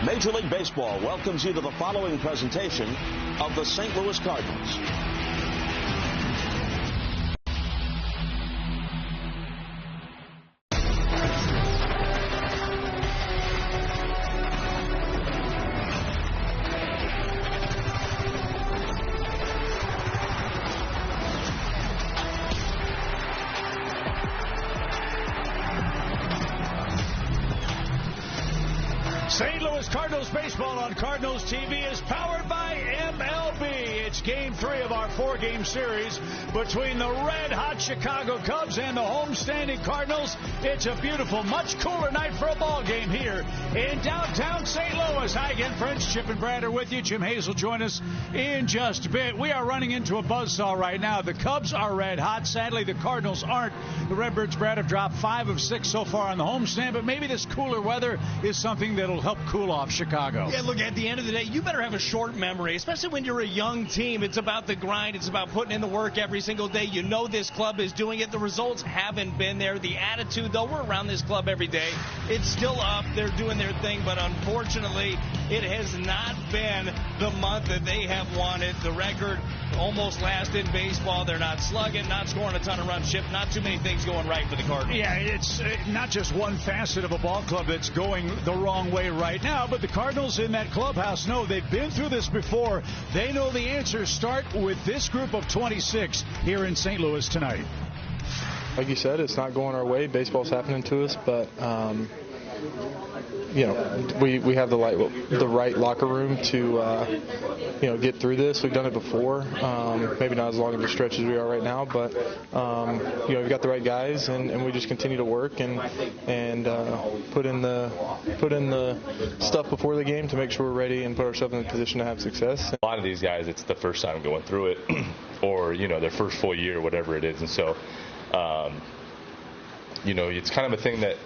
Major League Baseball welcomes you to the following presentation of the St. Louis Cardinals. St. Louis Cardinals baseball on Cardinals TV is powered by MLB. It's Game 3 of our 4-game series between the red-hot Chicago Cubs and the homestanding Cardinals. It's a beautiful, much cooler night for a ball game here in downtown St. Louis. Hi again, friends. Chip and Brad are with you. Jim Hayes will join us in just a bit. We are running into a buzzsaw right now. The Cubs are red-hot. Sadly, the Cardinals aren't. The Redbirds, Brad, have dropped 5 of 6 so far on the homestand, but maybe this cooler weather is something that'll help cool off Chicago. Yeah, look, at the end of the day, you better have a short memory, especially when you're a young team. It's about the grind. It's about putting in the work every single day. You know this club is doing it. The results haven't been there. The attitude, though, we're around this club every day. It's still up. They're doing their thing, but unfortunately, it has not been the month that they have wanted. The record almost last in baseball. They're not slugging, not scoring a ton of runs. Chip, not too many things going right for the Cardinals. Yeah, it's not just one facet of a ball club that's going the wrong way right now, but the Cardinals in that clubhouse know they've been through this before. They know the answers start with this group of 26 here in St. Louis tonight. Like you said, it's not going our way. Baseball's happening to us, but you know, we have the right locker room to get through this. We've done it before. Maybe not as long of a stretch as we are right now, but we've got the right guys, and we just continue to work and put in the stuff before the game to make sure we're ready and put ourselves in a position to have success. A lot of these guys, it's the first time going through it, or their first full year, whatever it is, and so it's kind of a thing that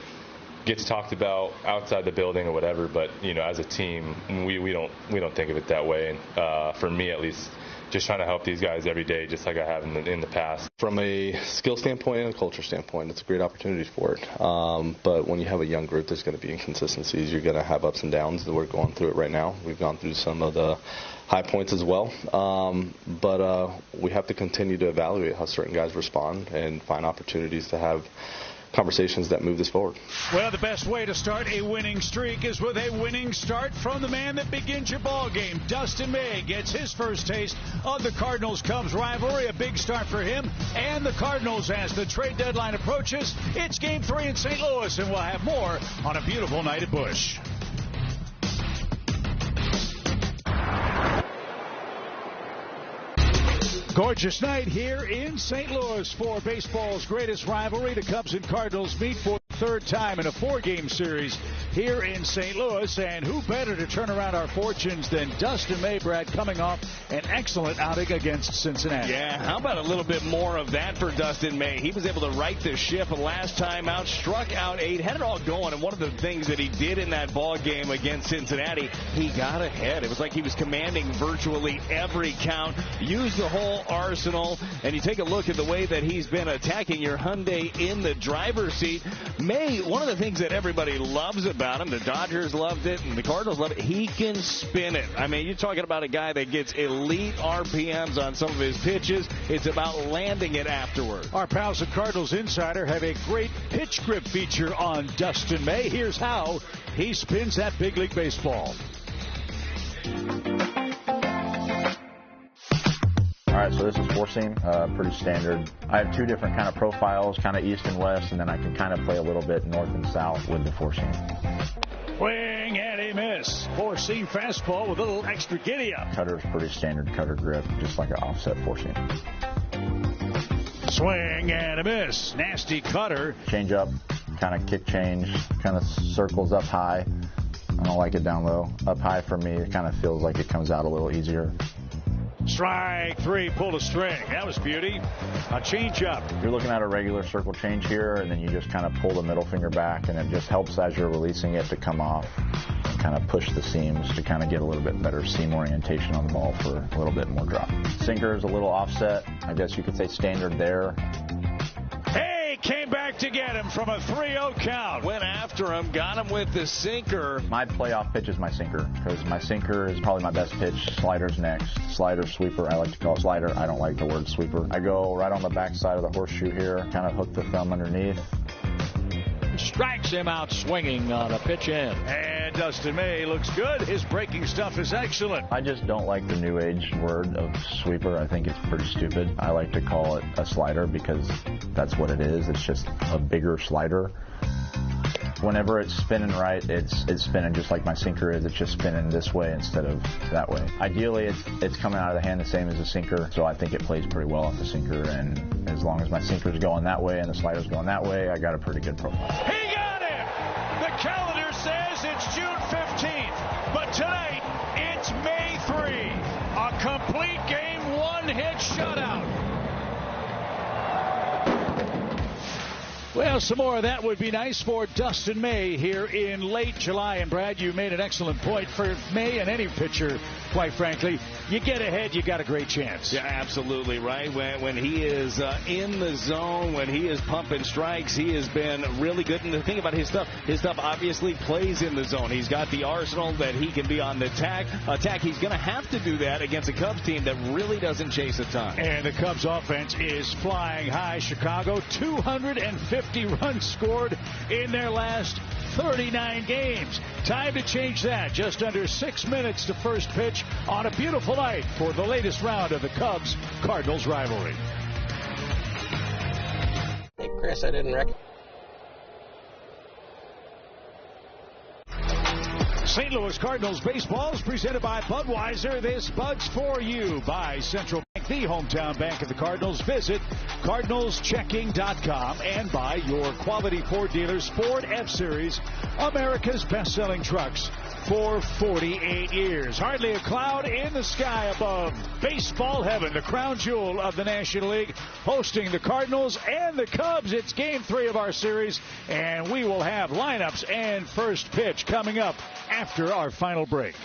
gets talked about outside the building or whatever, but as a team, we don't think of it that way. And for me, at least, just trying to help these guys every day, just like I have in the past. From a skill standpoint and a culture standpoint, it's a great opportunity for it. But when you have a young group, there's going to be inconsistencies. You're going to have ups and downs. We're going through it right now. We've gone through some of the high points as well. But we have to continue to evaluate how certain guys respond and find opportunities to have conversations that move this forward. Well, the best way to start a winning streak is with a winning start from the man that begins your ball game. Dustin May gets his first taste of the Cardinals-Cubs rivalry. A big start for him and the Cardinals as the trade deadline approaches. It's Game 3 in St. Louis, and we'll have more on a beautiful night at Busch. Gorgeous night here in St. Louis for baseball's greatest rivalry. The Cubs and Cardinals meet for the third time in a 4-game series here in St. Louis. And who better to turn around our fortunes than Dustin May, Brad, coming off an excellent outing against Cincinnati. Yeah, how about a little bit more of that for Dustin May? He was able to right the ship last time out, struck out 8, had it all going. And one of the things that he did in that ball game against Cincinnati, he got ahead. It was like he was commanding virtually every count, used the whole arsenal, and you take a look at the way that he's been attacking your Hyundai in the driver's seat. May, one of the things that everybody loves about him, the Dodgers loved it and the Cardinals love it, he can spin it. I mean, you're talking about a guy that gets elite RPMs on some of his pitches. It's about landing it afterward. Our pals at Cardinals Insider have a great pitch grip feature on Dustin May. Here's how he spins that big league baseball. All right, so this is 4-seam, pretty standard. I have 2 different kind of profiles, kind of east and west, and then I can kind of play a little bit north and south with the 4-seam. Swing and a miss. 4-seam fastball with a little extra giddy-up. Cutter's pretty standard cutter grip, just like an offset 4-seam. Swing and a miss. Nasty cutter. Change up, kind of kick change, kind of circles up high. I don't like it down low. Up high for me, it kind of feels like it comes out a little easier. Strike 3, pull a string. That was beauty. A changeup. You're looking at a regular circle change here, and then you just kind of pull the middle finger back, and it just helps as you're releasing it to come off and kind of push the seams to kind of get a little bit better seam orientation on the ball for a little bit more drop. Sinker is a little offset. I guess you could say standard there. Hey, came back to get him from a 3-0 count. Went after him, got him with the sinker. My playoff pitch is my sinker, because my sinker is probably my best pitch. Slider's next. Slider, sweeper. I like to call it slider. I don't like the word sweeper. I go right on the backside of the horseshoe here, kind of hook the thumb underneath. Strikes him out swinging on a pitch in. And Dustin May looks good. His breaking stuff is excellent. I just don't like the new age word of sweeper. I think it's pretty stupid. I like to call it a slider because that's what it is. It's just a bigger slider. Whenever it's spinning right, it's spinning just like my sinker is. It's just spinning this way instead of that way. Ideally, it's coming out of the hand the same as the sinker, so I think it plays pretty well at the sinker. And as long as my sinker's going that way and the slider's going that way, I got a pretty good profile. He got him! The calendar says it's June 15th, but tonight it's May 3. A complete game, one-hit shutout. Well, some more of that would be nice for Dustin May here in late July. And, Brad, you made an excellent point. For May and any pitcher, quite frankly, you get ahead, you got a great chance. Yeah, absolutely, right? When he is in the zone, when he is pumping strikes, he has been really good. And the thing about his stuff obviously plays in the zone. He's got the arsenal that he can be on the attack. He's going to have to do that against a Cubs team that really doesn't chase a ton. And the Cubs offense is flying high. Chicago, 250 runs scored in their last 39 games. Time to change that. Just under 6 minutes to first pitch on a beautiful night for the latest round of the Cubs-Cardinals rivalry. Hey, Chris, I didn't recognize. St. Louis Cardinals baseball is presented by Budweiser. This Bud's for you by Central Bank, the hometown bank of the Cardinals. Visit CardinalsChecking.com and by your quality Ford dealers. Ford F-Series, America's best-selling trucks for 48 years. Hardly a cloud in the sky above baseball heaven, the crown jewel of the National League, hosting the Cardinals and the Cubs. It's Game 3 of our series, and we will have lineups and first pitch coming up after our final break.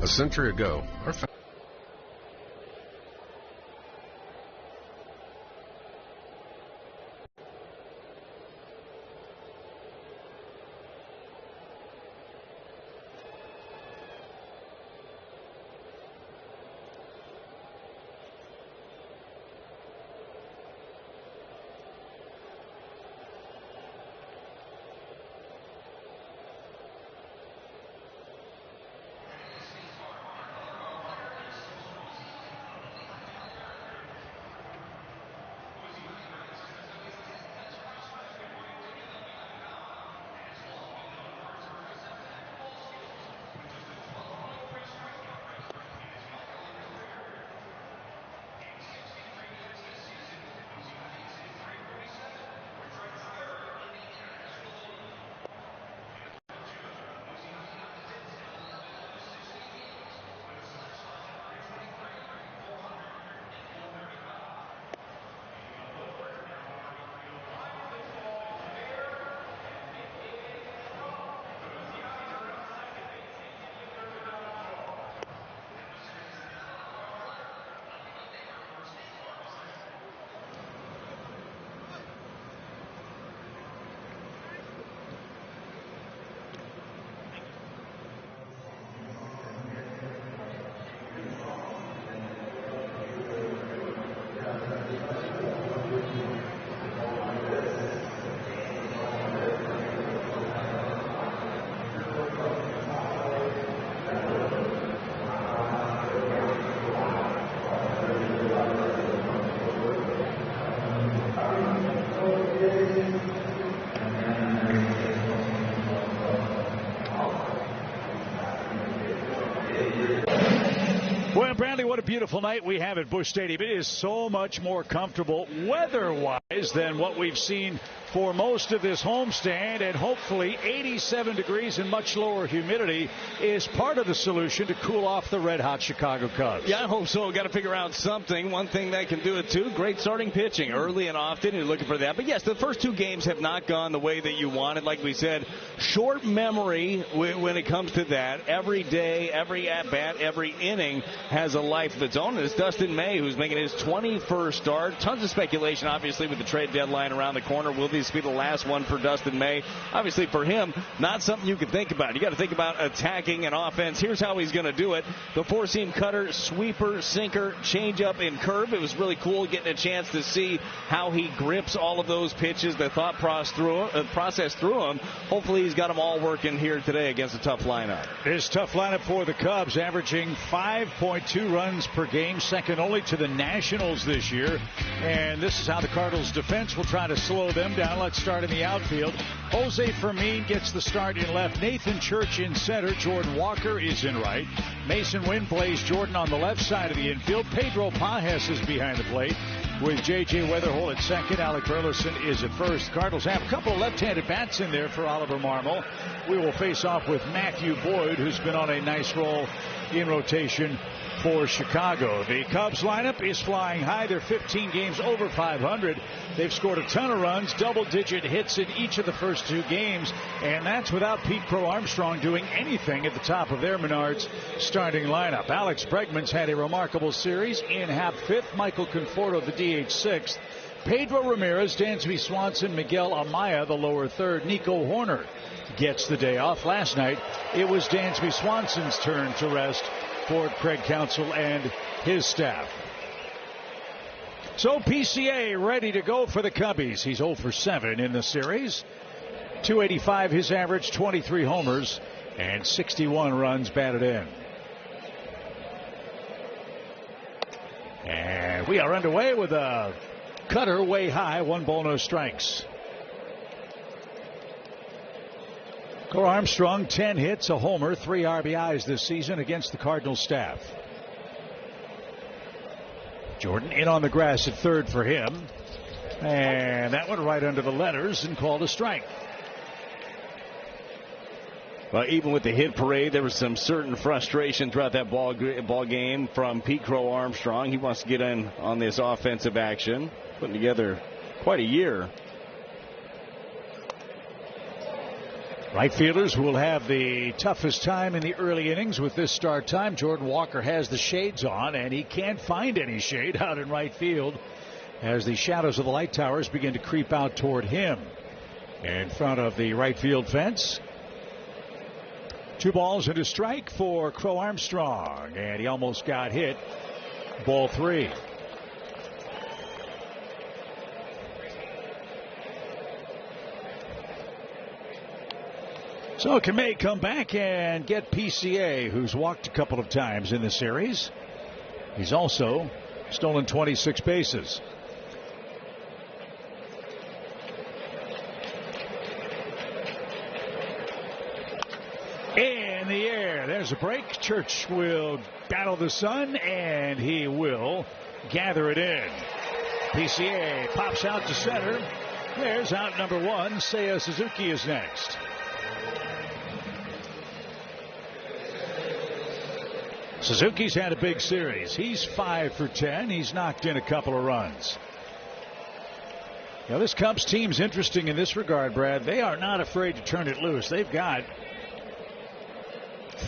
A century ago, our beautiful night we have at Busch Stadium. It is so much more comfortable weather-wise than what we've seen for most of this homestand, and hopefully 87 degrees and much lower humidity is part of the solution to cool off the red-hot Chicago Cubs. Yeah, I hope so. Got to figure out something. One thing that can do it, too, great starting pitching early and often. You're looking for that. But, yes, the first two games have not gone the way that you wanted. Like we said, short memory when it comes to that. Every day, every at-bat, every inning has a life of its own. And it's Dustin May who's making his 21st start. Tons of speculation, obviously, with the trade deadline around the corner. Will this be the last one for Dustin May? Obviously, for him, not something you can think about. You got to think about attacking an offense. Here's how he's going to do it. The four-seam cutter, sweeper, sinker, changeup, and curve. It was really cool getting a chance to see how he grips all of those pitches, the thought process through them. Hopefully, he's got them all working here today against a tough lineup. This tough lineup for the Cubs, averaging 5.2 runs per game, second only to the Nationals this year. And this is how the Cardinals defense will try to slow them down. Let's start in the outfield. Jose Fermin gets the start in left. Nathan Church in center. Jordan Walker is in right. Mason Wynn plays Jordan on the left side of the infield. Pedro Pajes is behind the plate with J.J. Weatherhole at second. Alec Burleson is at first. Cardinals have a couple of left-handed bats in there for Oliver Marmol. We will face off with Matthew Boyd, who's been on a nice roll in rotation for Chicago. The Cubs lineup is flying high. They're 15 games over 500. They've scored a ton of runs, double-digit hits in each of the first two games, and that's without Pete Crow Armstrong doing anything at the top of their Menards starting lineup. Alex Bregman's had a remarkable series. Ian Happ fifth, Michael Conforto the DH sixth, Pedro Ramirez, Dansby Swanson, Miguel Amaya the lower third. Nico Horner gets the day off. Last night it was Dansby Swanson's turn to rest for Craig Counsell and his staff. So PCA ready to go for the Cubbies. He's 0 for 7 in the series. .285 his average, 23 homers, and 61 runs batted in. And we are underway with a cutter way high, 1 ball, no strikes. Crow Armstrong, 10 hits, a homer, 3 RBIs this season against the Cardinals staff. Jordan in on the grass at third for him. And that went right under the letters and called a strike. Well, even with the hit parade, there was some certain frustration throughout that ball game from Pete Crow Armstrong. He wants to get in on this offensive action, putting together quite a year. Right fielders will have the toughest time in the early innings with this start time. Jordan Walker has the shades on, and he can't find any shade out in right field as the shadows of the light towers begin to creep out toward him. In front of the right field fence. 2 balls and a strike for Crow Armstrong, and he almost got hit. Ball 3. So can May come back and get PCA, who's walked a couple of times in the series. He's also stolen 26 bases. In the air, there's a break. Church will battle the sun, and he will gather it in. PCA pops out to center. There's out number 1. Seiya Suzuki is next. Suzuki's had a big series. He's 5 for 10. He's knocked in a couple of runs. Now, this Cubs team's interesting in this regard, Brad. They are not afraid to turn it loose. They've got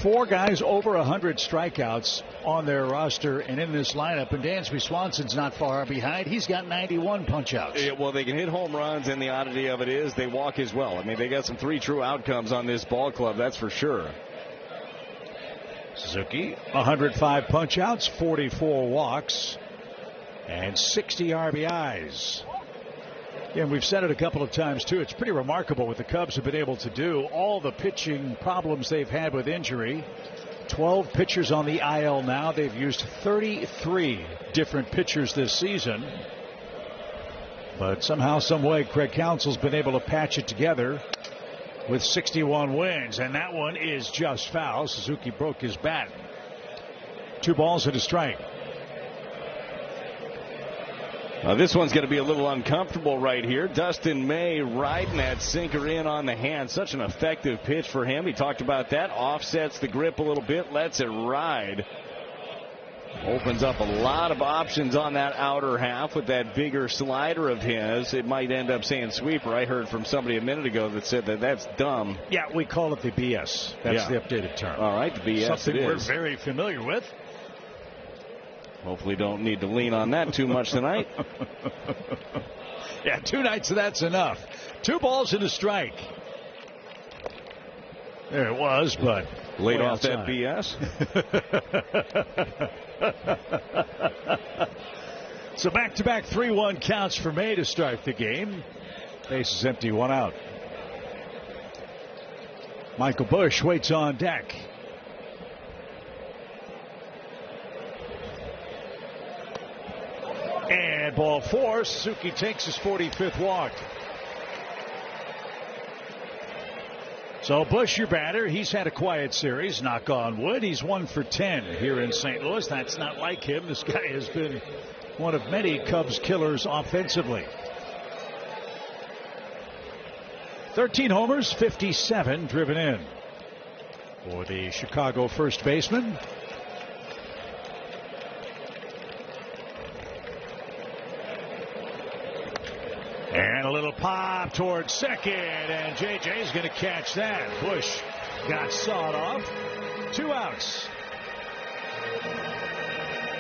4 guys over 100 strikeouts on their roster and in this lineup, and Dansby Swanson's not far behind. He's got 91 punch-outs. Yeah, well, they can hit home runs, and the oddity of it is they walk as well. I mean, they got some 3 true outcomes on this ball club, that's for sure. Suzuki, 105 punch-outs, 44 walks, and 60 RBIs. And we've said it a couple of times, too. It's pretty remarkable what the Cubs have been able to do. All the pitching problems they've had with injury. 12 pitchers on the IL now. They've used 33 different pitchers this season. But somehow, some way, Craig Counsell's been able to patch it together with 61 wins. And that one is just foul. Suzuki broke his bat. 2 balls and a strike. This one's going to be a little uncomfortable right here. Dustin May riding that sinker in on the hand. Such an effective pitch for him. He talked about that. Offsets the grip a little bit. Lets it ride. Opens up a lot of options on that outer half with that bigger slider of his. It might end up saying sweeper. I heard from somebody a minute ago that said that that's dumb. Yeah, we call it the BS. That's the updated term. All right, the BS. Something we're very familiar with. Hopefully don't need to lean on that too much tonight. Yeah, 2 nights of that's enough. 2 balls and a strike. There it was, but laid off that BS. So back-to-back 3-1 counts for May to start the game. Base is empty, 1 out. Michael Busch waits on deck. And ball 4. Suzuki takes his 45th walk. So Busch, your batter. He's had a quiet series. Knock on wood. He's 1 for 10 here in St. Louis. That's not like him. This guy has been one of many Cubs killers offensively. 13 homers, 57 driven in for the Chicago first baseman. And a little pop towards second, and JJ's going to catch that. Busch got sawed off. 2 outs.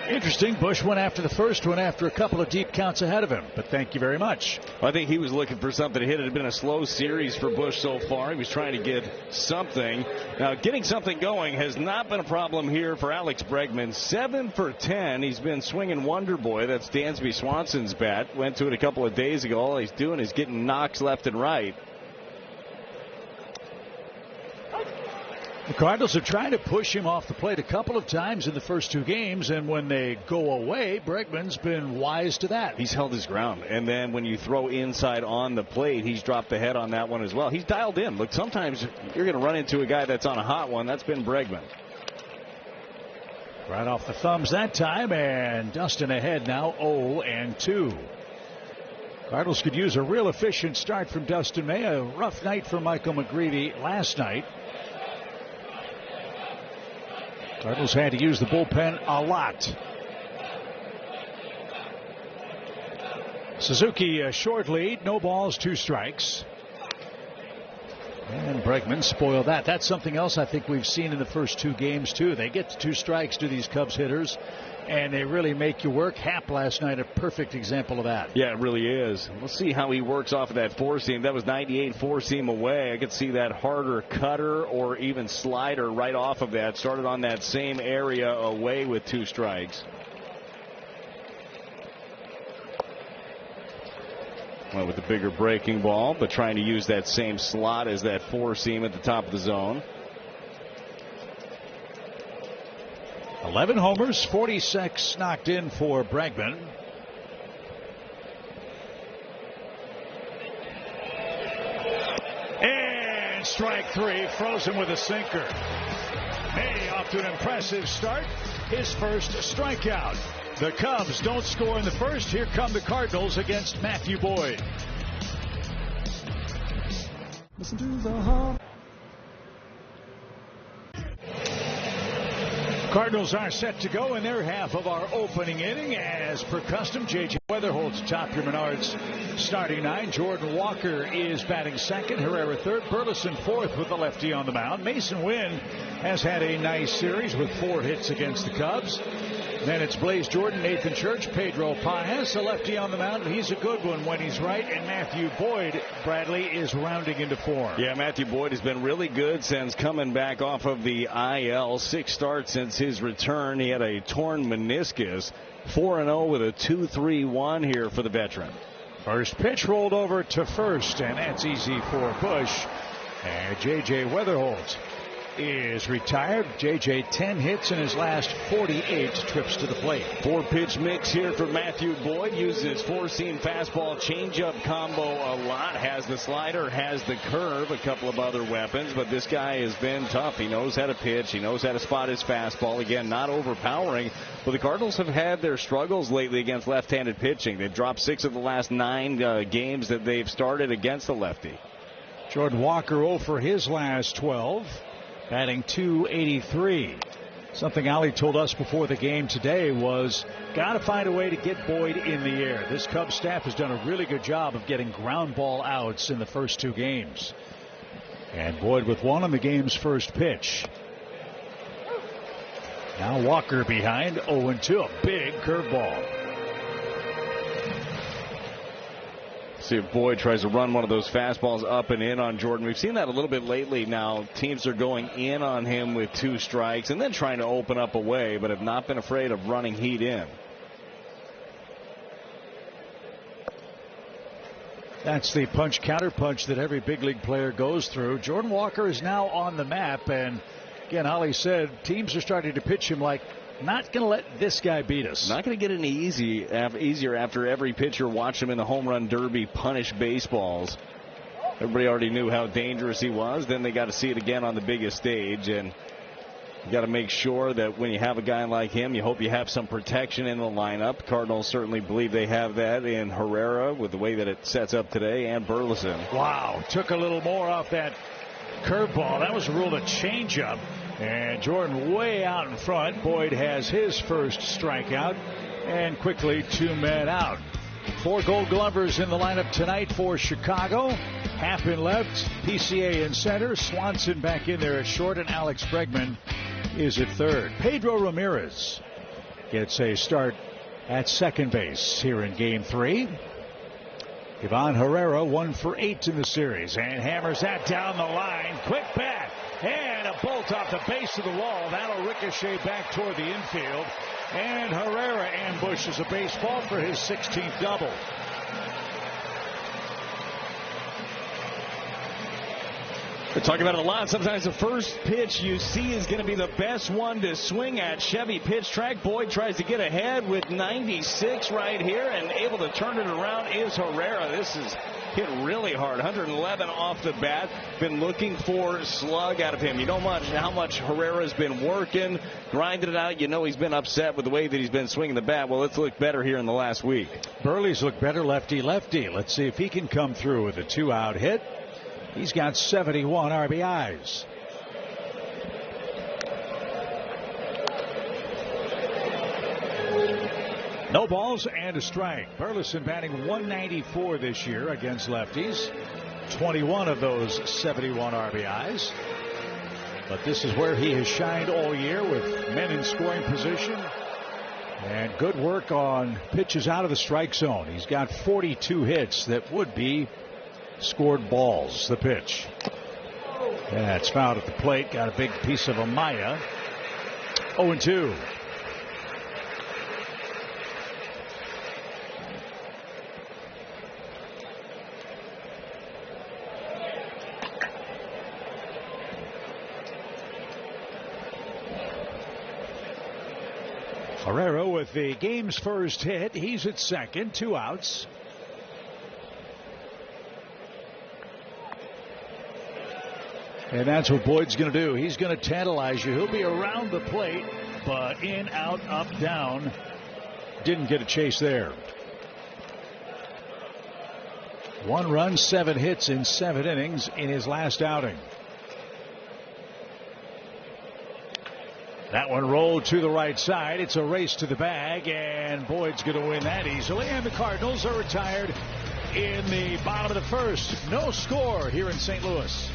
Interesting. Busch went after the first one after a couple of deep counts ahead of him. But thank you very much. I think he was looking for something to hit. It had been a slow series for Busch so far. He was trying to get something. Now, getting something going has not been a problem here for Alex Bregman. 7 for 10. He's been swinging Wonder Boy. That's Dansby Swanson's bat. Went to it a couple of days ago. All he's doing is getting knocks left and right. The Cardinals are trying to push him off the plate a couple of times in the first 2 games, and when they go away, Bregman's been wise to that. He's held his ground, and then when you throw inside on the plate, he's dropped the head on that one as well. He's dialed in. Look, sometimes you're going to run into a guy that's on a hot one. That's been Bregman. Right off the thumbs that time, and Dustin ahead now 0-2. Cardinals could use a real efficient start from Dustin May. A rough night for Michael McGreevy last night. Cardinals had to use the bullpen a lot. Suzuki a short lead, no balls, 2 strikes. And Bregman spoiled that. That's something else I think we've seen in the first 2 games too. They get to 2 strikes to these Cubs hitters, and they really make you work. Happ last night, a perfect example of that. Yeah, it really is. We'll see how he works off of that 4-seam. That was 98 4-seam away. I could see that harder cutter or even slider right off of that. Started on that same area away with 2 strikes. Went with the bigger breaking ball, but trying to use that same slot as that 4-seam at the top of the zone. 11 homers, 46 knocked in for Bregman. And strike 3, frozen with a sinker. May off to an impressive start. His first strikeout. The Cubs don't score in the first. Here come the Cardinals against Matthew Boyd. Listen to the heart. Cardinals are set to go in their half of our opening inning. As per custom, J.J. Weatherholt's atop your Menards starting 9. Jordan Walker is batting second. Herrera third. Burleson fourth with the lefty on the mound. Mason Wynn has had a nice series with 4 hits against the Cubs. Then it's Blaze Jordan, Nathan Church, Pedro Paez, a lefty on the mound. He's a good one when he's right. And Matthew Boyd, Bradley, is rounding into form. Yeah, Matthew Boyd has been really good since coming back off of the IL. 6 starts since his return. He had a torn meniscus. 4-0 with a 2.31 here for the veteran. First pitch rolled over to first, and that's easy for Busch. And J.J. Weatherholt is retired. JJ 10 hits in his last 48 trips to the plate. 4-pitch mix here for Matthew Boyd. Uses his 4-seam fastball changeup combo a lot. Has the slider, has the curve, a couple of other weapons. But this guy has been tough. He knows how to pitch. He knows how to spot his fastball. Again, not overpowering. But the Cardinals have had their struggles lately against left-handed pitching. They've dropped 6 of the last 9 games that they've started against the lefty. Jordan Walker 0 for his last 12, batting .283. Something Ali told us before the game today was got to find a way to get Boyd in the air. This Cubs staff has done a really good job of getting ground ball outs in the first 2 games. And Boyd with one on the game's first pitch. Now Walker behind 0-2, a big curveball. See if Boyd tries to run one of those fastballs up and in on Jordan. We've seen that a little bit lately now. Teams are going in on him with 2 strikes and then trying to open up away, but have not been afraid of running heat in. That's the punch counter punch that every big league player goes through. Jordan Walker is now on the map, and again, Holly said teams are starting to pitch him like, not going to let this guy beat us. Not going to get any easier after every pitcher watched him in the home run derby punish baseballs. Everybody already knew how dangerous he was. Then they got to see it again on the biggest stage. And you got to make sure that when you have a guy like him, you hope you have some protection in the lineup. Cardinals certainly believe they have that in Herrera with the way that it sets up today, and Burleson. Wow, took a little more off that curveball. That was ruled a changeup. And Jordan way out in front. Boyd has his first strikeout. And quickly 2 men out. 4 Gold Glovers in the lineup tonight for Chicago. Half in left, PCA in center, Swanson back in there at short, and Alex Bregman is at third. Pedro Ramirez gets a start at second base here in Game 3. Ivan Herrera 1 for 8 in the series and hammers that down the line. Quick bat and a bolt off the base of the wall. That'll ricochet back toward the infield. And Herrera ambushes a baseball for his 16th double. We're talking about it a lot. Sometimes the first pitch you see is going to be the best one to swing at. Chevy pitch track. Boyd tries to get ahead with 96 right here, and able to turn it around is Herrera. This is hit really hard. 111 off the bat. Been looking for slug out of him. You know how much Herrera's been working, grinding it out. You know he's been upset with the way that he's been swinging the bat. Well, it's looked better here in the last week. Burley's looked better lefty-lefty. Let's see if he can come through with a 2-out hit. He's got 71 RBIs. No balls and a strike. Burleson batting 194 this year against lefties. 21 of those 71 RBIs. But this is where he has shined all year with men in scoring position. And good work on pitches out of the strike zone. He's got 42 hits that would be scored balls. The pitch. That's fouled at the plate. Got a big piece of Amaya. 0-2. Herrera with the game's first hit. He's at second. 2 outs. And that's what Boyd's going to do. He's going to tantalize you. He'll be around the plate, but in, out, up, down. Didn't get a chase there. 1 run, 7 hits in 7 innings in his last outing. That one rolled to the right side. It's a race to the bag, and Boyd's going to win that easily. And the Cardinals are retired in the bottom of the first. No score here in St. Louis.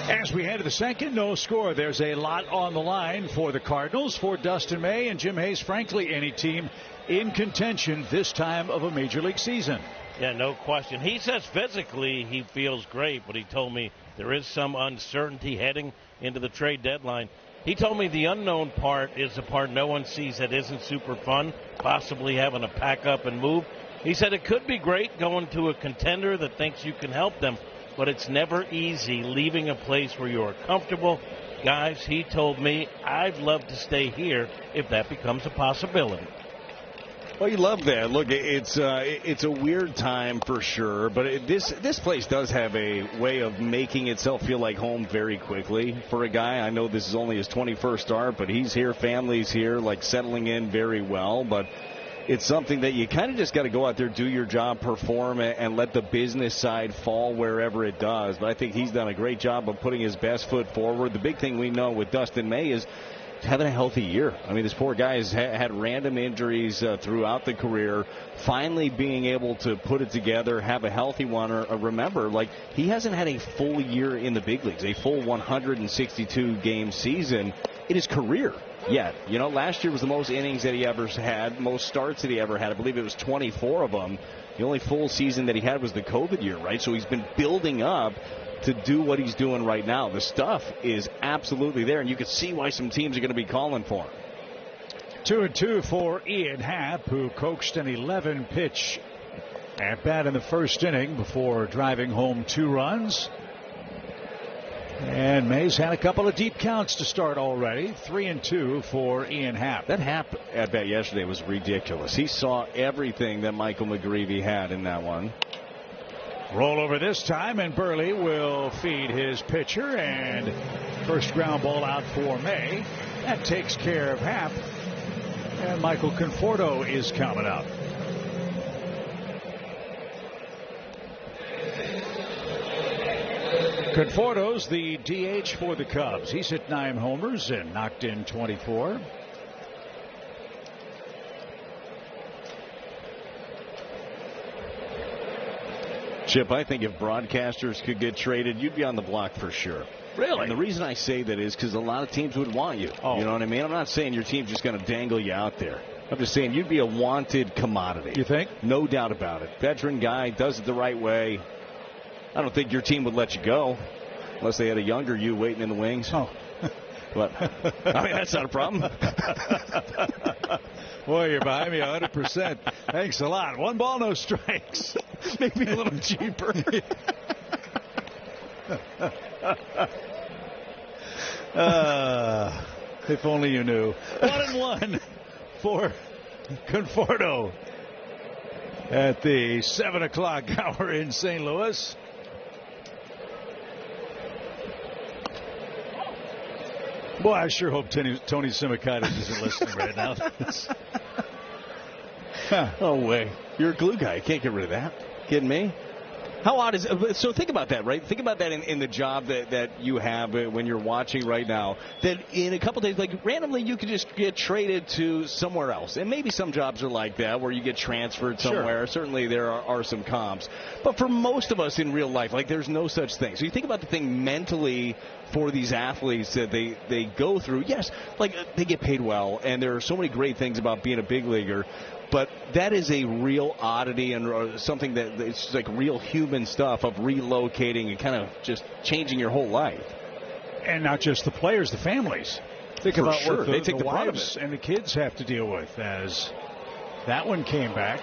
As we head to the second, no score. There's a lot on the line for the Cardinals, for Dustin May and Jim Hayes. Frankly, any team in contention this time of a major league season. Yeah, no question. He says physically he feels great, but he told me there is some uncertainty heading into the trade deadline. He told me the unknown part is the part no one sees that isn't super fun, possibly having to pack up and move. He said it could be great going to a contender that thinks you can help them, but it's never easy leaving a place where you are comfortable. Guys, he told me, I'd love to stay here if that becomes a possibility. Well, you love that. Look, it's a weird time for sure, but this place does have a way of making itself feel like home very quickly for a guy. I know this is only his 21st start, but he's here, family's here, like settling in very well. But it's something that you kind of just got to go out there, do your job, perform, and let the business side fall wherever it does. But I think he's done a great job of putting his best foot forward. The big thing we know with Dustin May is having a healthy year. I mean, this poor guy has had random injuries throughout the career. Finally being able to put it together, have a healthy one. Remember, like, he hasn't had a full year in the big leagues, a full 162-game season in his career yet. You know, last year was the most innings that he ever had, most starts that he ever had. I believe it was 24 of them. The only full season that he had was the COVID year, right? So he's been building up to do what he's doing right now. The stuff is absolutely there, and you can see why some teams are going to be calling for him. 2-2 for Ian Happ, who coaxed an 11-pitch at bat in the first inning before driving home 2 runs. And May's had a couple of deep counts to start already. 3-2 for Ian Happ. That Happ at bat yesterday was ridiculous. He saw everything that Michael McGreevy had in that one. Roll over this time, and Burley will feed his pitcher, and first ground ball out for May. That takes care of Happ, and Michael Conforto is coming up. Conforto's the DH for the Cubs. He's hit 9 homers and knocked in 24. Chip, I think if broadcasters could get traded, you'd be on the block for sure. Really? And the reason I say that is because a lot of teams would want you. Oh. You know what I mean? I'm not saying your team's just going to dangle you out there. I'm just saying you'd be a wanted commodity. You think? No doubt about it. Veteran guy, does it the right way. I don't think your team would let you go unless they had a younger you waiting in the wings. Oh. But, I mean, that's not a problem. Boy, you're behind me 100%. Thanks a lot. 1 ball, no strikes. Maybe a little cheaper. If only you knew. 1-1 for Conforto at the 7 o'clock hour in St. Louis. Boy, I sure hope Tony Simikaitis isn't listening right now. No way. You're a glue guy. You can't get rid of that. Kidding me? How odd is it? So think about that, right? Think about that in the job that you have when you're watching right now. That in a couple days, like randomly, you could just get traded to somewhere else. And maybe some jobs are like that, where you get transferred somewhere. Sure. Certainly there are some comps. But for most of us in real life, like there's no such thing. So you think about the thing mentally for these athletes that they go through. Yes, like they get paid well, and there are so many great things about being a big leaguer. But that is a real oddity and something that it's like real human stuff of relocating and kind of just changing your whole life. And not just the players, the families. Think about what the wives and the kids have to deal with as that one came back.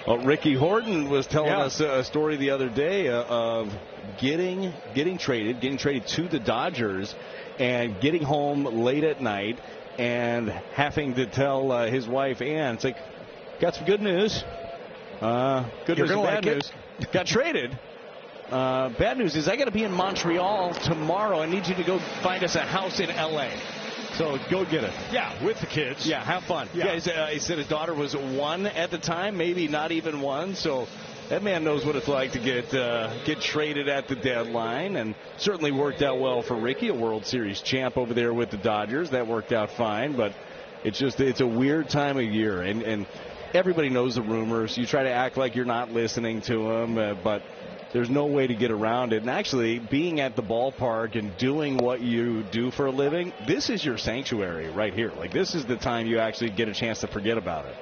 Well, Ricky Horton was telling us a story the other day of getting traded to the Dodgers and getting home late at night and having to tell his wife, Ann, it's like, got some good news. Good news and bad news. Got traded. Bad news is I got to be in Montreal tomorrow. I need you to go find us a house in L.A. So go get it. Yeah, with the kids. Yeah, have fun. Yeah, he said his daughter was 1 at the time, maybe not even 1. So that man knows what it's like to get traded at the deadline, and certainly worked out well for Ricky, a World Series champ over there with the Dodgers. That worked out fine, but it's a weird time of year, and everybody knows the rumors. You try to act like you're not listening to them, but there's no way to get around it. And actually, being at the ballpark and doing what you do for a living, this is your sanctuary right here. Like, this is the time you actually get a chance to forget about it.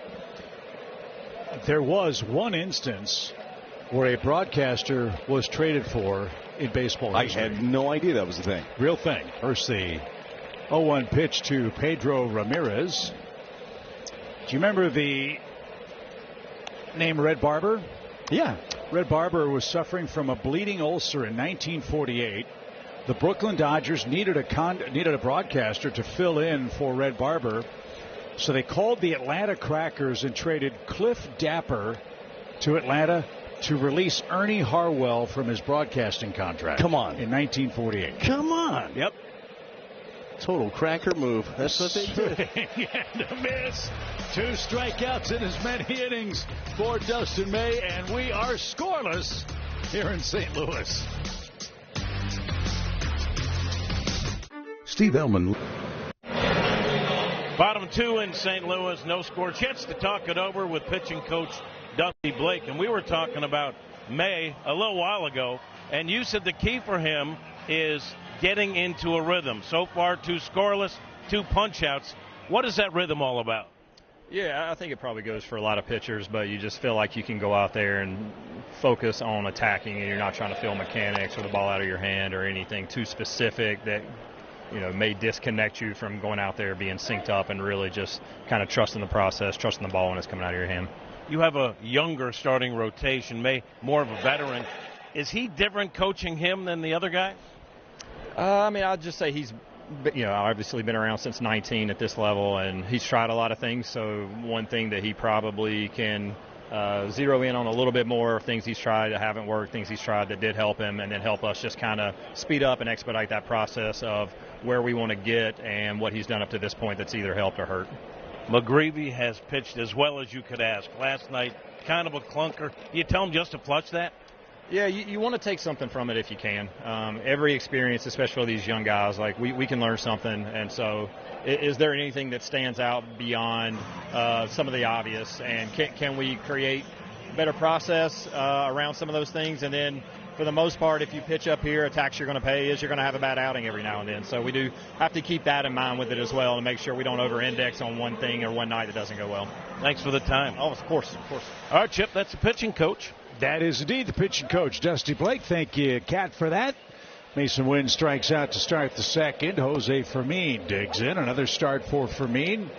There was one instance where a broadcaster was traded for in baseball history. I had no idea that was the thing. Real thing. First, the 0-1 pitch to Pedro Ramirez. Do you remember the named Red Barber? Yeah. Red Barber was suffering from a bleeding ulcer in 1948. The Brooklyn Dodgers needed a broadcaster to fill in for Red Barber, so they called the Atlanta Crackers and traded Cliff Dapper to Atlanta to release Ernie Harwell from his broadcasting contract. Come on. In 1948. Come on. Yep. Total cracker move. That's what they did. And a miss. 2 strikeouts in as many innings for Dustin May, and we are scoreless here in St. Louis. Steve Ellman. Bottom 2 in St. Louis, no score. Chance to talk it over with pitching coach Dusty Blake. And we were talking about May a little while ago, and you said the key for him is getting into a rhythm. So far, 2 scoreless, 2 punch-outs. What is that rhythm all about? Yeah, I think it probably goes for a lot of pitchers, but you just feel like you can go out there and focus on attacking, and you're not trying to feel mechanics or the ball out of your hand or anything too specific that may disconnect you from going out there being synced up and really just kind of trusting the process, trusting the ball when it's coming out of your hand. You have a younger starting rotation, May, more of a veteran. Is he different coaching him than the other guy? I'd just say he's obviously been around since 19 at this level, and he's tried a lot of things. So one thing that he probably can zero in on a little bit more, things he's tried that haven't worked, things he's tried that did help him, and then help us just kind of speed up and expedite that process of where we want to get and what he's done up to this point that's either helped or hurt. McGreevy has pitched as well as you could ask. Last night, kind of a clunker. You tell him just to flush that? Yeah, you want to take something from it if you can. Every experience, especially these young guys, like we can learn something. And so is there anything that stands out beyond some of the obvious? And can we create better process around some of those things? And then for the most part, if you pitch up here, a tax you're going to pay is you're going to have a bad outing every now and then. So we do have to keep that in mind with it as well and make sure we don't over-index on one thing or one night that doesn't go well. Thanks for the time. Oh, of course. All right, Chip, that's the pitching coach. That is indeed the pitching coach, Dusty Blake. Thank you, Cat, for that. Mason Wynn strikes out to start the second. Jose Fermin digs in. Another start for Fermin.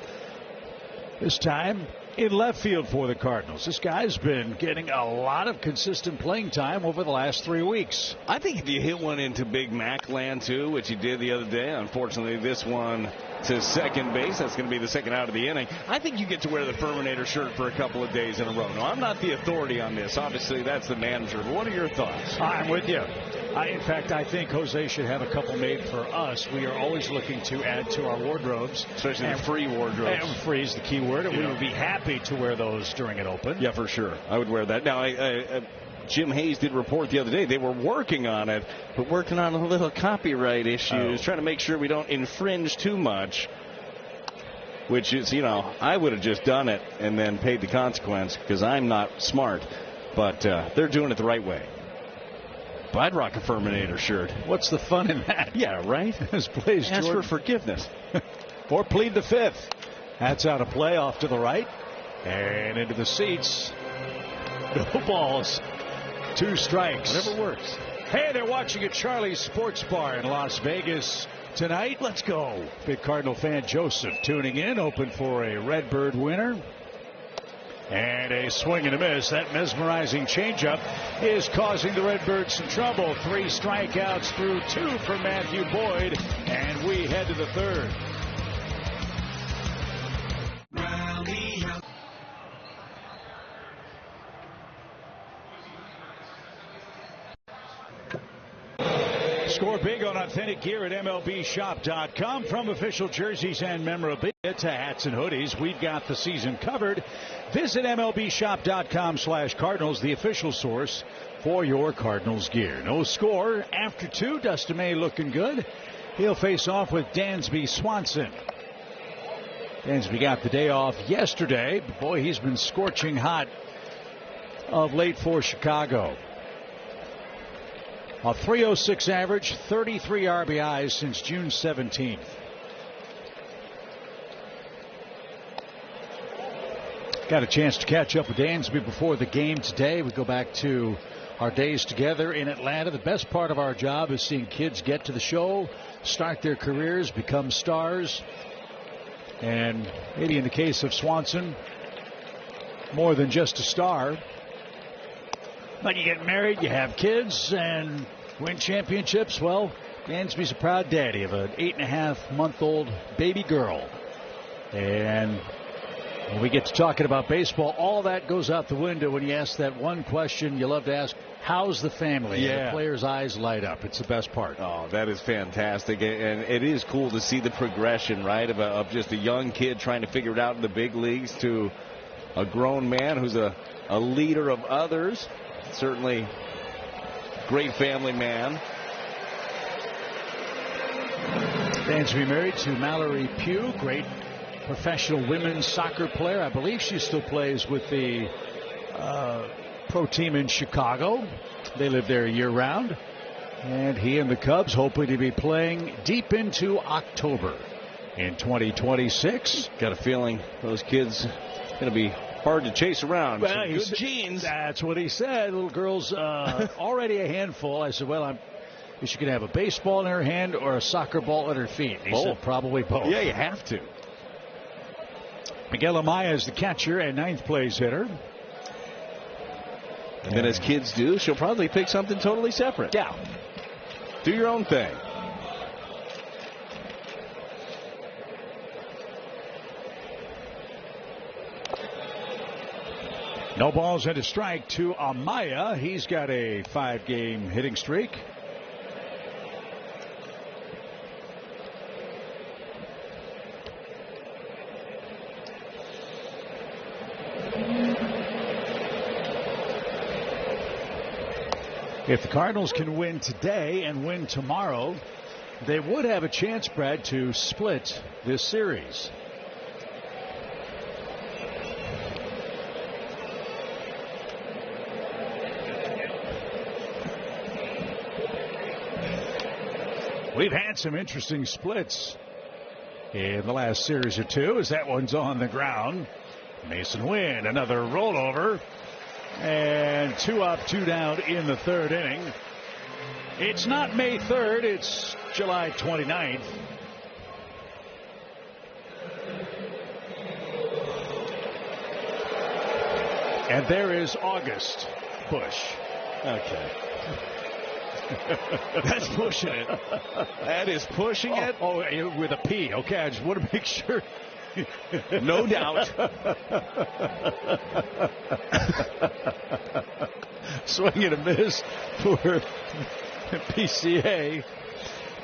This time in left field for the Cardinals. This guy's been getting a lot of consistent playing time over the last 3 weeks. I think if you hit one into Big Mac land, too, which he did the other day, unfortunately this one to second base, that's going to be the second out of the inning. I think you get to wear the Ferminator shirt for a couple of days in a row. Now, I'm not the authority on this. Obviously, that's the manager. But what are your thoughts? I'm with you. In fact, I think Jose should have a couple made for us. We are always looking to add to our wardrobes. Especially the free wardrobes. And free is the key word. And we would be happy to wear those during an open. Yeah, for sure. I would wear that. Now, Jim Hayes did report the other day they were working on it, but working on a little copyright issues, trying to make sure we don't infringe too much, which is, I would have just done it and then paid the consequence because I'm not smart, but they're doing it the right way. But I'd rock a Ferminator shirt. What's the fun in that? Yeah, right? Ask for forgiveness. Or plead the fifth. That's out of play off to the right. And into the seats. No balls. 2 strikes. Whatever works. Hey, they're watching at Charlie's Sports Bar in Las Vegas tonight. Let's go. Big Cardinal fan Joseph tuning in, open for a Redbird winner. And a swing and a miss. That mesmerizing changeup is causing the Redbirds some trouble. 3 strikeouts through 2 for Matthew Boyd. And we head to the third. Score big on authentic gear at MLBshop.com. From official jerseys and memorabilia to hats and hoodies, we've got the season covered. Visit MLBshop.com/Cardinals, the official source for your Cardinals gear. No score after 2. Dustin May looking good. He'll face off with Dansby Swanson. Dansby got the day off yesterday. Boy, he's been scorching hot of late for Chicago. A .306 average, 33 RBIs since June 17th. Got a chance to catch up with Dansby before the game today. We go back to our days together in Atlanta. The best part of our job is seeing kids get to the show, start their careers, become stars. And maybe in the case of Swanson, more than just a star. But you get married, you have kids, and win championships. Well, Dansby's a proud daddy of an 8.5-month-old baby girl. And when we get to talking about baseball, all that goes out the window when you ask that one question you love to ask: how's the family? Yeah. And the players' eyes light up. It's the best part. Oh, that is fantastic. And it is cool to see the progression, right, of just a young kid trying to figure it out in the big leagues to a grown man who's a leader of others. Certainly great family man. Dansby married to Mallory Pugh, great professional women's soccer player. I believe she still plays with the pro team in Chicago. They live there year-round. And he and the Cubs hoping to be playing deep into October in 2026. Got a feeling those kids going to be hard to chase around. Well, good genes. That's what he said. Little girl's already a handful. I said, well, is she going to have a baseball in her hand or a soccer ball at her feet? He said probably both. Yeah, you have to. Miguel Amaya is the catcher and ninth place hitter. And then as kids do, she'll probably pick something totally separate. Yeah. Do your own thing. No balls and a strike to Amaya. He's got a 5-game hitting streak. If the Cardinals can win today and win tomorrow, they would have a chance, Brad, to split this series. We've had some interesting splits in the last series or two, as that one's on the ground. Mason Wynn, another rollover. And 2 up, 2 down in the third inning. It's not May 3rd, it's July 29th. And there is August Bush. Okay. That's pushing it. That is pushing it. Oh, with a P. Okay, I just want to make sure. No doubt. Swing and a miss for PCA.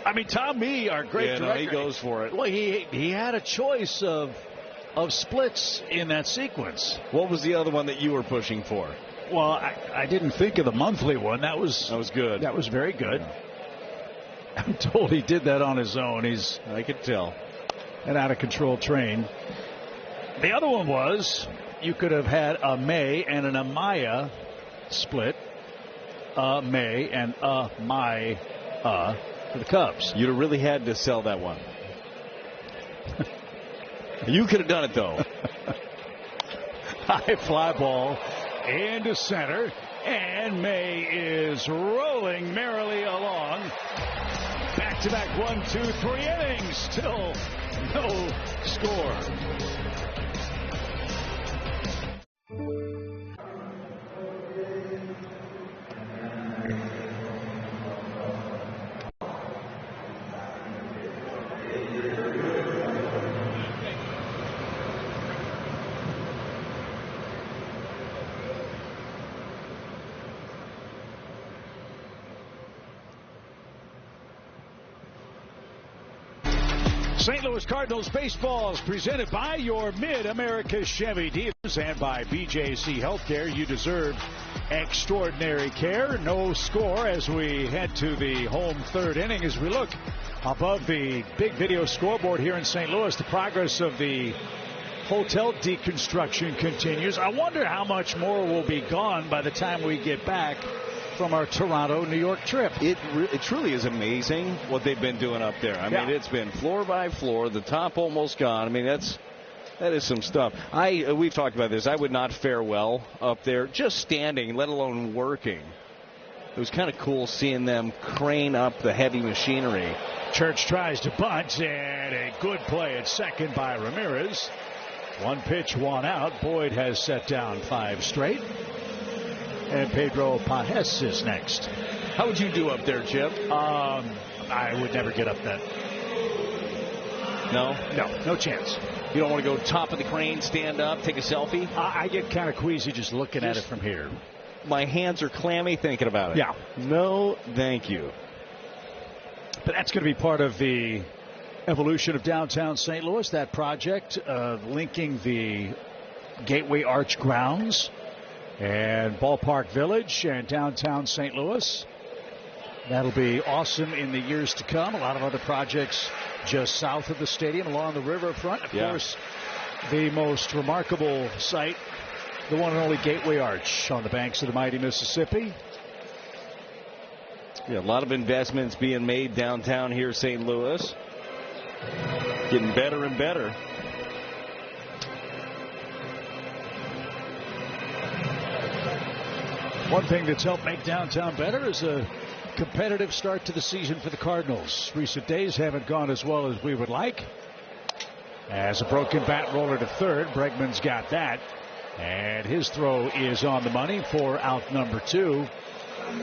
I mean, Tom Mee, our great director, he goes for it. Well, he had a choice of splits in that sequence. What was the other one that you were pushing for? Well, I didn't think of the monthly one. That was good. That was very good. Yeah. I'm told he did that on his own. I could tell. An out-of-control train. The other one was you could have had a May and an Amaya split. A May and a My for the Cubs. You'd have really had to sell that one. You could have done it, though. High fly ball into center, and May is rolling merrily along. Back-to-back 1, 2, 3 innings. Still no score. St. Louis Cardinals baseball is presented by your Mid-America Chevy dealers and by BJC Healthcare. You deserve extraordinary care. No score as we head to the home third inning. As we look above the big video scoreboard here in St. Louis, the progress of the hotel deconstruction continues. I wonder how much more will be gone by the time we get back from our Toronto, New York trip. It truly is amazing what they've been doing up there. I mean, it's been floor by floor, the top almost gone. I mean, that is some stuff. We've talked about this. I would not fare well up there, just standing, let alone working. It was kind of cool seeing them crane up the heavy machinery. Church tries to bunt, and a good play at second by Ramirez. 1 pitch, 1 out. Boyd has set down 5 straight. And Pedro Pajes is next. How would you do up there, Chip? I would never get up that. No? No chance. You don't want to go top of the crane, stand up, take a selfie? I get kind of queasy just looking at it from here. My hands are clammy thinking about it. Yeah. No, thank you. But that's going to be part of the evolution of downtown St. Louis, that project of linking the Gateway Arch grounds and Ballpark Village and downtown St. Louis. That'll be awesome in the years to come. A lot of other projects just south of the stadium along the riverfront. Of course, the most remarkable site, the one and only Gateway Arch on the banks of the mighty Mississippi. Yeah, a lot of investments being made downtown here, St. Louis. Getting better and better. One thing that's helped make downtown better is a competitive start to the season for the Cardinals. Recent days haven't gone as well as we would like. As a broken bat roller to third, Bregman's got that. And his throw is on the money for out number 2.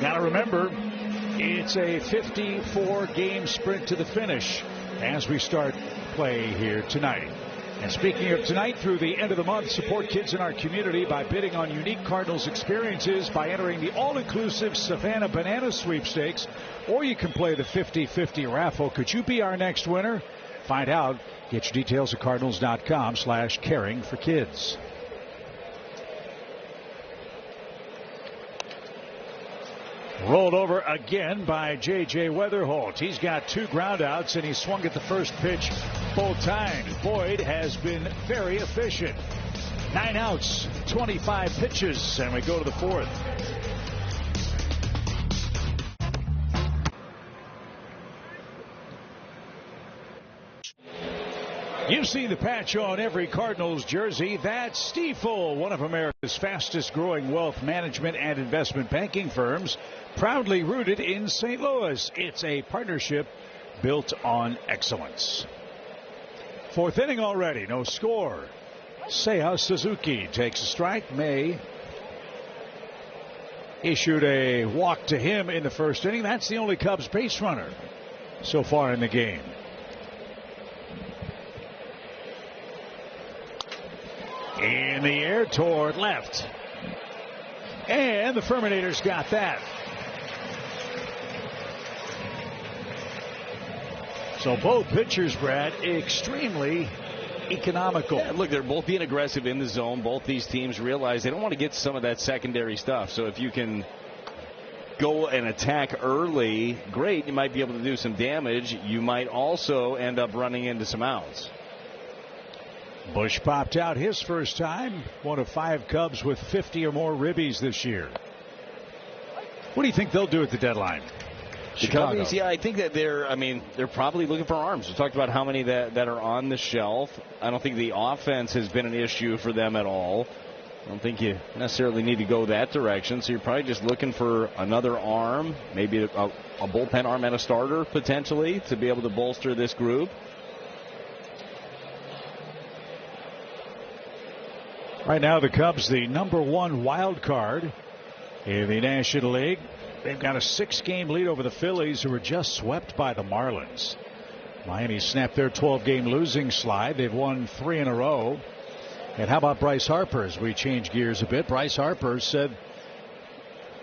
Now remember, it's a 54-game sprint to the finish as we start play here tonight. And speaking of tonight, through the end of the month, support kids in our community by bidding on unique Cardinals experiences by entering the all-inclusive Savannah Banana Sweepstakes, or you can play the 50-50 raffle. Could you be our next winner? Find out. Get your details at cardinals.com/caring-for-kids. Rolled over again by J.J. Weatherholt. He's got 2 groundouts, and he swung at the first pitch both times. Boyd has been very efficient. 9 outs, 25 pitches, and we go to the 4th. You've seen the patch on every Cardinals jersey. That's Stifel, one of America's fastest growing wealth management and investment banking firms, proudly rooted in St. Louis. It's a partnership built on excellence. 4th inning already, no score. Seiya Suzuki takes a strike. May issued a walk to him in the 1st inning. That's the only Cubs base runner so far in the game. In the air toward left. And the Furminators got that. So both pitchers, Brad, extremely economical. Yeah, look, they're both being aggressive in the zone. Both these teams realize they don't want to get some of that secondary stuff. So if you can go and attack early, great. You might be able to do some damage. You might also end up running into some outs. Bush popped out his first time. One of 5 Cubs with 50 or more ribbies this year. What do you think they'll do at the deadline? The Cubs, yeah, I think that they're probably looking for arms. We talked about how many that are on the shelf. I don't think the offense has been an issue for them at all. I don't think you necessarily need to go that direction. So you're probably just looking for another arm, maybe a bullpen arm and a starter potentially to be able to bolster this group. Right now, the Cubs, the number 1 wild card in the National League. They've got a 6-game lead over the Phillies, who were just swept by the Marlins. Miami snapped their 12-game losing slide. They've won 3 in a row. And how about Bryce Harper as we change gears a bit? Bryce Harper said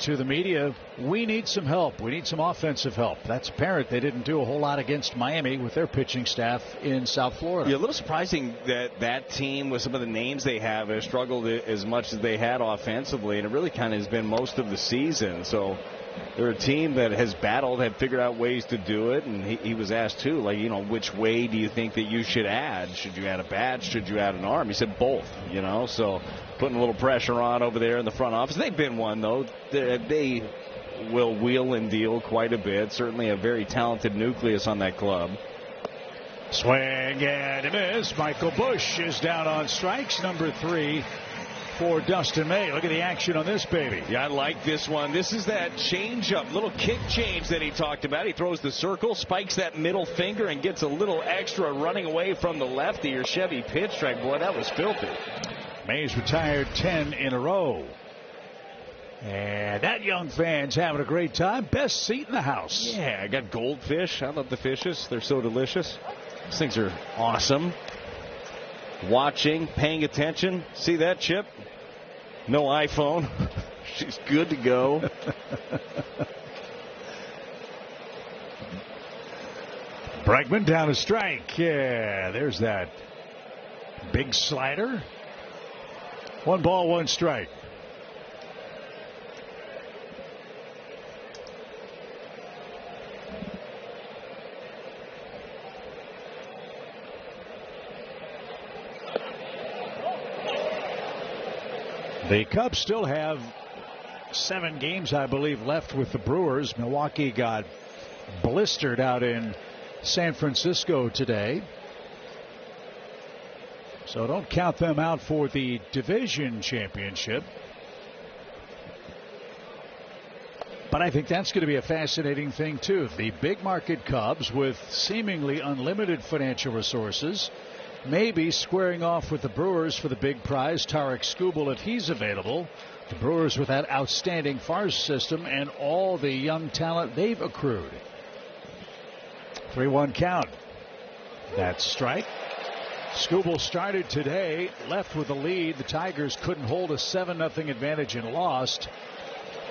to the media, we need some help. We need some offensive help. That's apparent. They didn't do a whole lot against Miami with their pitching staff in South Florida. Yeah, a little surprising that team, with some of the names they have, has struggled as much as they had offensively, and it really kind of has been most of the season. So they're a team that has battled, have figured out ways to do it, and he was asked too, which way do you think that you should add? Should you add a bat? Should you add an arm? He said both, so putting a little pressure on over there in the front office. They've been one, though. They will wheel and deal quite a bit. Certainly a very talented nucleus on that club. Swing and a miss. Michael Busch is down on strikes, number 3 for Dustin May. Look at the action on this baby. Yeah, I like this one. This is that change-up, little kick change that he talked about. He throws the circle, spikes that middle finger, and gets a little extra running away from the lefty or Chevy pitch track. Boy, that was filthy. May's retired 10 in a row. And that young fan's having a great time. Best seat in the house. Yeah, I got goldfish. I love the fishes. They're so delicious. These things are awesome. Watching, paying attention. See that, Chip? No iPhone. She's good to go. Bregman down a strike. Yeah, there's that big slider. 1 ball, 1 strike. The Cubs still have 7 games, I believe, left with the Brewers. Milwaukee got blistered out in San Francisco today. So don't count them out for the division championship. But I think that's going to be a fascinating thing, too. The big market Cubs with seemingly unlimited financial resources, maybe squaring off with the Brewers for the big prize, Tarek Skubal, if he's available. The Brewers with that outstanding farm system and all the young talent they've accrued. 3-1 count. That strike. Skubal started today, left with a lead. The Tigers couldn't hold a 7-0 advantage and lost.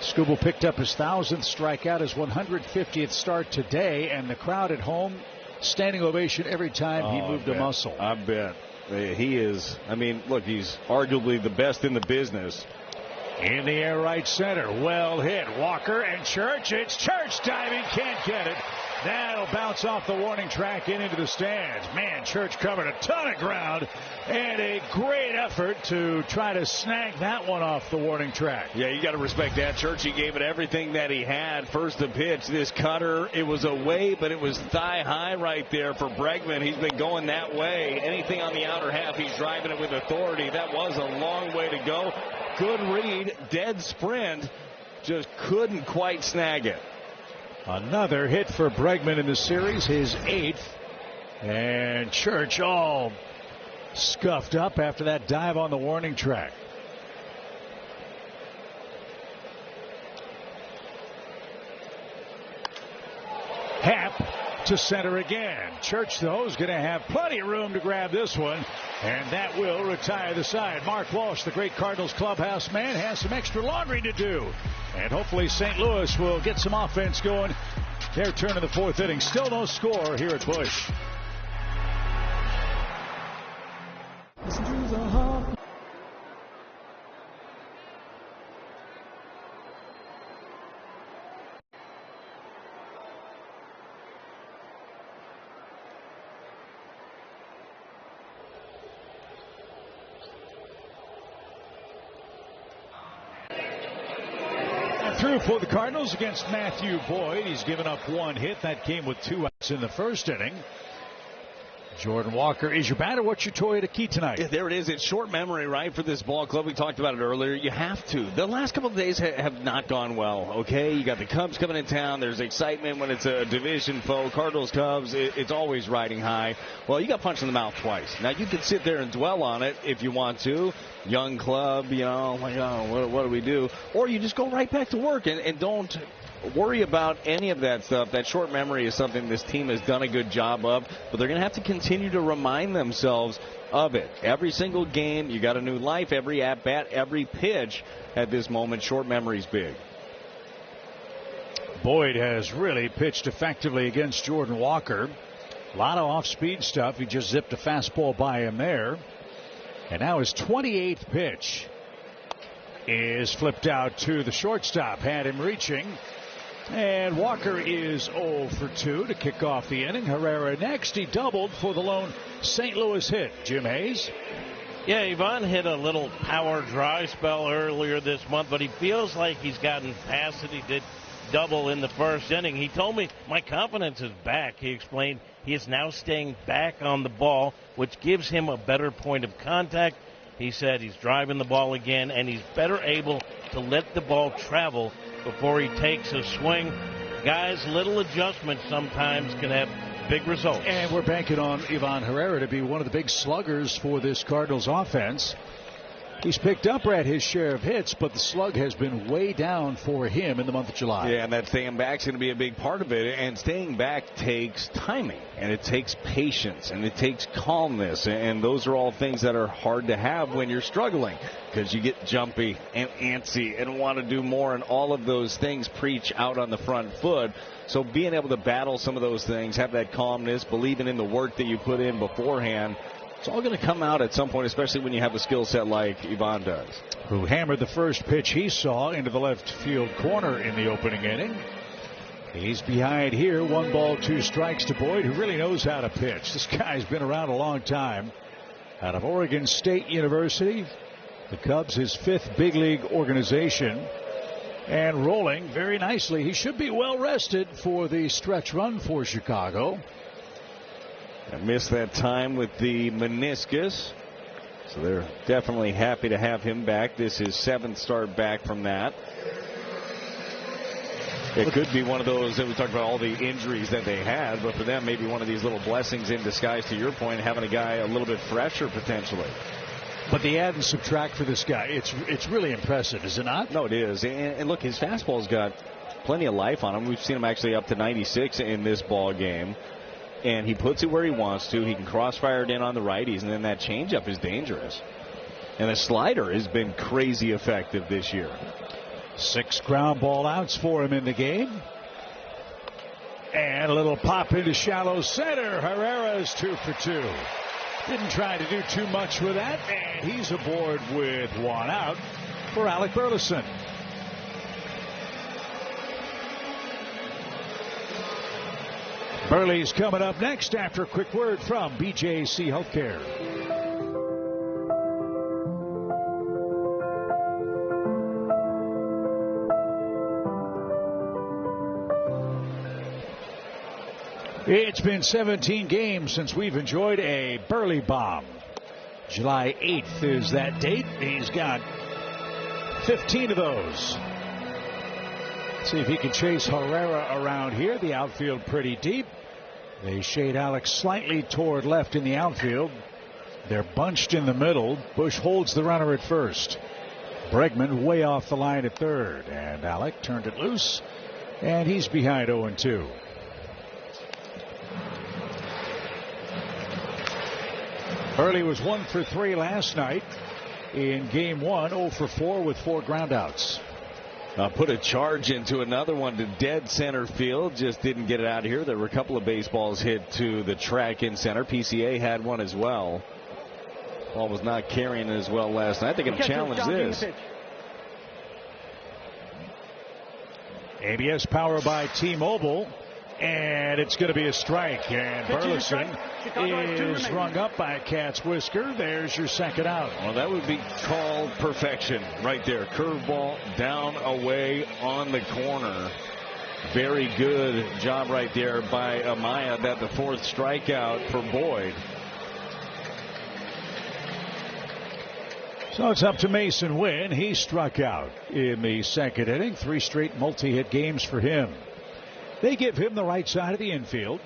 Skubal picked up his 1,000th strikeout, his 150th start today, and the crowd at home, standing ovation every time he moved a muscle. I bet. He is. I mean, look, he's arguably the best in the business. In the air, right center. Well hit. Walker and Church. It's Church diving. Can't get it. That'll bounce off the warning track and into the stands. Man, Church covered a ton of ground and a great effort to try to snag that one off the warning track. Yeah, you got to respect that. Church, he gave it everything that he had. First the pitch, this cutter, it was away, but it was thigh high right there for Bregman. He's been going that way. Anything on the outer half, he's driving it with authority. That was a long way to go. Good read, dead sprint, just couldn't quite snag it. Another hit for Bregman in the series, his 8th. And Church all scuffed up after that dive on the warning track. Happ to center again. Church, though, is going to have plenty of room to grab this one, and that will retire the side. Mark Walsh, the great Cardinals clubhouse man, has some extra laundry to do, and hopefully St. Louis will get some offense going. Their turn in the 4th inning. Still no score here at Busch. Through for the Cardinals against Matthew Boyd. He's given up 1 hit. That came with 2 outs in the 1st inning. Jordan Walker is your batter. What's your Toyota key tonight? Yeah, there it is. It's short memory, right, for this ball club. We talked about it earlier. You have to. The last couple of days have not gone well, okay? You got the Cubs coming in town. There's excitement when it's a division foe. Cardinals, Cubs, it's always riding high. Well, you got punched in the mouth twice. Now, you can sit there and dwell on it if you want to. Young club, you know, like, oh, what do we do? Or you just go right back to work and don't worry about any of that stuff. That short memory is something this team has done a good job of, but they're going to have to continue to remind themselves of it. Every single game, you got a new life. Every at-bat, every pitch at this moment, short memory's big. Boyd has really pitched effectively against Jordan Walker. A lot of off-speed stuff. He just zipped a fastball by him there. And now his 28th pitch is flipped out to the shortstop. Had him reaching. And Walker is 0 for 2 to kick off the inning. Herrera next. He doubled for the lone St. Louis hit. Jim Hayes. Yeah, Ivan hit a little power dry spell earlier this month, but he feels like he's gotten past it. He did double in the 1st inning. He told me, my confidence is back. He explained he is now staying back on the ball, which gives him a better point of contact. He said he's driving the ball again, and he's better able to let the ball travel before he takes a swing. Guys, little adjustments sometimes can have big results. And we're banking on Ivan Herrera to be one of the big sluggers for this Cardinals offense. He's picked up at his share of hits, but the slug has been way down for him in the month of July. Yeah, and that staying back is going to be a big part of it. And staying back takes timing, and it takes patience, and it takes calmness. And those are all things that are hard to have when you're struggling, because you get jumpy and antsy and want to do more, and all of those things preach out on the front foot. So being able to battle some of those things, have that calmness, believing in the work that you put in beforehand, it's all going to come out at some point, especially when you have a skill set like Ivan does. Who hammered the first pitch he saw into the left field corner in the opening inning. He's behind here. 1 ball, 2 strikes to Boyd, who really knows how to pitch. This guy's been around a long time. Out of Oregon State University, the Cubs, his 5th big league organization. And rolling very nicely. He should be well rested for the stretch run for Chicago. I missed that time with the meniscus, so they're definitely happy to have him back. This is 7th start back from that. It could be one of those that we talked about, all the injuries that they had, but for them, maybe one of these little blessings in disguise, to your point, having a guy a little bit fresher potentially. But the add and subtract for this guy, it's really impressive, is it not? No, it is. And look, his fastball's got plenty of life on him. We've seen him actually up to 96 in this ball game. And he puts it where he wants to. He can crossfire it in on the righties, and then that changeup is dangerous. And the slider has been crazy effective this year. 6 ground ball outs for him in the game. And a little pop into shallow center. Herrera's 2 for 2. Didn't try to do too much with that. And he's aboard with 1 out for Alec Burleson. Burley's coming up next after a quick word from BJC Healthcare. It's been 17 games since we've enjoyed a Burley bomb. July 8th is that date. He's got 15 of those. See if he can chase Herrera around here. The outfield pretty deep. They shade Alex slightly toward left in the outfield. They're bunched in the middle. Bush holds the runner at first. Bregman way off the line at third. And Alec turned it loose. And he's behind 0-2. Burley was 1 for 3 last night in game 1. 0 for 4 with 4 groundouts. Put a charge into another one to dead center field. Just didn't get it out here. There were a couple of baseballs hit to the track in center. PCA had one as well. Ball was not carrying as well last night. They're going to challenge this. ABS power by T-Mobile. And it's going to be a strike. And Burleson is rung up by a cat's whisker. There's your second out. Well, that would be called perfection right there. Curveball down, away, on the corner. Very good job right there by Amaya. That the 4th strikeout for Boyd. So it's up to Mason Wynn. He struck out in the 2nd inning. 3 straight multi-hit games for him. They give him the right side of the infield.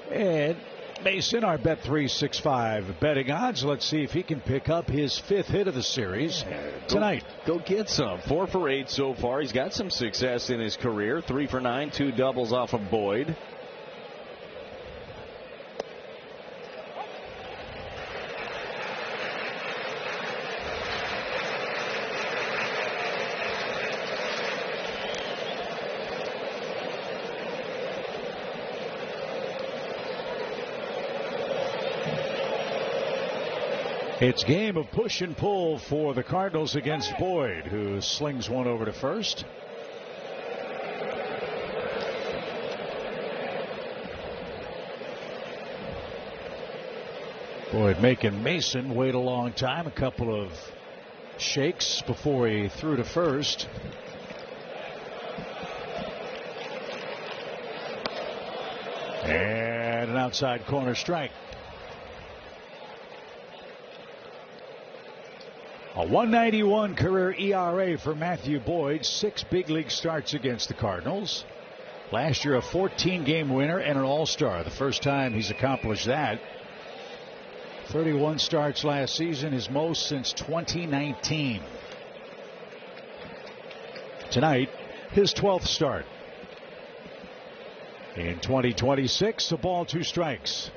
And Mason, our Bet365 betting odds. Let's see if he can pick up his 5th hit of the series tonight. Go get some. 4 for 8 so far. He's got some success in his career. 3 for 9, 2 doubles off of Boyd. It's game of push and pull for the Cardinals against Boyd, who slings one over to first. Boyd making Mason wait a long time, a couple of shakes before he threw to first. And an outside corner strike. A 191 career ERA for Matthew Boyd. 6 big league starts against the Cardinals. Last year, a 14-game winner and an all-star. The first time he's accomplished that. 31 starts last season, his most since 2019. Tonight, his 12th start. In 2026, a ball, 2 strikes.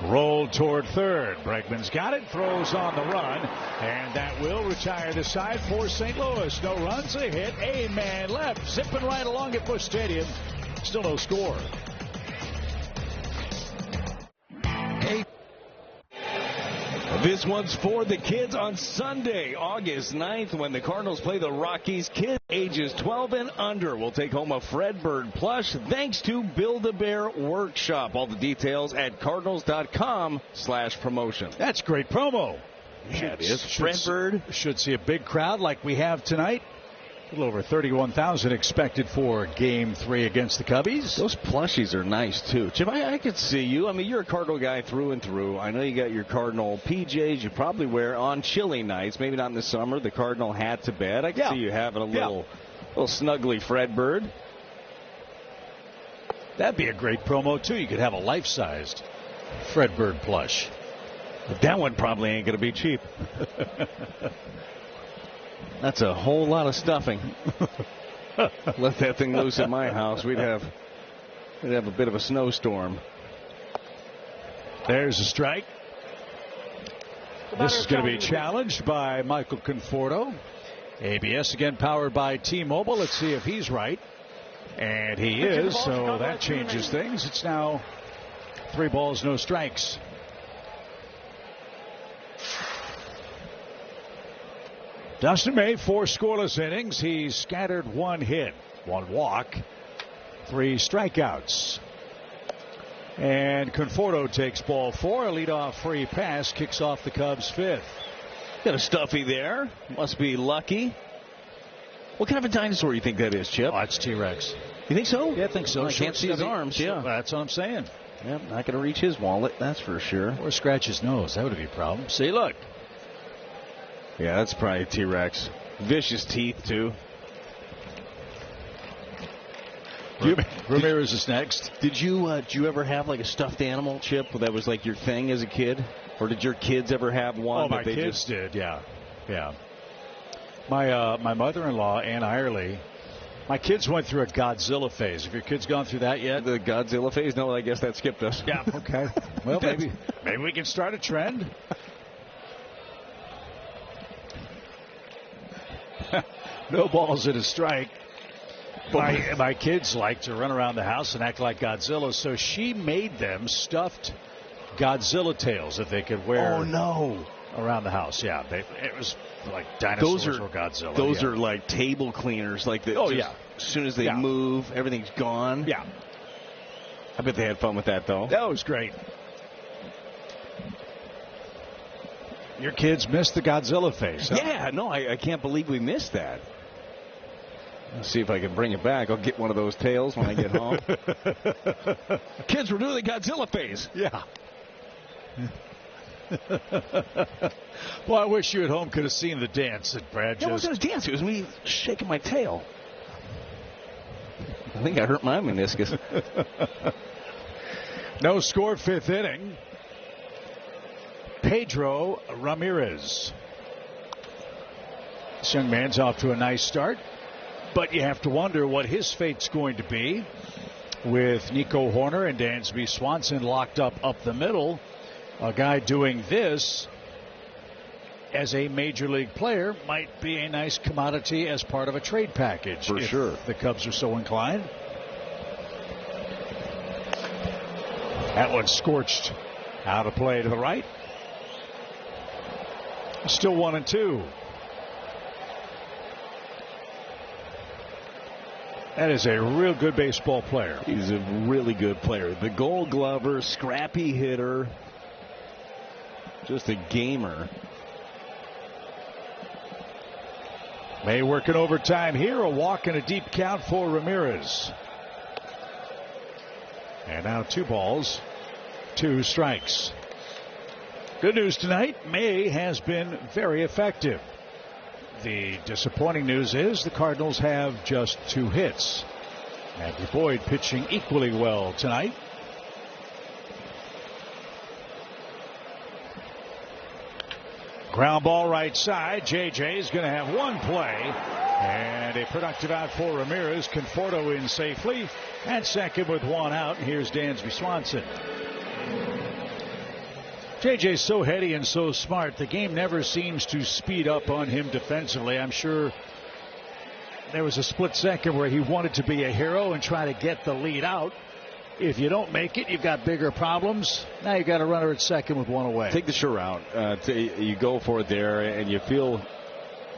Rolled toward third. Bregman's got it, throws on the run, and that will retire the side for St. Louis. No runs, a hit, a man left, zipping right along at Busch Stadium. Still no score. This one's for the kids on Sunday, August 9th, when the Cardinals play the Rockies. Kids ages 12 and under will take home a Fredbird plush thanks to Build-A-Bear Workshop. All the details at cardinals.com/promotion. That's great promo. Yeah, it is. Fredbird should see a big crowd like we have tonight. A little over 31,000 expected for Game 3 against the Cubbies. Those plushies are nice, too. Chip, I could see you. I mean, you're a Cardinal guy through and through. I know you got your Cardinal PJs you probably wear on chilly nights, maybe not in the summer, the Cardinal hat to bed. I can see you having a little snuggly Fredbird. That'd be a great promo, too. You could have a life-sized Fredbird plush. But that one probably ain't going to be cheap. That's a whole lot of stuffing. Let that thing loose at my house, we'd have a bit of a snowstorm. There's a strike. This is going to be challenged by Michael Conforto. ABS again powered by T-Mobile. Let's see if he's right. And he is, so that changes things. It's now 3 balls, no strikes. Dustin May, 4 scoreless innings. He's scattered 1 hit, 1 walk, 3 strikeouts. And Conforto takes ball 4. A leadoff free pass kicks off the Cubs' 5th. Got a stuffy there. Must be lucky. What kind of a dinosaur do you think that is, Chip? Oh, it's T-Rex. You think so? Yeah, I think so. I can't see his arms. Yeah, that's what I'm saying. Yeah, not going to reach his wallet, that's for sure. Or scratch his nose. That would be a problem. See, look. Yeah, that's probably T-Rex. Vicious teeth, too. Ramirez is next. Did you ever have like a stuffed animal, Chip, that was like your thing as a kid? Or did your kids ever have one? Oh, my kids did, yeah. My mother-in-law, Ann Irely, my kids went through a Godzilla phase. Have your kids gone through that yet? The Godzilla phase? No, I guess that skipped us. Yeah, okay. Well, maybe we can start a trend. No balls and a strike. My kids like to run around the house and act like Godzilla, so she made them stuffed Godzilla tails that they could wear. Oh, no. Around the house, yeah. It was like dinosaurs or Godzilla. Those are like table cleaners. Like as soon as they move, everything's gone. Yeah. I bet they had fun with that, though. That was great. Your kids missed the Godzilla phase, huh? Yeah, no, I can't believe we missed that. Let's see if I can bring it back. I'll get one of those tails when I get home. Kids were doing the Godzilla phase. Yeah. Well, I wish you at home could have seen the dance that Brad just... It wasn't a dance. It was me shaking my tail. I think I hurt my meniscus. No score, 5th inning. Pedro Ramirez. This young man's off to a nice start, but you have to wonder what his fate's going to be with Nico Horner and Dansby Swanson locked up the middle. A guy doing this as a major league player might be a nice commodity as part of a trade package. For sure. The Cubs are so inclined. That one's scorched out of play to the right. Still 1-2. That is a real good baseball player. He's a really good player. The Gold Glover, scrappy hitter, just a gamer. May working overtime here. A walk and a deep count for Ramirez. And now 2 balls, 2 strikes. Good news tonight, May has been very effective. The disappointing news is the Cardinals have just 2 hits. Matthew Boyd pitching equally well tonight. Ground ball right side. JJ is going to have 1 play. And a productive out for Ramirez. Conforto in safely at second with 1 out. And here's Dansby Swanson. JJ's so heady and so smart. The game never seems to speed up on him defensively. I'm sure there was a split second where he wanted to be a hero and try to get the lead out. If you don't make it, you've got bigger problems. Now you've got a runner at second with 1 away. Take the sure route. You go for it there, and you feel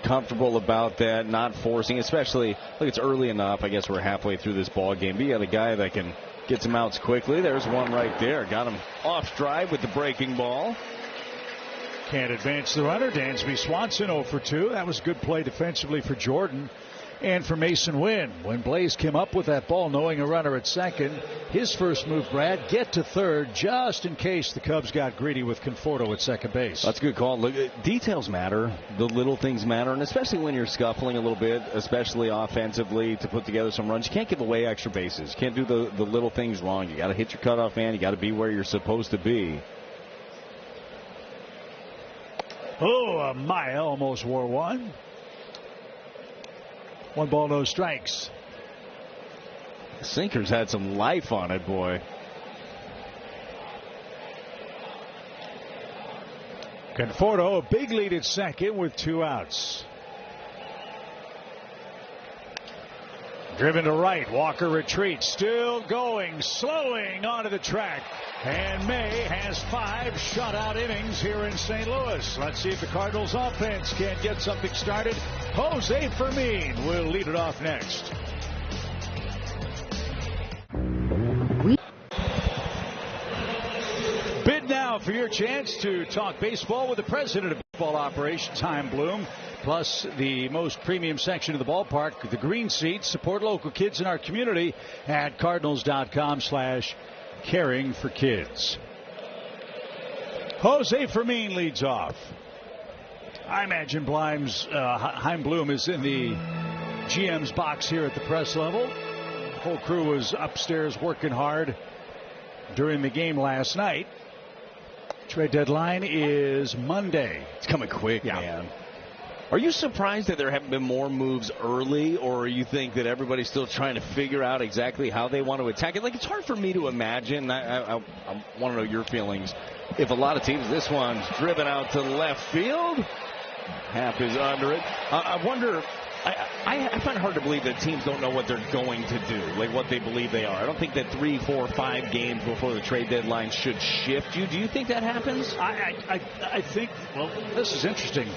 comfortable about that, not forcing, especially, look, it's early enough. I guess we're halfway through this ball game. But you got a guy that can get some outs quickly. There's one right there. Got him off stride with the breaking ball. Can't advance the runner. Dansby Swanson 0 for 2. That was good play defensively for Jordan and for Mason Wynn. When Blaze came up with that ball, knowing a runner at second, his first move, Brad, get to third just in case the Cubs got greedy with Conforto at second base. That's a good call. Look, details matter. The little things matter, and especially when you're scuffling a little bit, especially offensively, to put together some runs. You can't give away extra bases. You can't do the little things wrong. You got to hit your cutoff man. You got to be where you're supposed to be. Oh, Amaya almost wore 1. 1 ball, no strikes. Sinker's had some life on it, boy. Conforto, a big lead at second with 2 outs. Driven to right. Walker retreats. Still going. Slowing onto the track. And May has 5 shutout innings here in St. Louis. Let's see if the Cardinals offense can get something started. Jose Fermin will lead it off next. Bid now for your chance to talk baseball with the president of baseball operations, Chaim Bloom. Plus the most premium section of the ballpark, the green seats. Support local kids in our community at cardinals.com/caring for kids. Jose Fermin leads off. I imagine Chaim Bloom is in the GM's box here at the press level. The whole crew was upstairs working hard during the game last night. Trade deadline is Monday. It's coming quick, man. Are you surprised that there haven't been more moves early, or you think that everybody's still trying to figure out exactly how they want to attack it? Like, it's hard for me to imagine. I want to know your feelings. If a lot of teams, this one's driven out to left field. Half is under it. I wonder, I find it hard to believe that teams don't know what they're going to do, like what they believe they are. I don't think that 3, 4, 5 games before the trade deadline should shift you. Do you think that happens? I think, well, this is interesting.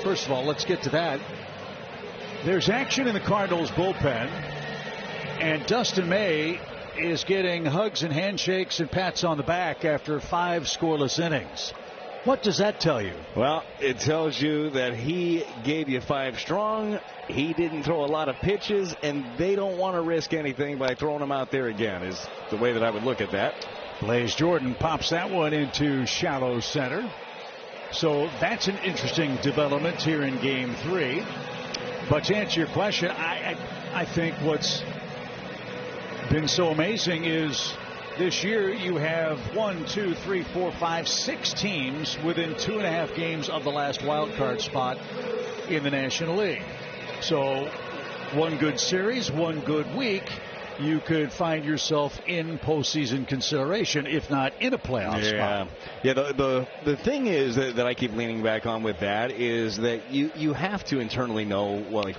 First of all, let's get to that. There's action in the Cardinals bullpen, and Dustin May is getting hugs and handshakes and pats on the back after 5 scoreless innings. What does that tell you? Well, it tells you that he gave you 5 strong. He didn't throw a lot of pitches, and they don't want to risk anything by throwing him out there again, is the way that I would look at that. Blaze Jordan pops that one into shallow center. So that's an interesting development here in Game 3. But to answer your question, I think what's been so amazing is this year you have 6 teams within 2.5 games of the last wild card spot in the National League. So one good series, one good week, you could find yourself in postseason consideration, if not in a playoff spot. Yeah, the thing is that I keep leaning back on with that is that you have to internally know, well, like,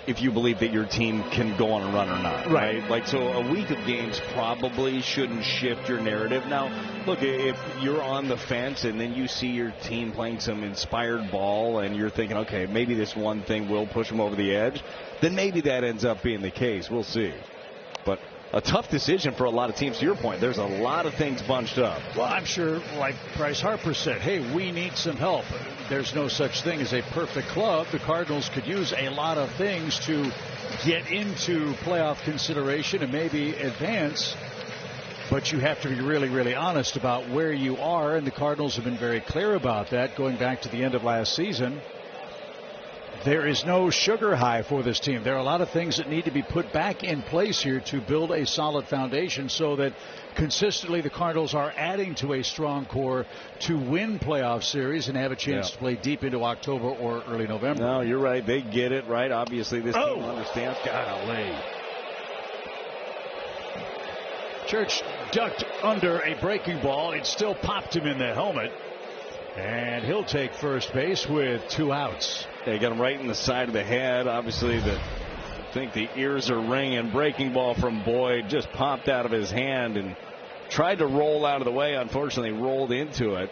if you believe that your team can go on a run or not, right? Like, so a week of games probably shouldn't shift your narrative. Now, look, if you're on the fence and then you see your team playing some inspired ball and you're thinking, okay, maybe this one thing will push them over the edge, then maybe that ends up being the case. We'll see. But a tough decision for a lot of teams. To your point, there's a lot of things bunched up. Well, I'm sure, like Bryce Harper said, hey, we need some help. There's no such thing as a perfect club. The Cardinals could use a lot of things to get into playoff consideration and maybe advance. But you have to be really, really honest about where you are, and the Cardinals have been very clear about that going back to the end of last season. There is no sugar high for this team. There are a lot of things that need to be put back in place here to build a solid foundation so that consistently the Cardinals are adding to a strong core to win playoff series and have a chance to play deep into October or early November. No, you're right. They get it right. Obviously, this team understands. Golly. Church ducked under a breaking ball. It still popped him in the helmet. And he'll take first base with 2 outs. They got him right in the side of the head. Obviously, I think the ears are ringing. Breaking ball from Boyd just popped out of his hand and tried to roll out of the way. Unfortunately, rolled into it.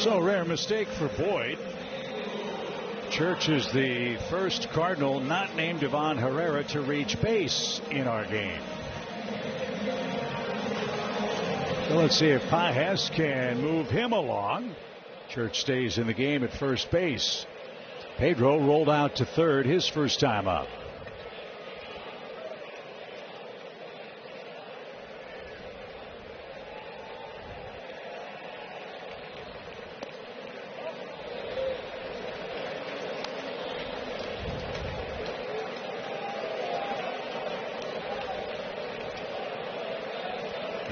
So, rare mistake for Boyd. Church is the first Cardinal not named Ivan Herrera to reach base in our game. So let's see if Pajes can move him along. Church stays in the game at first base. Pedro rolled out to third his first time up.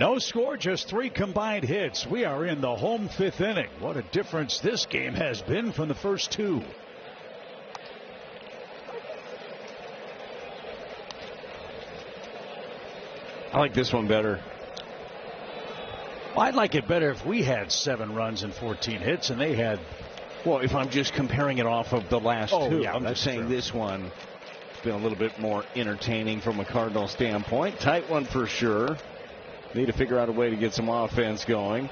No score, just 3 combined hits. We are in the home 5th inning. What a difference this game has been from the first 2. I like this one better. Well, I'd like it better if we had 7 runs and 14 hits and they had. Well, if I'm just comparing it off of the last 2. Yeah, I'm just saying this one has been a little bit more entertaining from a Cardinal standpoint. Tight one for sure. Need to figure out a way to get some offense going.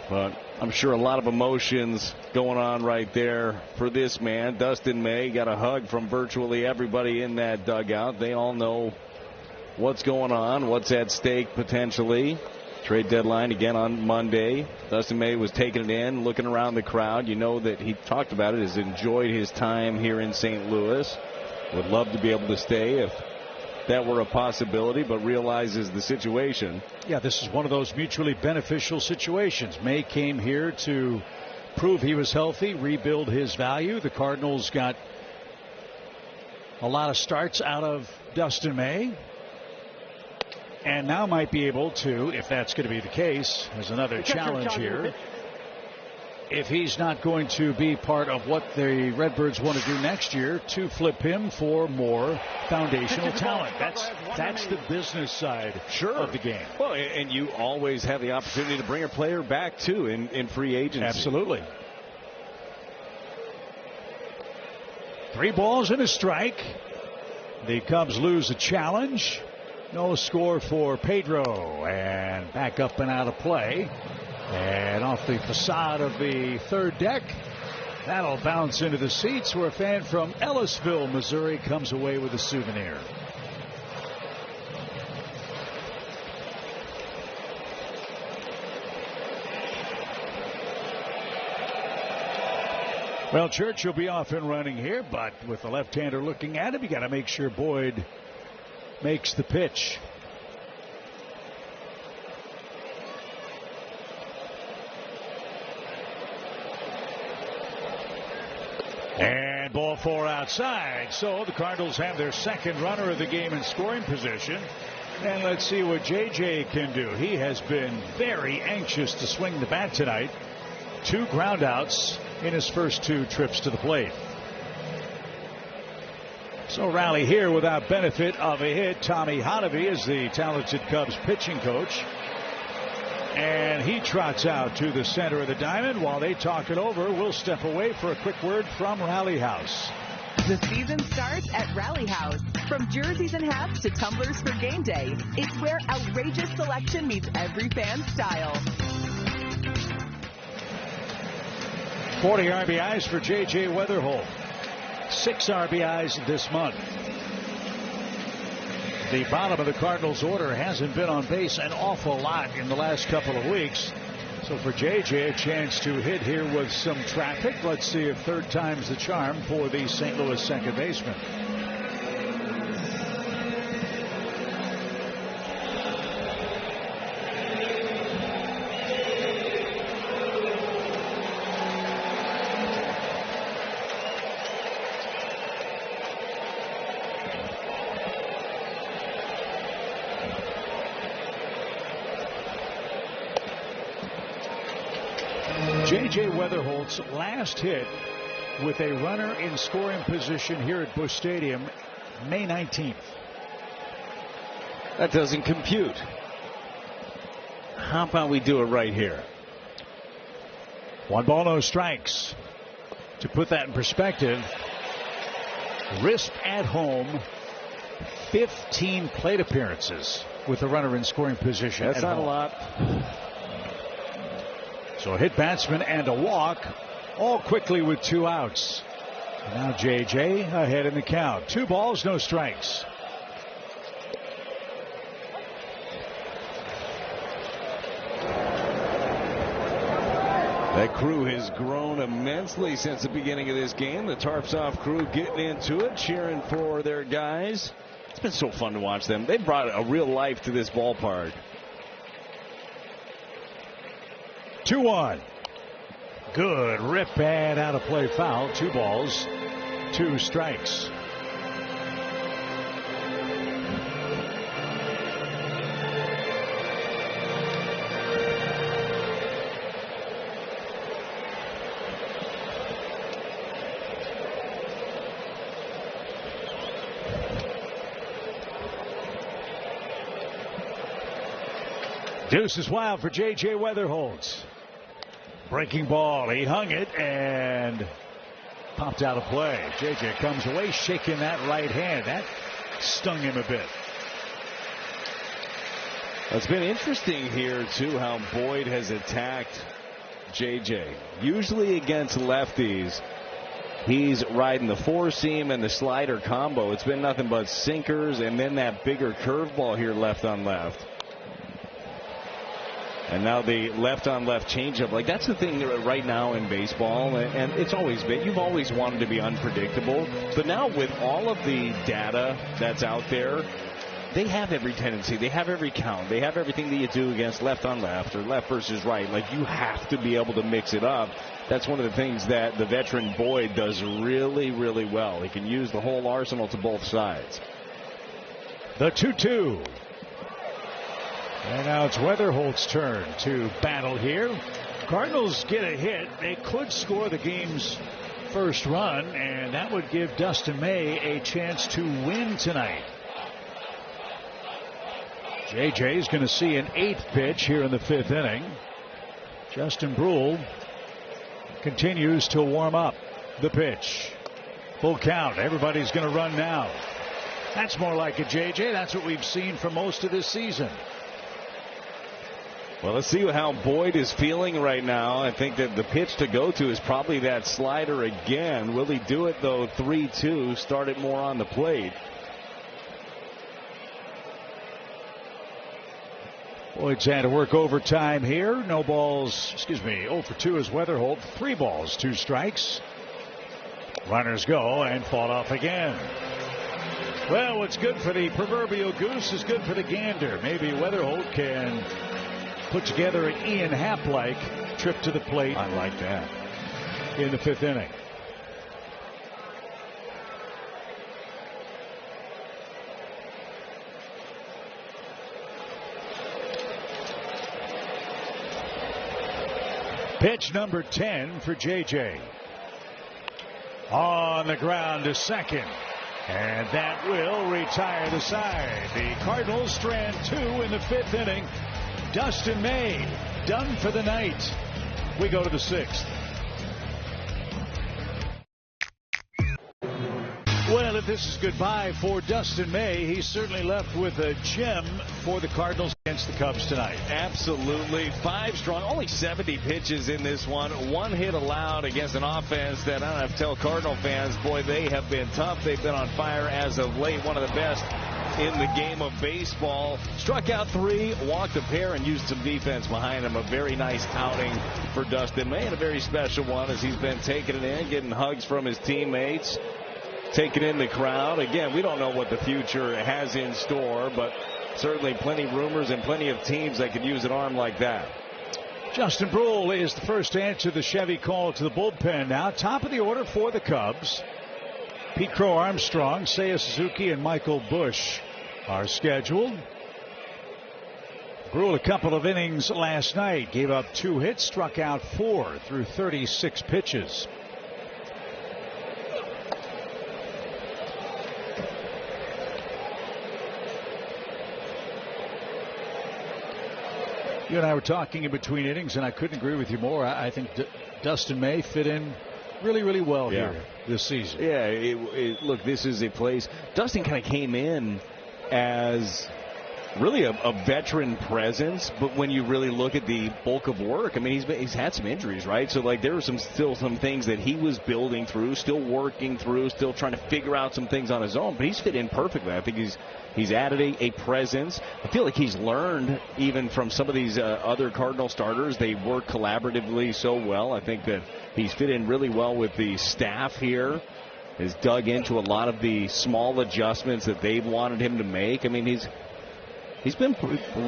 But I'm sure a lot of emotions going on right there for this man. Dustin May got a hug from virtually everybody in that dugout. They all know what's going on, what's at stake potentially. Trade deadline again on Monday. Dustin May was taking it in, looking around the crowd. You know that he talked about it, has enjoyed his time here in St. Louis. Would love to be able to stay if that were a possibility, but realizes the situation. Yeah, this is one of those mutually beneficial situations. May came here to prove he was healthy, rebuild his value. The Cardinals got a lot of starts out of Dustin May, and now might be able to, if that's going to be the case, there's another challenge here. If he's not going to be part of what the Redbirds want to do next year, to flip him for more foundational talent. That's the business side of the game. Well, and you always have the opportunity to bring a player back, too, in free agency. Absolutely. 3 balls and a strike. The Cubs lose a challenge. No score for Pedro. And back up and out of play. And off the facade of the third deck, that'll bounce into the seats where a fan from Ellisville, Missouri comes away with a souvenir. Well, Church will be off and running here, but with the left-hander looking at him, you got to make sure Boyd makes the pitch. And ball 4 outside. So the Cardinals have their second runner of the game in scoring position. And let's see what JJ can do. He has been very anxious to swing the bat tonight. 2 groundouts in his first 2 trips to the plate. So rally here without benefit of a hit. Tommy Hotovy is the talented Cubs pitching coach. And he trots out to the center of the diamond. While they talk it over, we'll step away for a quick word from Rally House. The season starts at Rally House. From jerseys and hats to tumblers for game day, it's where outrageous selection meets every fan's style. 40 RBIs for J.J. Weatherholt. 6 RBIs this month. The bottom of the Cardinals order hasn't been on base an awful lot in the last couple of weeks. So So for J.J., a chance to hit here with some traffic. Let's see if third time's the charm for the St. Louis second baseman. J.J. Weatherholt's last hit with a runner in scoring position here at Busch Stadium, May 19th. That doesn't compute. How about we do it right here? 1 ball, no strikes. To put that in perspective, Risp at home, 15 plate appearances with a runner in scoring position. That's not home. a lot. So a hit batsman and a walk, all quickly with 2 outs. And now J.J. ahead in the count. 2 balls, no strikes. That crew has grown immensely since the beginning of this game. The Tarps Off crew getting into it, cheering for their guys. It's been so fun to watch them. They brought a real life to this ballpark. 2-1. Good rip and out of play foul. 2 balls, 2 strikes. Deuce is wild for J.J. Weatherholt. Breaking ball. He hung it and popped out of play. J.J. comes away shaking that right hand. That stung him a bit. It's been interesting here, too, how Boyd has attacked J.J. Usually against lefties, he's riding the 4-seam and the slider combo. It's been nothing but sinkers and then that bigger curveball here left on left. And now the left-on-left changeup. Like, that's the thing right now in baseball, and it's always been. You've always wanted to be unpredictable. But now with all of the data that's out there, they have every tendency. They have every count. They have everything that you do against left-on-left or left versus right. Like, you have to be able to mix it up. That's one of the things that the veteran Boyd does really, really well. He can use the whole arsenal to both sides. The 2-2. And now it's Weatherholt's turn to battle here. Cardinals get a hit. They could score the game's first run, and that would give Dustin May a chance to win tonight. J.J. is going to see an 8th pitch here in the 5th inning. Justin Brule continues to warm up. The pitch. Full count. Everybody's going to run now. That's more like a J.J. That's what we've seen for most of this season. Well, let's see how Boyd is feeling right now. I think that the pitch to go to is probably that slider again. Will he do it, though? 3-2. Start it more on the plate. Boyd's had to work overtime here. No balls. 0 for 2 is Weatherholt. 3 balls, 2 strikes. Runners go and fall off again. Well, what's good for the proverbial goose is good for the gander. Maybe Weatherholt can put together an Ian Happ-like trip to the plate. I like that. In the 5th inning. Pitch number 10 for J.J. On the ground to second. And that will retire the side. The Cardinals strand 2 in the 5th inning. Dustin May done for the night. We go to the 6th. Well, if this is goodbye for Dustin May, he's certainly left with a gem for the Cardinals against the Cubs tonight. Absolutely. 5 strong. Only 70 pitches in this one. 1 hit allowed against an offense that, I don't have to tell Cardinal fans, boy, they have been tough. They've been on fire as of late. One of the best in the game of baseball. Struck out 3, walked a pair, and used some defense behind him. A very nice outing for Dustin May, and a very special one as he's been taking it in, getting hugs from his teammates, taking in the crowd. Again, we don't know what the future has in store, but certainly plenty of rumors and plenty of teams that could use an arm like that. Justin Brule is the first to answer the Chevy call to the bullpen now. Top of the order for the Cubs. Pete Crow Armstrong, Seiya Suzuki, and Michael Busch are scheduled. Brule a couple of innings last night. Gave up 2 hits, struck out 4 through 36 pitches. You and I were talking in between innings, and I couldn't agree with you more. I think Dustin May fit in really well here this season. Yeah, look, this is a place. Dustin kind of came in as really a veteran presence, but when you really look at the bulk of work, I mean, he's had some injuries, right? So, like, there were still some things that he was building through, still working through, still trying to figure out some things on his own, but he's fit in perfectly. I think he's added a presence. I feel like he's learned even from some of these other Cardinal starters. They work collaboratively so well. I think that he's fit in really well with the staff here. Has dug into a lot of the small adjustments that they've wanted him to make. I mean, he's been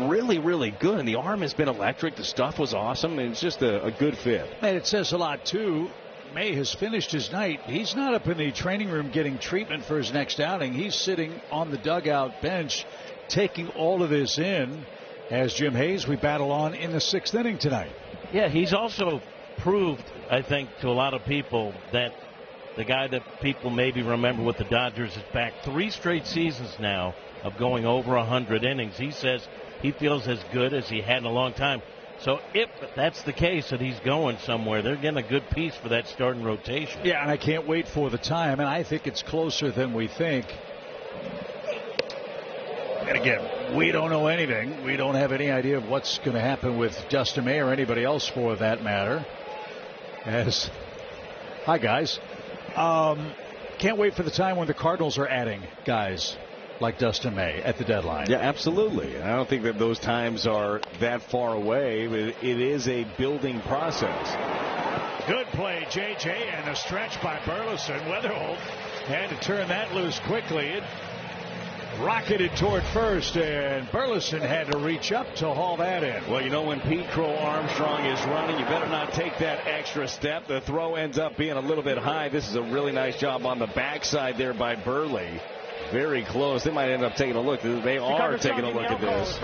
really good, and the arm has been electric. The stuff was awesome, and it's just a good fit. And it says a lot, too. May has finished his night. He's not up in the training room getting treatment for his next outing. He's sitting on the dugout bench taking all of this in. As Jim Hayes, we battle on in the 6th inning tonight. Yeah, he's also proved, I think, to a lot of people that the guy that people maybe remember with the Dodgers is back 3 straight seasons now of going over 100 innings. He says he feels as good as he had in a long time. So if that's the case, that he's going somewhere, they're getting a good piece for that starting rotation. Yeah, and I can't wait for the time, and I think it's closer than we think. And again, we don't know anything. We don't have any idea of what's going to happen with Dustin May or anybody else for that matter. Hi, guys. Can't wait for the time when the Cardinals are adding guys like Dustin May at the deadline. Yeah, absolutely. I don't think that those times are that far away, but it is a building process. Good play, J.J., and a stretch by Burleson. Weatherholt had to turn that loose quickly. It rocketed toward first, and Burleson had to reach up to haul that in. Well, you know, when Pete Crow Armstrong is running, you better not take that extra step. The throw ends up being a little bit high. This is a really nice job on the backside there by Burley. Very close. They might end up taking a look. They are taking a look at this.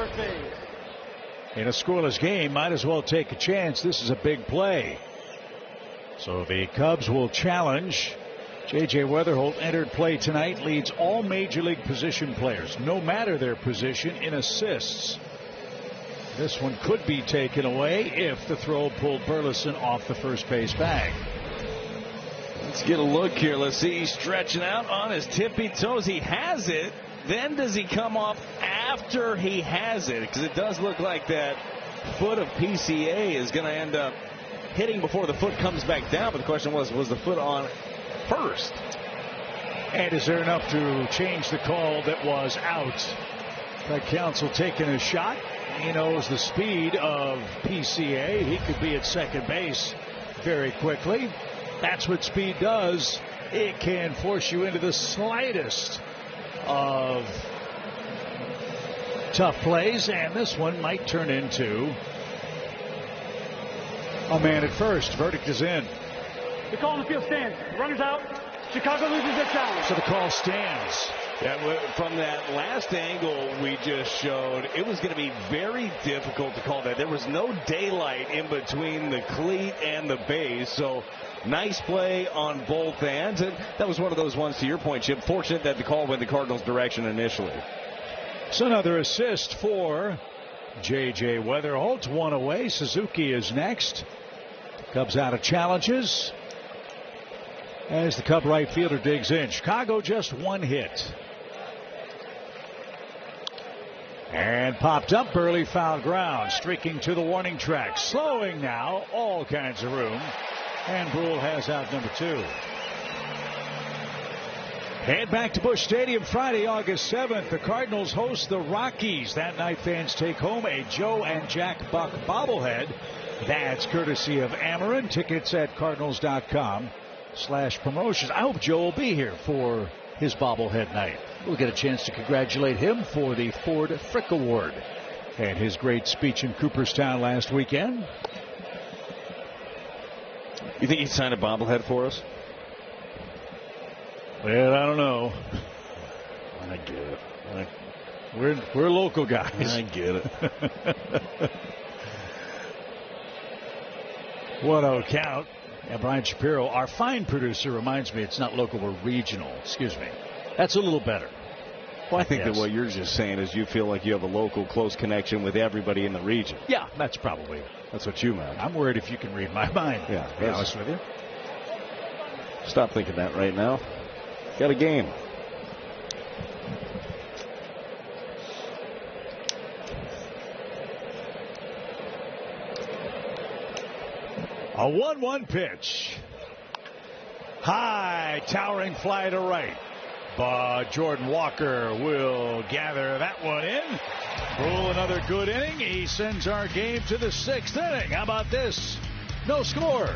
In a scoreless game, might as well take a chance. This is a big play. So the Cubs will challenge. J.J. Weatherholt entered play tonight, leads all Major League position players, no matter their position, in assists. This one could be taken away if the throw pulled Burleson off the first base bag. Let's get a look here. Let's see. He's stretching out on his tippy toes. He has it. Then does he come off after he has it? Because it does look like that foot of PCA is going to end up hitting before the foot comes back down. But the question was the foot on first? And is there enough to change the call that was out? By Counsell taking a shot. He knows the speed of PCA. He could be at second base very quickly. That's what speed does. It can force you into the slightest of tough plays, and this one might turn into a man at first. Verdict is in. The call on the field stands. Runners out. Chicago loses their challenge. So the call stands. Yeah, from that last angle we just showed, it was going to be very difficult to call that. There was no daylight in between the cleat and the base, so nice play on both ends. And that was one of those ones, to your point, Chip, fortunate that the call went the Cardinals' direction initially. So another assist for J.J. Weatherholt. One away. Suzuki is next. Cubs out of challenges as the Cub right fielder digs in. Chicago just one hit. And popped up. Burley foul ground. Streaking to the warning track. Slowing now. All kinds of room. And Brule has out number 2. Head back to Busch Stadium Friday, August 7th. The Cardinals host the Rockies. That night, fans take home a Joe and Jack Buck bobblehead. That's courtesy of Ameren. Tickets at cardinals.com/promotions. I hope Joe will be here for his bobblehead night. We'll get a chance to congratulate him for the Ford Frick Award and his great speech in Cooperstown last weekend. You think he'd sign a bobblehead for us? Well, I don't know. I get it. We're local guys. I get it. 1-0 count. And Brian Shapiro, our fine producer, reminds me it's not local, we're regional. Excuse me. That's a little better. Well, I think that what you're just saying is you feel like you have a local close connection with everybody in the region. Yeah, that's probably it. That's what you meant. I'm worried if you can read my mind. Yeah, to be honest with you. Stop thinking that right now. Got a game. A 1-1 pitch. High, towering fly to right. But Jordan Walker will gather that one in. Pull another good inning. He sends our game to the 6th inning. How about this? No score.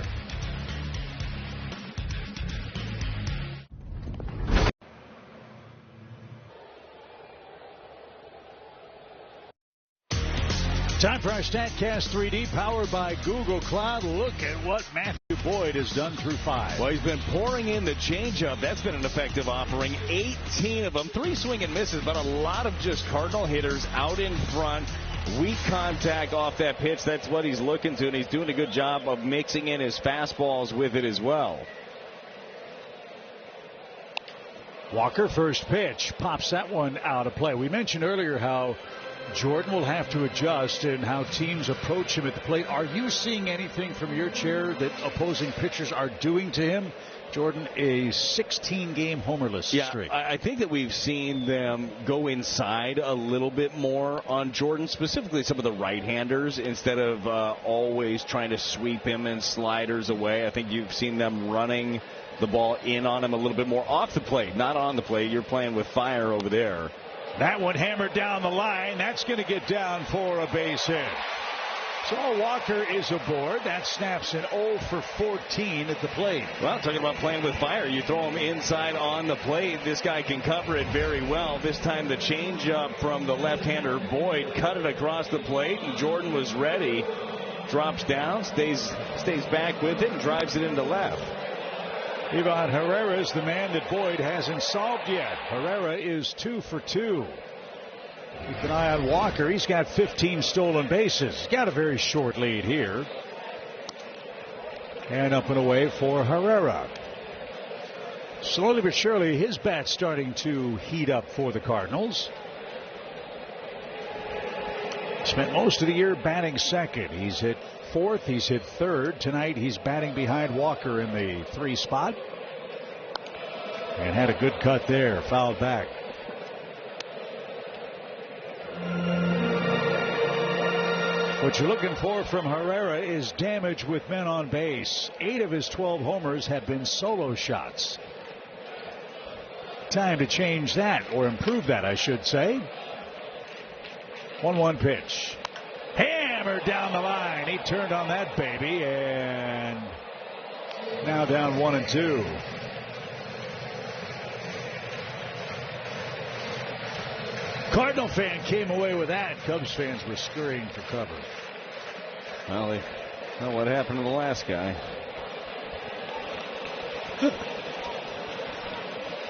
Time for our StatCast 3D, powered by Google Cloud. Look at what Matthew Boyd has done through 5. Well, he's been pouring in the changeup. That's been an effective offering. 18 of them, 3 swing and misses, but a lot of just Cardinal hitters out in front. Weak contact off that pitch. That's what he's looking to, and he's doing a good job of mixing in his fastballs with it as well. Walker, first pitch, pops that one out of play. We mentioned earlier how Jordan will have to adjust and how teams approach him at the plate. Are you seeing anything from your chair that opposing pitchers are doing to him? Jordan, a 16-game homerless streak. I think that we've seen them go inside a little bit more on Jordan, specifically some of the right-handers, instead of always trying to sweep him and sliders away. I think you've seen them running the ball in on him a little bit more off the plate, not on the plate. You're playing with fire over there. That one hammered down the line. That's going to get down for a base hit. So Walker is aboard. That snaps an 0 for 14 at the plate. Well, talking about playing with fire, you throw him inside on the plate. This guy can cover it very well. This time the changeup from the left-hander Boyd cut it across the plate, and Jordan was ready. Drops down, stays back with it, and drives it into left. Ivan Herrera is the man that Boyd hasn't solved yet. Herrera is 2 for 2. Keep an eye on Walker. He's got 15 stolen bases. He's got a very short lead here. And up and away for Herrera. Slowly but surely, his bat's starting to heat up for the Cardinals. Spent most of the year batting second. He's hit 4th. He's hit 3rd. Tonight he's batting behind Walker in the 3 spot. And had a good cut there. Fouled back. What you're looking for from Herrera is damage with men on base. 8 of his 12 homers have been solo shots. Time to change that, or improve that, I should say. 1-1 pitch. Hammered down the line. He turned on that baby, and now down 1-2. Cardinal fan came away with that. Cubs fans were scurrying for cover. Well, what happened to the last guy?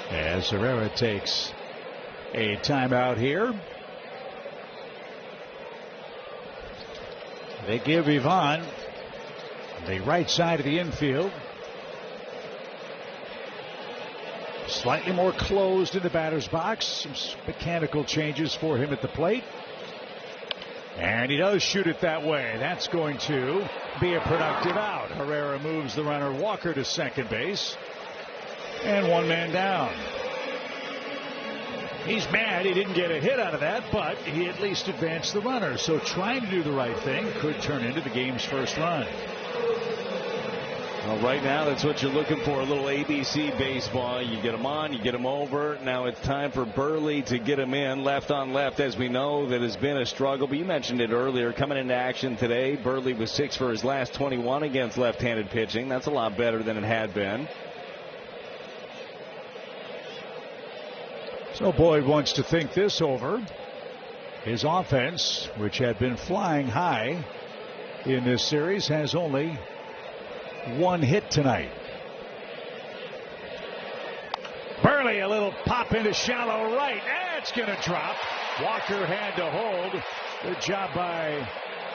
As Herrera takes a timeout here. They give Ivan the right side of the infield. Slightly more closed in the batter's box. Some mechanical changes for him at the plate. And he does shoot it that way. That's going to be a productive out. Herrera moves the runner Walker to second base. And 1 man down. He's mad he didn't get a hit out of that, but he at least advanced the runner. So trying to do the right thing could turn into the game's first run. Well, right now, that's what you're looking for, a little ABC baseball. You get them on, you get them over. Now it's time for Burley to get them in. Left on left, as we know, that has been a struggle. But you mentioned it earlier, coming into action today, Burley was 6 for his last 21 against left-handed pitching. That's a lot better than it had been. So Boyd wants to think this over. His offense, which had been flying high in this series, has only 1 hit tonight. Burley, a little pop into shallow right. That's going to drop. Walker had to hold. Good job by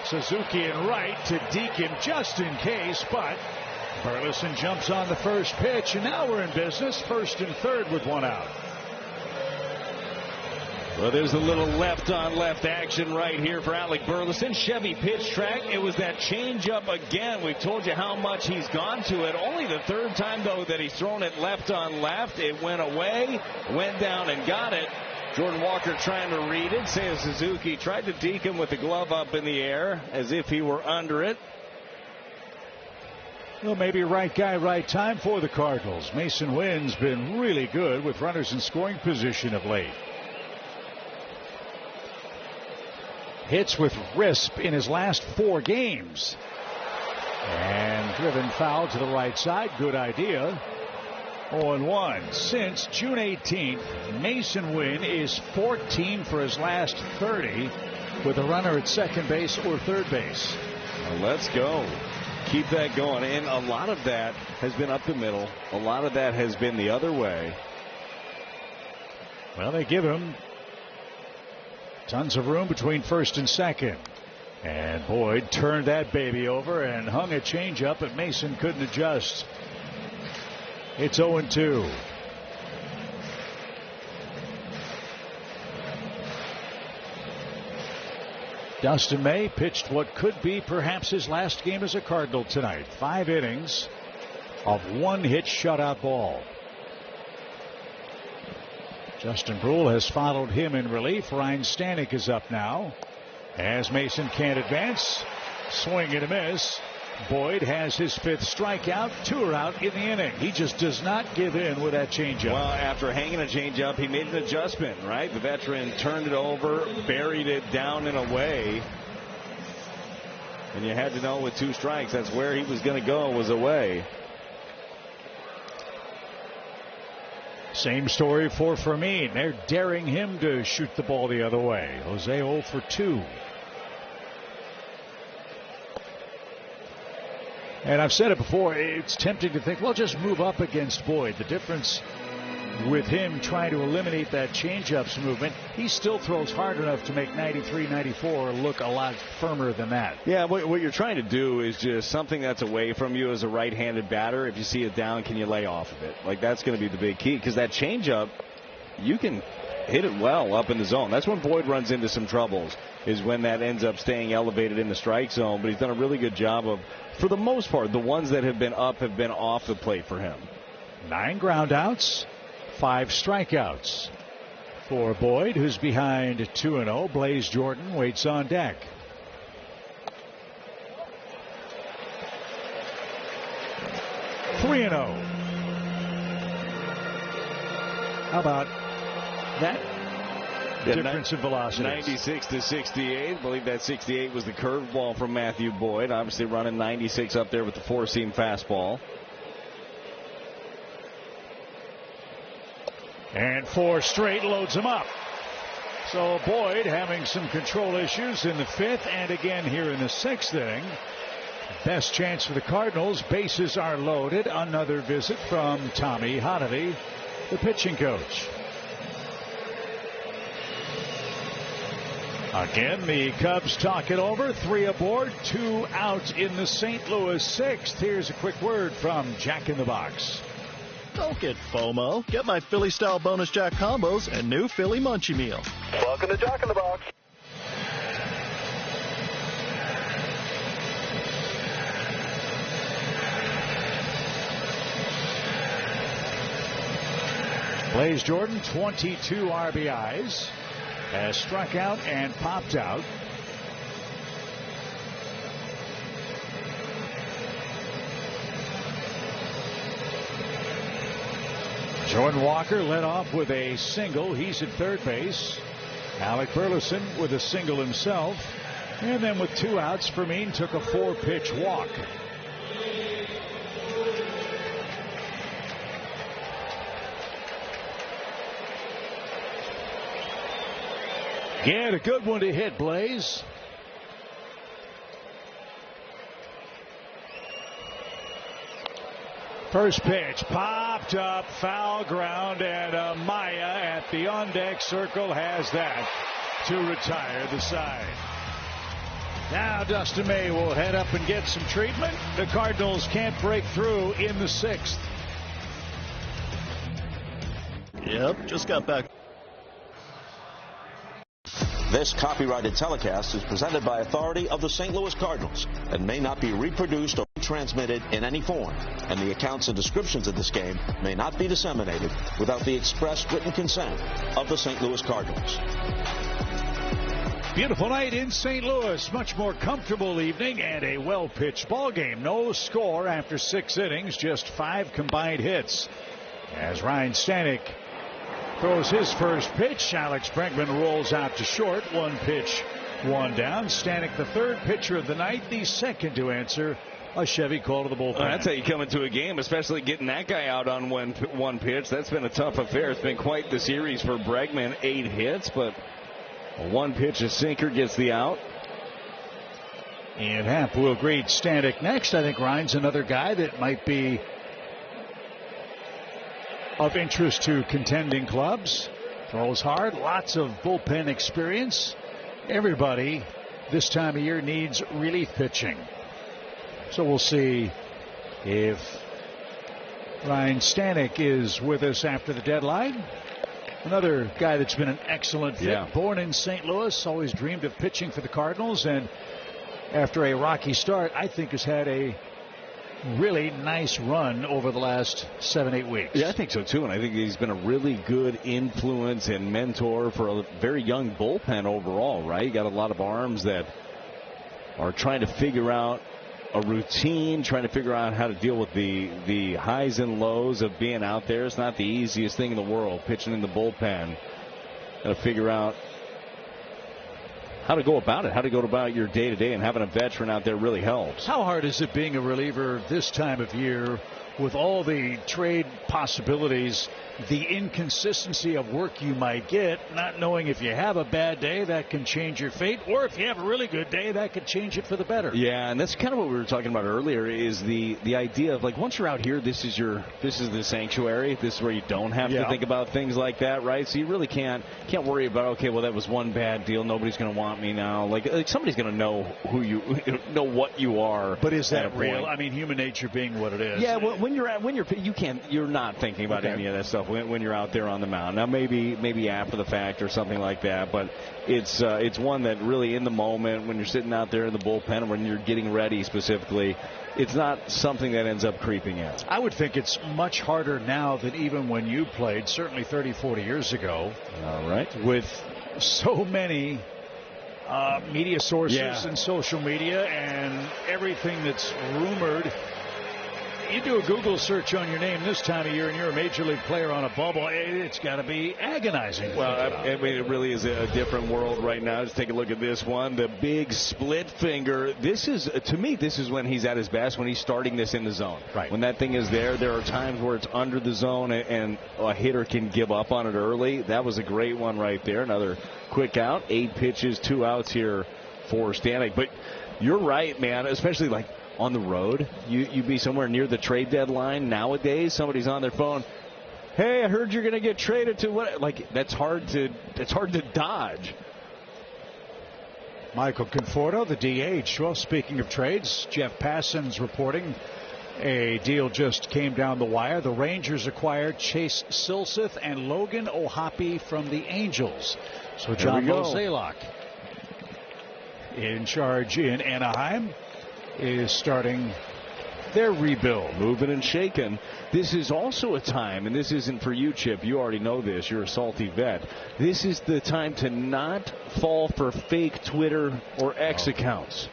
Suzuki and right to deke him just in case, but Burleson jumps on the first pitch, and now we're in business. 1st and 3rd with 1 out. Well, there's a little left-on-left action right here for Alec Burleson. Chevy pitch track. It was that changeup again. We've told you how much he's gone to it. Only the 3rd time, though, that he's thrown it left-on-left. It went away, went down and got it. Jordan Walker trying to read it. Seiya Suzuki tried to deke him with the glove up in the air as if he were under it. Well, maybe right guy, right time for the Cardinals. Mason Wynn's been really good with runners in scoring position of late. Hits with risp in his last 4 games. And driven foul to the right side. Good idea. 0-1. Since June 18th, Mason Wynn is 14 for his last 30 with a runner at second base or third base. Well, let's go. Keep that going. And a lot of that has been up the middle. A lot of that has been the other way. Well, they give him tons of room between first and second. And Boyd turned that baby over and hung a changeup, but Mason couldn't adjust. It's 0-2. Dustin May pitched what could be perhaps his last game as a Cardinal tonight. 5 innings of 1-hit shutout ball. Justin Brule has followed him in relief. Ryan Stanek is up now. As Mason can't advance, swing and a miss. Boyd has his 5th strikeout. 2 are out in the inning. He just does not give in with that changeup. Well, after hanging a changeup, he made an adjustment, right? The veteran turned it over, buried it down and away. And you had to know with 2 strikes, that's where he was going to go, was away. Same story for Fermin. They're daring him to shoot the ball the other way. Jose 0 for 2. And I've said it before, it's tempting to think, well, just move up against Boyd. The difference with him trying to eliminate that changeups movement, he still throws hard enough to make 93, 94 look a lot firmer than that. Yeah, what you're trying to do is just something that's away from you as a right-handed batter. If you see it down, can you lay off of it? Like, that's going to be the big key, because that changeup, you can hit it well up in the zone. That's when Boyd runs into some troubles, is when that ends up staying elevated in the strike zone. But he's done a really good job of, for the most part, the ones that have been up have been off the plate for him. 9 ground outs. 5 strikeouts for Boyd, who's behind 2-0. Blaze Jordan waits on deck. (3-0). How about that difference in velocity? 96 to 68. I believe that 68 was the curveball from Matthew Boyd. Obviously running 96 up there with the 4-seam fastball. And 4 straight loads him up. So Boyd having some control issues in the 5th and again here in the 6th inning. Best chance for the Cardinals. Bases are loaded. Another visit from Tommy Hotovy, the pitching coach. Again, the Cubs talk it over. 3 aboard, 2 out in the St. Louis 6th. Here's a quick word from Jack in the Box. Don't get FOMO. Get my Philly-style bonus Jack combos and new Philly Munchie Meal. Welcome to Jack in the Box. Blaze Jordan, 22 RBIs, has struck out and popped out. Jordan Walker led off with a single. He's at third base. Alec Burleson with a single himself. And then with 2 outs, Fermin took a 4-pitch walk. Get a good one to hit, Blaze. First pitch popped up, foul ground, and Maya at the on-deck circle has that to retire the side. Now Dustin May will head up and get some treatment. The Cardinals can't break through in the 6th. Yep, just got back. This copyrighted telecast is presented by authority of the St. Louis Cardinals and may not be reproduced or transmitted in any form, and the accounts and descriptions of this game may not be disseminated without the express written consent of the St. Louis Cardinals. Beautiful night in St. Louis. Much more comfortable evening and a well-pitched ball game. No score after 6 innings, just 5 combined hits. As Ryan Stanek throws his first pitch, Alex Bregman rolls out to short. 1 pitch, 1 down. Stanek, the 3rd pitcher of the night, the 2nd to answer a Chevy call to the bullpen. That's how you come into a game, especially getting that guy out on 1 pitch. That's been a tough affair. It's been quite the series for Bregman. 8 hits, but a 1-pitch, a sinker gets the out. And Happ will greet Stanek next. I think Ryan's another guy that might be of interest to contending clubs. Throws hard, lots of bullpen experience. Everybody this time of year needs relief pitching. So we'll see if Ryan Stanek is with us after the deadline. Another guy that's been an excellent fit. Yeah. Born in St. Louis, always dreamed of pitching for the Cardinals, and after a rocky start, I think has had a really nice run over the last 7-8 weeks. Yeah, I think so too, and I think he's been a really good influence and mentor for a very young bullpen overall, right? You got a lot of arms that are trying to figure out a routine, trying to figure out how to deal with the highs and lows of being out there. It's not the easiest thing in the world, pitching in the bullpen. Got to figure out how to go about it, how to go about your day-to-day, and having a veteran out there really helps. How hard is it being a reliever this time of year with all the trade possibilities, the inconsistency of work you might get, not knowing if you have a bad day that can change your fate, or if you have a really good day that could change it for the better? Yeah, and that's kind of what we were talking about earlier, is the idea of, like, once you're out here, this is the sanctuary. This is where you don't have to think about things like that, right? So you really can't worry about, okay, well, that was one bad deal, nobody's going to want me now. Like somebody's going to know what you are. But is that real? I mean, human nature being what it is. Yeah, you're not thinking about any of that stuff when you're out there on the mound. Now maybe after the fact or something like that, but it's one that really in the moment when you're sitting out there in the bullpen, when you're getting ready specifically, it's not something that ends up creeping in. I would think it's much harder now than even when you played, certainly 30, 40 years ago. All right. With so many media sources and social media and everything that's rumored. You do a Google search on your name this time of year and you're a major league player on a bubble, it's got to be agonizing. Well, I mean, it really is a different world right now. Just take a look at this one. The big split finger. To me, this is when he's at his best, when he's starting this in the zone. Right. When that thing is there are times where it's under the zone and a hitter can give up on it early. That was a great one right there. Another quick out. 8 pitches, 2 outs here for Stanek. But you're right, man, especially like on the road, you be somewhere near the trade deadline nowadays. Somebody's on their phone. Hey, I heard you're going to get traded to what? Like that's hard to dodge. Michael Conforto, the DH. Well, speaking of trades, Jeff Passan's reporting a deal just came down the wire. The Rangers acquired Chase Silseth and Logan O'Hoppe from the Angels. So John Mozeliak in charge in Anaheim is starting their rebuild. Moving and shaking. This is also a time, and this isn't for you, Chip. You already know this. You're a salty vet. This is the time to not fall for fake Twitter or X accounts,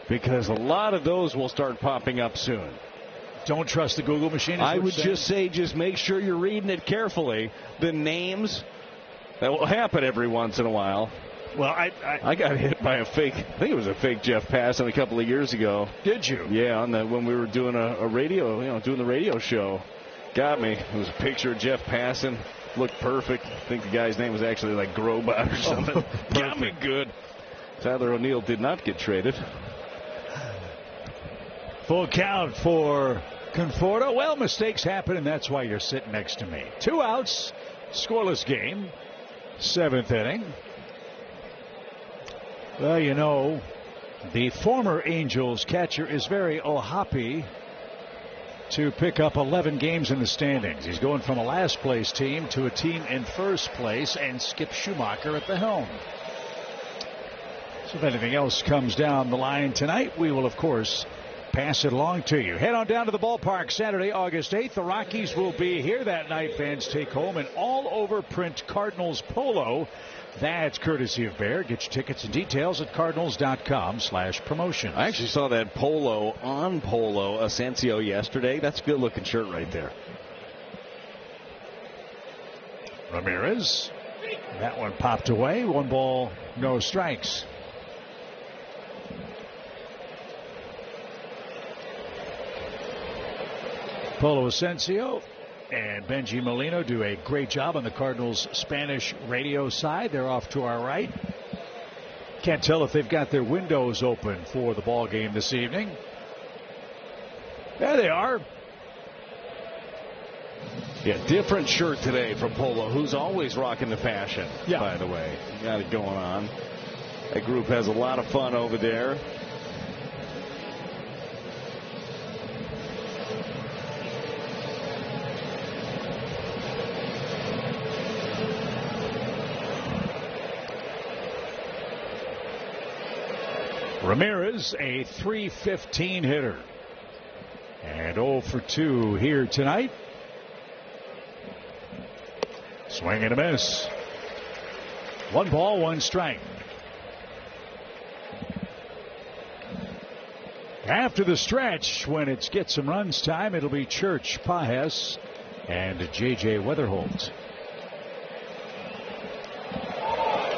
because a lot of those will start popping up soon. Don't trust the Google machine. I would just say, just make sure you're reading it carefully. The names, that will happen every once in a while. Well, I got hit by a fake. I think it was a fake Jeff Passan a couple of years ago. Did you? Yeah, when we were doing a radio, doing the radio show. Got me. It was a picture of Jeff Passan. Looked perfect. I think the guy's name was actually like Grobot or something. Got me good. Tyler O'Neill did not get traded. Full count for Conforto. Well, mistakes happen, and that's why you're sitting next to me. 2 outs, scoreless game, 7th inning. Well, the former Angels catcher is very happy to pick up 11 games in the standings. He's going from a last place team to a team in first place, and Skip Schumacher at the helm. So if anything else comes down the line tonight, we will, of course, pass it along to you. Head on down to the ballpark Saturday, August 8th. The Rockies will be here that night. Fans take home an all-over print Cardinals polo. That's courtesy of Bear. Get your tickets and details at cardinals.com/promotions. I actually saw that polo on Polo Asensio yesterday. That's a good-looking shirt right there. Ramirez. That one popped away. 1 ball, no strikes. Polo Asensio and Benji Molino do a great job on the Cardinals' Spanish radio side. They're off to our right. Can't tell if they've got their windows open for the ball game this evening. There they are. Yeah, different shirt today from Polo, who's always rocking the fashion, by the way. Got it going on. That group has a lot of fun over there. Ramirez, a .315 hitter. And 0 for 2 here tonight. Swing and a miss. 1 ball, 1 strike. After the stretch, when it's get some runs time, it'll be Church, Pajes, and J.J. Weatherholt.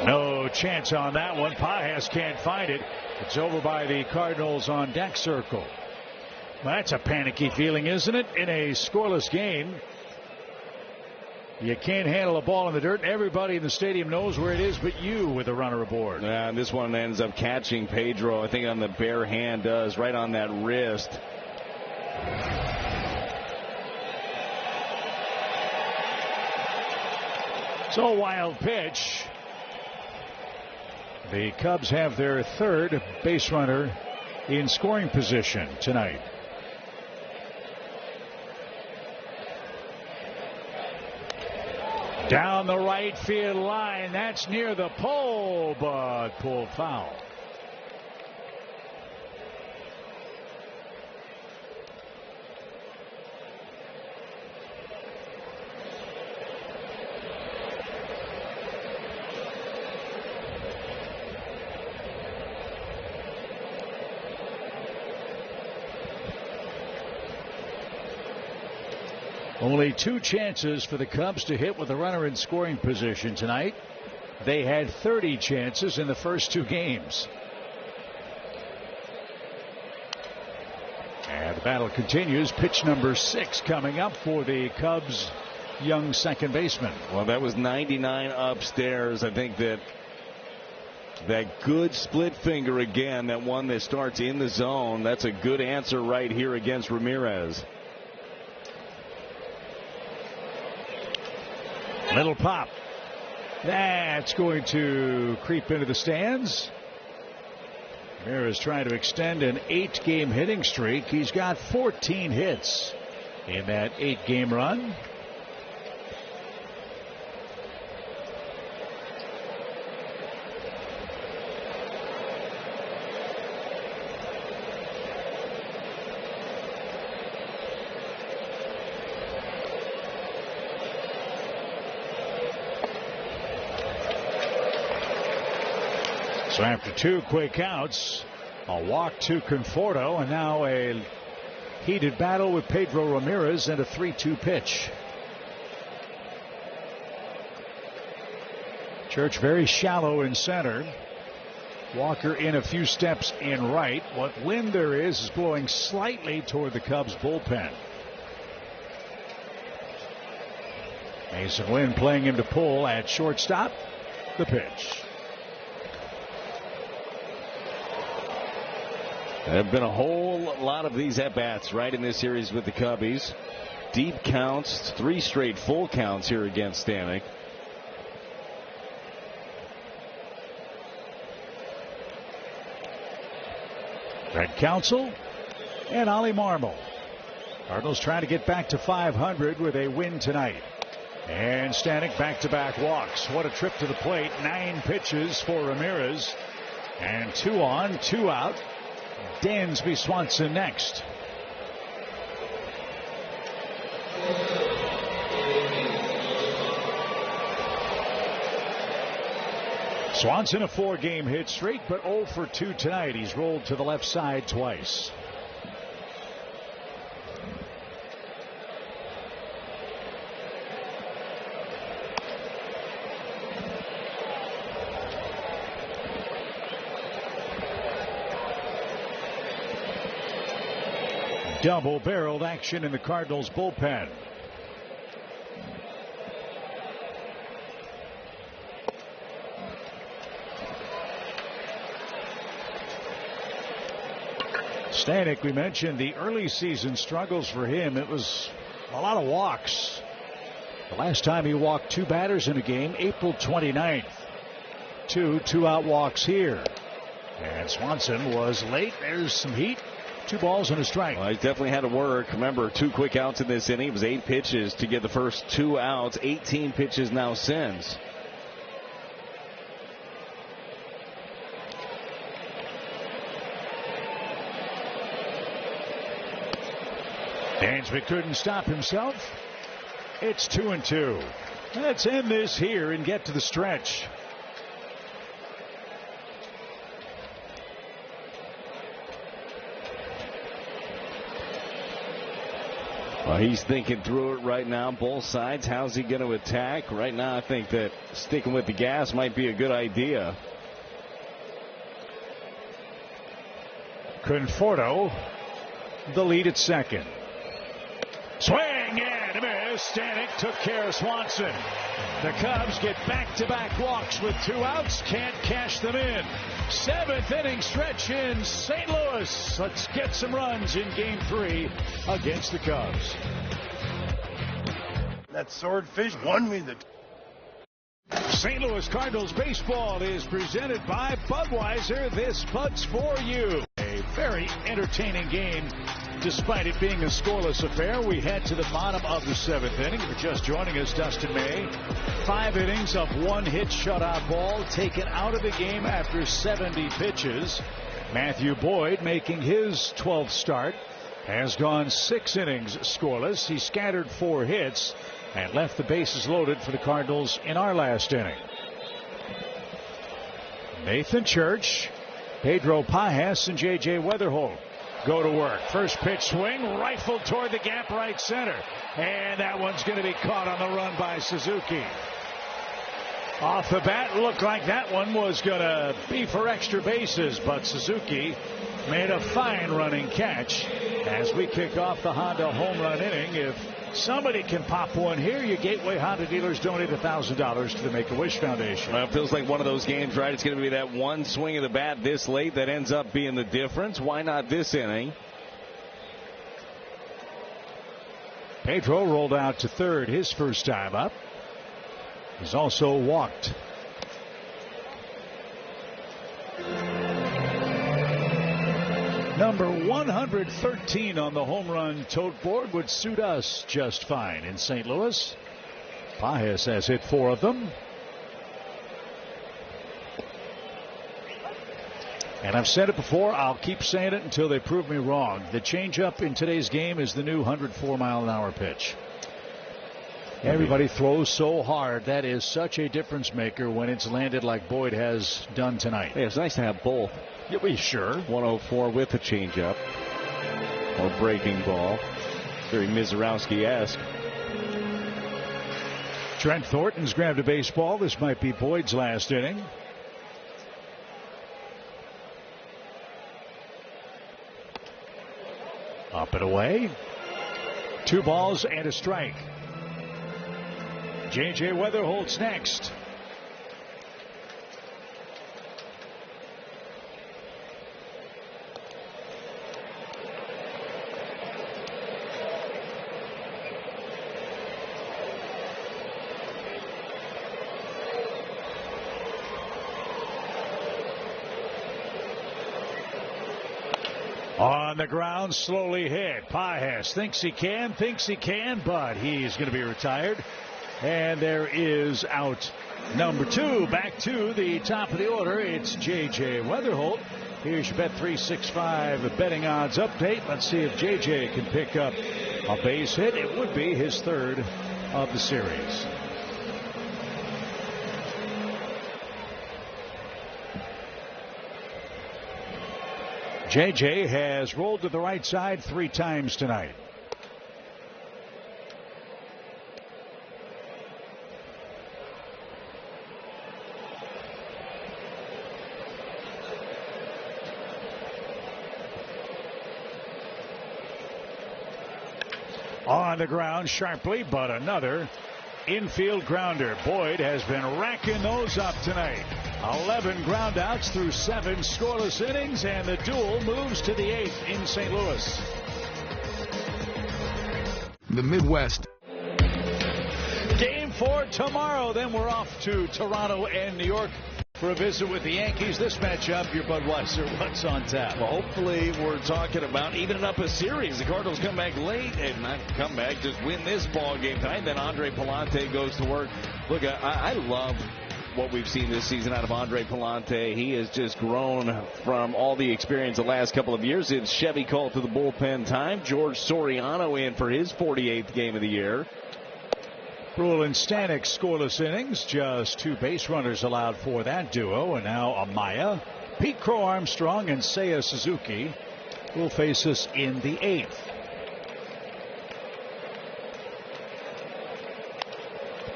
No chance on that one. Pajes can't find it. It's over by the Cardinals on deck circle. Well, that's a panicky feeling, isn't it? In a scoreless game, you can't handle a ball in the dirt. Everybody in the stadium knows where it is but you with a runner aboard. And this one ends up catching Pedro, I think on the bare hand, does, right on that wrist. So a wild pitch. The Cubs have their 3rd base runner in scoring position tonight. Down the right field line. That's near the pole, but pulled foul. Only 2 chances for the Cubs to hit with a runner in scoring position tonight. They had 30 chances in the first 2 games. And the battle continues. Pitch number 6 coming up for the Cubs' young second baseman. Well, that was 99 upstairs. I think that good split finger again, that one that starts in the zone, that's a good answer right here against Ramirez. Little pop. That's going to creep into the stands. Ramirez trying to extend an 8-game hitting streak. He's got 14 hits in that 8-game run. So after 2 quick outs, a walk to Conforto, and now a heated battle with Pedro Ramirez and a 3-2 pitch. Church very shallow in center. Walker in a few steps in right. What wind there is blowing slightly toward the Cubs bullpen. Mason Wynn playing him to pull at shortstop. The pitch. There have been a whole lot of these at-bats right in this series with the Cubbies. Deep counts, 3 straight full counts here against Stanek. Red Council and Ollie Marmol. Cardinals trying to get back to 500 with a win tonight. And Stanek back-to-back walks. What a trip to the plate. 9 pitches for Ramirez. And 2 on, 2 out. Dansby Swanson next. Swanson a 4-game hit streak, but 0 for 2 tonight. He's rolled to the left side twice. Double-barreled action in the Cardinals bullpen. Stanek, we mentioned the early season struggles for him. It was a lot of walks. The last time he walked 2 batters in a game, April 29th. 2 2-out walks here. And Swanson was late. There's some heat. 2 balls and a strike. Well, he definitely had to work. Remember, 2 quick outs in this inning. It was 8 pitches to get the first 2 outs. 18 pitches now since. Dansby couldn't stop himself. It's 2-2. Let's end this here and get to the stretch. Well, he's thinking through it right now. Both sides. How's he going to attack? Right now, I think that sticking with the gas might be a good idea. Conforto, the lead at second. Swing and a miss. Stanek took care of Swanson. The Cubs get back-to-back walks with 2 outs. Can't cash them in. 7th inning stretch in St. Louis. Let's get some runs in Game 3 against the Cubs. That swordfish won me the. St. Louis Cardinals baseball is presented by Budweiser. This Bud's for you. A very entertaining game. Despite it being a scoreless affair, we head to the bottom of the 7th inning. We're just joining us, Dustin May. 5 innings of 1 hit shutout ball taken out of the game after 70 pitches. Matthew Boyd, making his 12th start, has gone 6 innings scoreless. He scattered 4 hits and left the bases loaded for the Cardinals in our last inning. Nathan Church, Pedro Pajas, and J.J. Weatherholt go to work. First pitch swing, rifled toward the gap right center. And that one's going to be caught on the run by Suzuki. Off the bat, looked like that one was going to be for extra bases, but Suzuki made a fine running catch as we kick off the Honda home run inning. If somebody can pop one here, your Gateway Honda dealers donate $1,000 to the Make-A-Wish Foundation. Well, it feels like one of those games, right? It's going to be that one swing of the bat this late that ends up being the difference. Why not this inning? Pedro rolled out to third his first time up. He's also walked. Number 113 on the home run tote board would suit us just fine in St. Louis. Pajas has hit 4 of them. And I've said it before, I'll keep saying it until they prove me wrong. The changeup in today's game is the new 104-mile-an-hour pitch. Everybody throws so hard. That is such a difference maker when it's landed like Boyd has done tonight. Yeah, it's nice to have both. Yeah, we sure. 104 with the changeup. or breaking ball. Very Mizorowski-esque. Trent Thornton's grabbed a baseball. This might be Boyd's last inning. Up and away. 2 balls and a strike. J.J. Weatherholt's next. On the ground, slowly hit. Pages thinks he can, but he's going to be retired. And there is out number 2. Back to the top of the order. It's J.J. Weatherholt. Here's your Bet365 betting odds update. Let's see if J.J. can pick up a base hit. It would be his 3rd of the series. J.J. has rolled to the right side 3 times tonight. On the ground sharply, but another infield grounder. Boyd has been racking those up tonight. 11 groundouts through 7 scoreless innings, and the duel moves to the 8th in St. Louis. The Midwest. Game 4 tomorrow. Then we're off to Toronto and New York for a visit with the Yankees. This matchup, your Budweiser, what's on tap? Well, hopefully we're talking about evening up a series. The Cardinals come back late, and not come back, just win this ball game tonight. Then Andre Pallante goes to work. Look, I love what we've seen this season out of Andre Pallante. He has just grown from all the experience the last couple of years. It's Chevy Cole to the bullpen time. George Soriano in for his 48th game of the year. Brule and Stanek scoreless innings. Just 2 base runners allowed for that duo. And now Amaya, Pete Crow Armstrong, and Seiya Suzuki will face us in the 8th.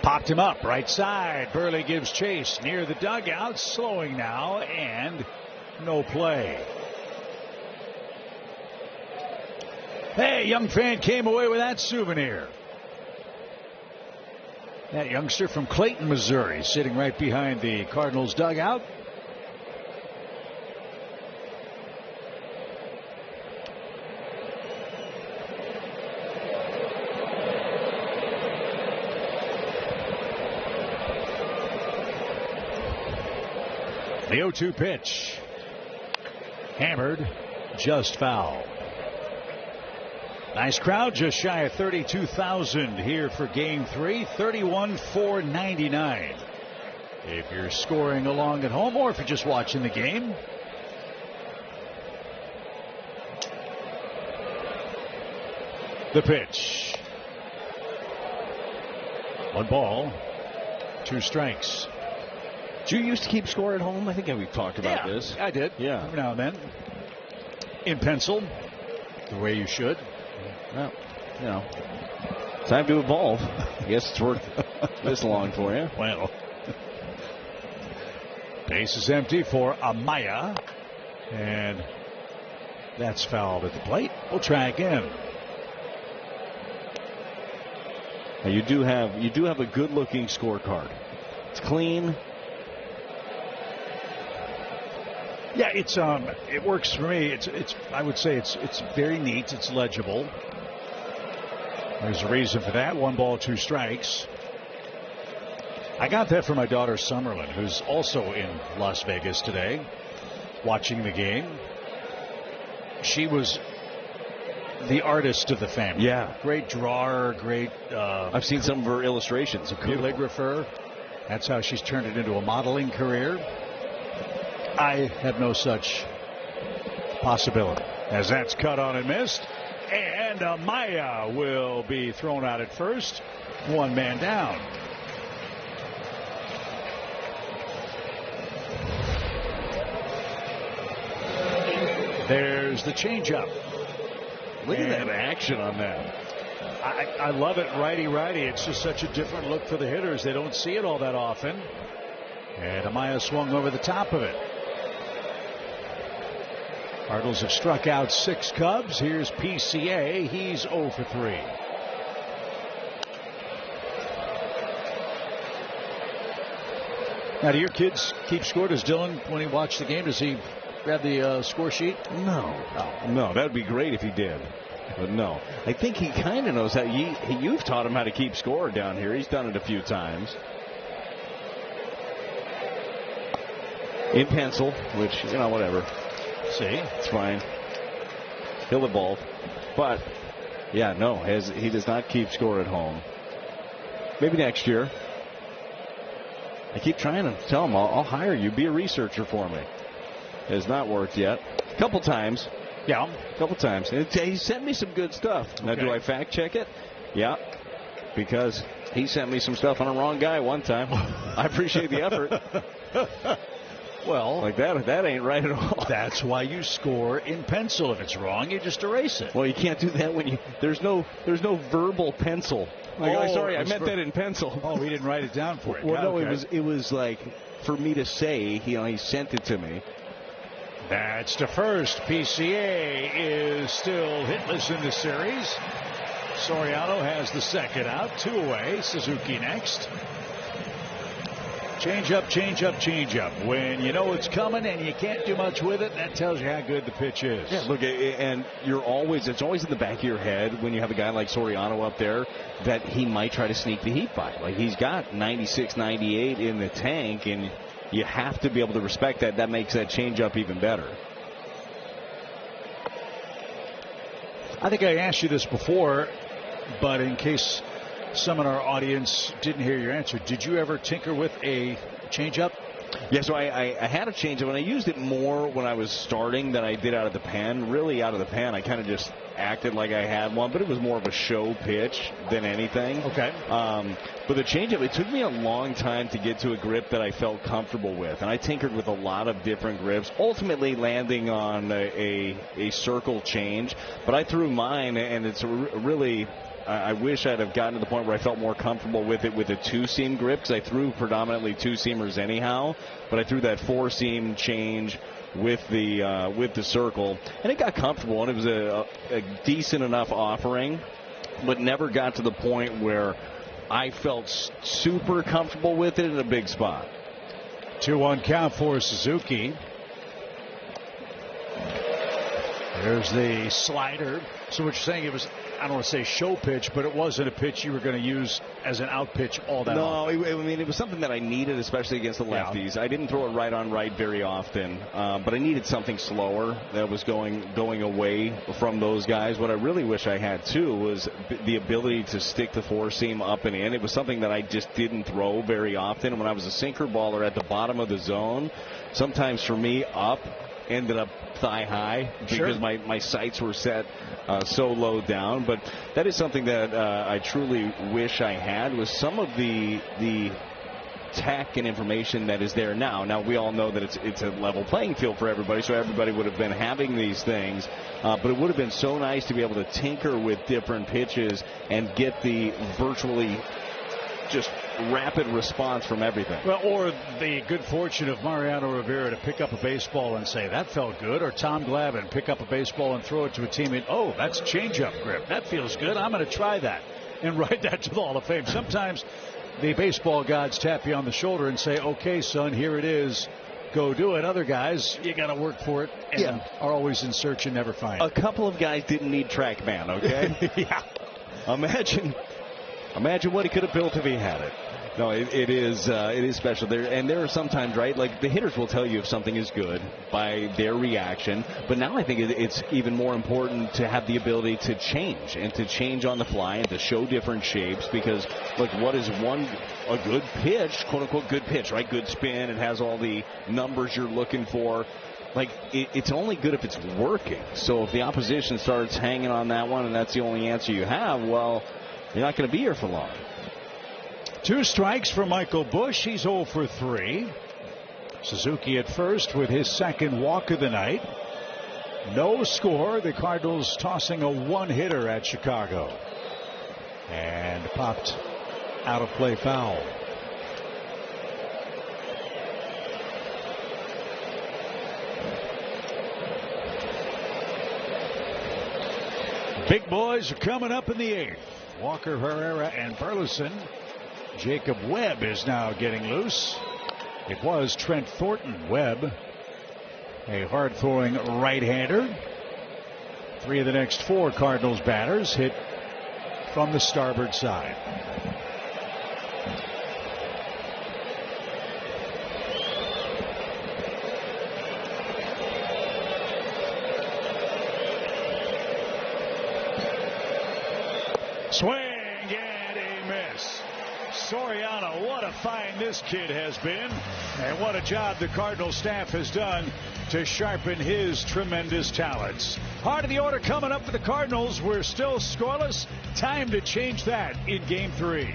Popped him up right side. Burley gives chase near the dugout. Slowing now, and no play. Hey, young fan came away with that souvenir. That youngster from Clayton, Missouri, sitting right behind the Cardinals dugout. The 0-2 pitch. Hammered, just foul. Nice crowd, just shy of 32,000 here for Game 3, 31,499. If you're scoring along at home or if you're just watching the game. The pitch. 1 ball, 2 strikes. Did you used to keep score at home? I think we've talked about this. I did. Yeah. Every now and then. In pencil, the way you should. Well, you know, time to evolve. I guess it's worked this long for you. Well, base is empty for Amaya, and that's fouled at the plate. We'll try again. Now you do have a good-looking scorecard. It's clean. Yeah, it works for me. I would say it's very neat. It's legible. There's a reason for that. 1 ball, 2 strikes. I got that from my daughter Summerlin, who's also in Las Vegas today, watching the game. She was the artist of the family. Yeah, great drawer, great. I've seen some of her illustrations. Calligrapher. That's how she's turned it into a modeling career. I have no such possibility. As that's cut on and missed. And Amaya will be thrown out at first. 1 man down. There's the changeup. Look at that action on that. I love it, righty-righty. It's just such a different look for the hitters. They don't see it all that often. And Amaya swung over the top of it. Cardinals have struck out 6 Cubs. Here's PCA. He's 0 for 3. Now, do your kids keep score? Does Dylan, when he watched the game, does he grab the score sheet? No, that would be great if he did. But no, I think he kind of knows how. You've taught him how to keep score down here. He's done it a few times. In pencil, which, whatever. See? It's fine. He'll evolve. But, yeah, no, he does not keep score at home. Maybe next year. I keep trying to tell him, I'll hire you. Be a researcher for me. It has not worked yet. A couple times. Yeah. A couple times. He sent me some good stuff. Now, do I fact check it? Yeah. Because he sent me some stuff on a wrong guy one time. I appreciate the effort. Well, like that ain't right at all. That's why you score in pencil. If it's wrong, you just erase it. Well, you can't do that when there's no verbal pencil. Like, sorry, I meant that in pencil. Oh, he didn't write it down for you. Well, no, it was like for me to say. He sent it to me. That's to first. PCA is still hitless in the series. Soriano has the second out. 2 away. Suzuki next. Change up. When you know it's coming and you can't do much with it, that tells you how good the pitch is. Yeah, look, and it's always in the back of your head when you have a guy like Soriano up there that he might try to sneak the heat by. Like, he's got 96, 98 in the tank, and you have to be able to respect that. That makes that changeup even better. I think I asked you this before, but in case some in our audience didn't hear your answer, did you ever tinker with a changeup? Yeah, so I had a changeup, and I used it more when I was starting than I did out of the pen. Really, out of the pen, I kind of just acted like I had one, but it was more of a show pitch than anything. Okay. But the changeup, it took me a long time to get to a grip that I felt comfortable with, and I tinkered with a lot of different grips, ultimately landing on a circle change. But I threw mine, and it's really... I wish I'd have gotten to the point where I felt more comfortable with it with a 2-seam grip, because I threw predominantly 2-seamers anyhow, but I threw that 4-seam change with the circle, and it got comfortable, and it was a decent enough offering, but never got to the point where I felt super comfortable with it in a big spot. 2-1 count for Suzuki. There's the slider. So what you're saying, it was, I don't want to say show pitch, but it wasn't a pitch you were going to use as an out pitch all that often. No, I mean, it was something that I needed, especially against the lefties. Yeah. I didn't throw it right on right very often, but I needed something slower that was going away from those guys. What I really wish I had, too, was the ability to stick the 4-seam up and in. It was something that I just didn't throw very often. When I was a sinker baller at the bottom of the zone, sometimes for me, up ended up thigh high because my sights were set so low down. But that is something that I truly wish I had, was some of the tech and information that is there now. Now, we all know that it's a level playing field for everybody, so everybody would have been having these things. But it would have been so nice to be able to tinker with different pitches and get the virtually just rapid response from everything. Well, or the good fortune of Mariano Rivera to pick up a baseball and say, that felt good, or Tom Glavine pick up a baseball and throw it to a teammate. Oh, that's changeup grip. That feels good. I'm going to try that and write that to the Hall of Fame. Sometimes the baseball gods tap you on the shoulder and say, okay, son, here it is. Go do it. Other guys, you got to work for it and are always in search and never find. A couple of guys didn't need TrackMan, okay? Yeah. Imagine what he could have built if he had it. No, it is special. There are sometimes, right, like the hitters will tell you if something is good by their reaction. But now I think it's even more important to have the ability to change and to change on the fly and to show different shapes. Because, look, what is a good pitch, quote unquote good pitch, right? Good spin. It has all the numbers you're looking for. Like, it's only good if it's working. So if the opposition starts hanging on that one and that's the only answer you have, well, you're not going to be here for long. 2 strikes for Michael Busch. He's 0 for 3. Suzuki at first with his second walk of the night. No score. The Cardinals tossing a one-hitter at Chicago. And popped out of play foul. Big boys are coming up in the 8th. Walker, Herrera, and Burleson. Jacob Webb is now getting loose. It was Trent Thornton. Webb, a hard-throwing right-hander. 3 of the next 4 Cardinals batters hit from the starboard side. Swing and a miss. Soriano, what a find this kid has been, and what a job the Cardinals staff has done to sharpen his tremendous talents. Heart of the order coming up for the Cardinals. We're still scoreless. Time to change that in Game 3.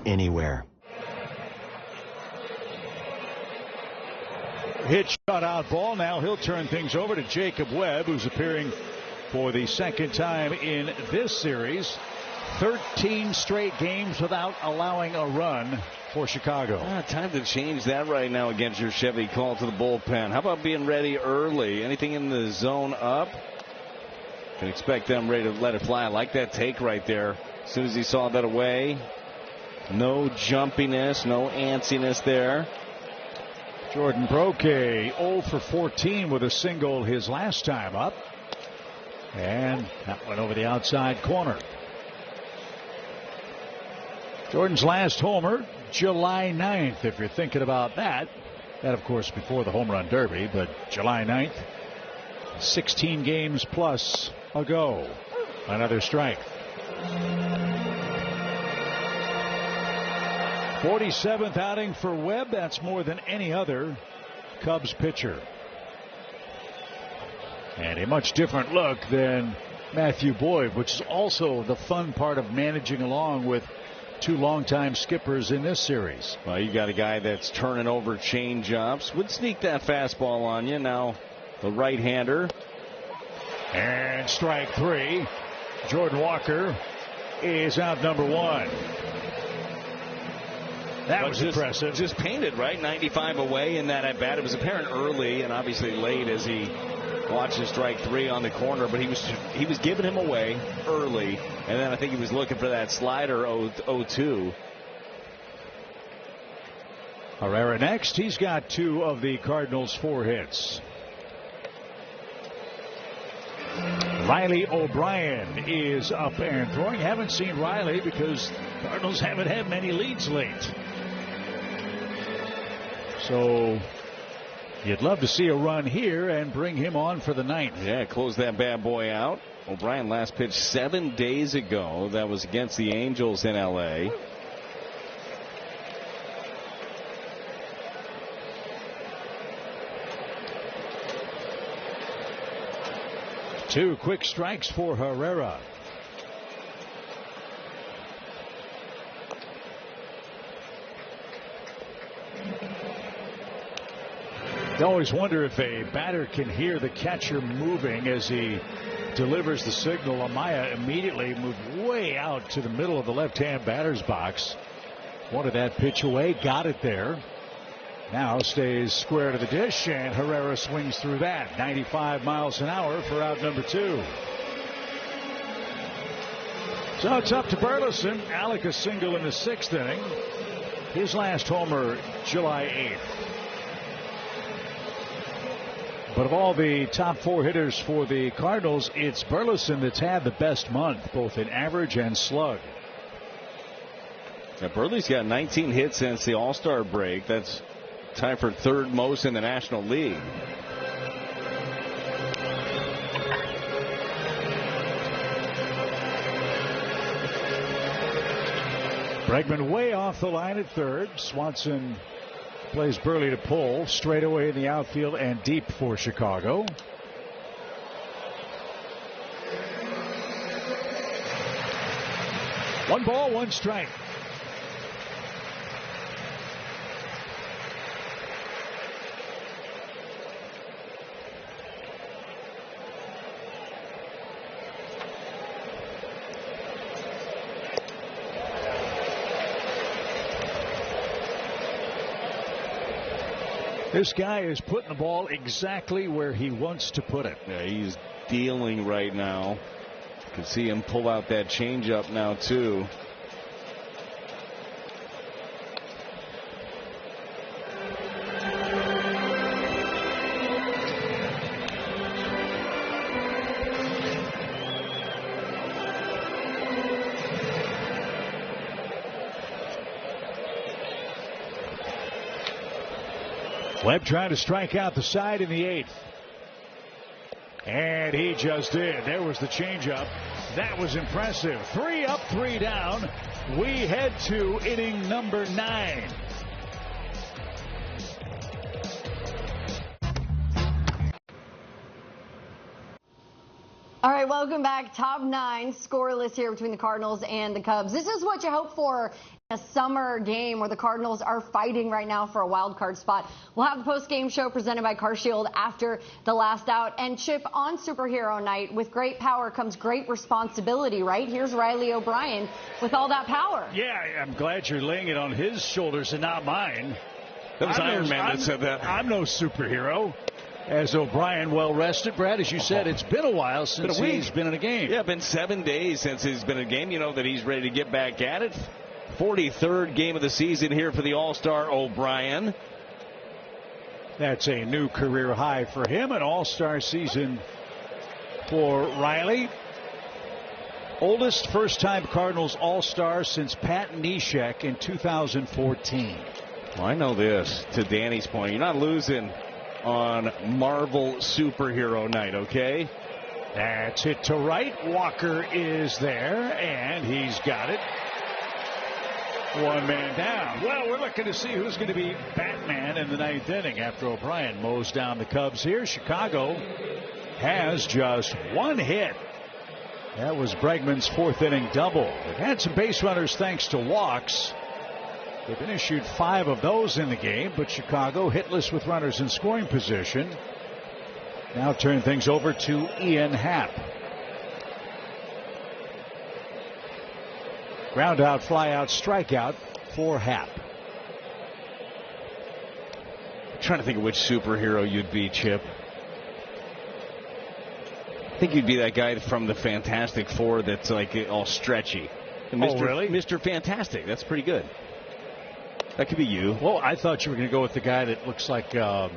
Anywhere. Hit shutout ball. Now he'll turn things over to Jacob Webb, who's appearing for the second time in this series. 13 straight games without allowing a run for Chicago. Time to change that right now against your Chevy call to the bullpen. How about being ready early? Anything in the zone up? Can expect them ready to let it fly. I like that take right there. As soon as he saw that away. No jumpiness, no antsiness there. Jordan Broke 0 for 14 with a single his last time up. And that went over the outside corner. Jordan's last homer, July 9th, if you're thinking about that. That, of course, before the home run derby, but July 9th, 16 games plus ago. Another strike. 47th outing for Webb. That's more than any other Cubs pitcher. And a much different look than Matthew Boyd, which is also the fun part of managing along with 2 longtime skippers in this series. Well, you got a guy that's turning over change-ups. Would sneak that fastball on you. Now the right-hander. And strike 3. Jordan Walker is out number 1. That was impressive. Just painted, right? 95 away in that at-bat. It was apparent early and obviously late as he watches strike 3 on the corner, but he was giving him away early, and then I think he was looking for that slider 0-2. Herrera next. He's got 2 of the Cardinals' 4 hits. Riley O'Brien is up and throwing. Haven't seen Riley because Cardinals haven't had many leads late. So you'd love to see a run here and bring him on for the 9th. Yeah, close that bad boy out. O'Brien last pitched 7 days ago. That was against the Angels in L.A. Two quick strikes for Herrera. You always wonder if a batter can hear the catcher moving as he delivers the signal. Amaya immediately moved way out to the middle of the left-hand batter's box. Wanted that pitch away, got it there. Now stays square to the dish, and Herrera swings through that. 95 miles an hour for out number 2. So it's up to Burleson. Alec a single in the 6th inning. His last homer July 8th. But of all the top 4 hitters for the Cardinals, it's Burleson that's had the best month, both in average and slug. Now, Burley's got 19 hits since the All-Star break. That's tied for 3rd most in the National League. Bregman way off the line at 3rd. Swanson plays Burley to pull. Straight away in the outfield and deep for Chicago. One ball, 1 strike. This guy is putting the ball exactly where he wants to put it. Yeah, he's dealing right now. You can see him pull out that changeup now, too. Webb trying to strike out the side in the 8th. And he just did. There was the changeup. That was impressive. 3 up, 3 down. We head to inning number 9. All right, welcome back. Top 9 scoreless here between the Cardinals and the Cubs. This is what you hope for in a summer game where the Cardinals are fighting right now for a wild card spot. We'll have the post-game show presented by CarShield after the last out. And Chip, on Superhero Night, with great power comes great responsibility, right? Here's Riley O'Brien with all that power. Yeah, I'm glad you're laying it on his shoulders and not mine. That was Iron Man that said that. I'm no superhero. As O'Brien well rested, Brad, as you said, it's been a while since he's been in a game. Yeah, been 7 days since he's been in a game. You know that he's ready to get back at it. 43rd game of the season here for the All-Star O'Brien. That's a new career high for him, an All-Star season for Riley. Oldest first-time Cardinals All-Star since Pat Neshek in 2014. Well, I know this, to Danny's point. You're not losing on Marvel Superhero Night, okay? That's hit to right. Walker is there, and he's got it. 1 man down. Well, we're looking to see who's going to be Batman in the 9th inning after O'Brien mows down the Cubs here. Chicago has just 1 hit. That was Bregman's 4th inning double. They've had some base runners thanks to walks. They've been issued 5 of those in the game, but Chicago hitless with runners in scoring position. Now turn things over to Ian Happ. Ground out, fly out, strikeout for Happ. I'm trying to think of which superhero you'd be, Chip. I think you'd be that guy from the Fantastic Four that's like all stretchy. Oh, really? Mr. Fantastic. That's pretty good. That could be you. Well, I thought you were going to go with the guy that looks like like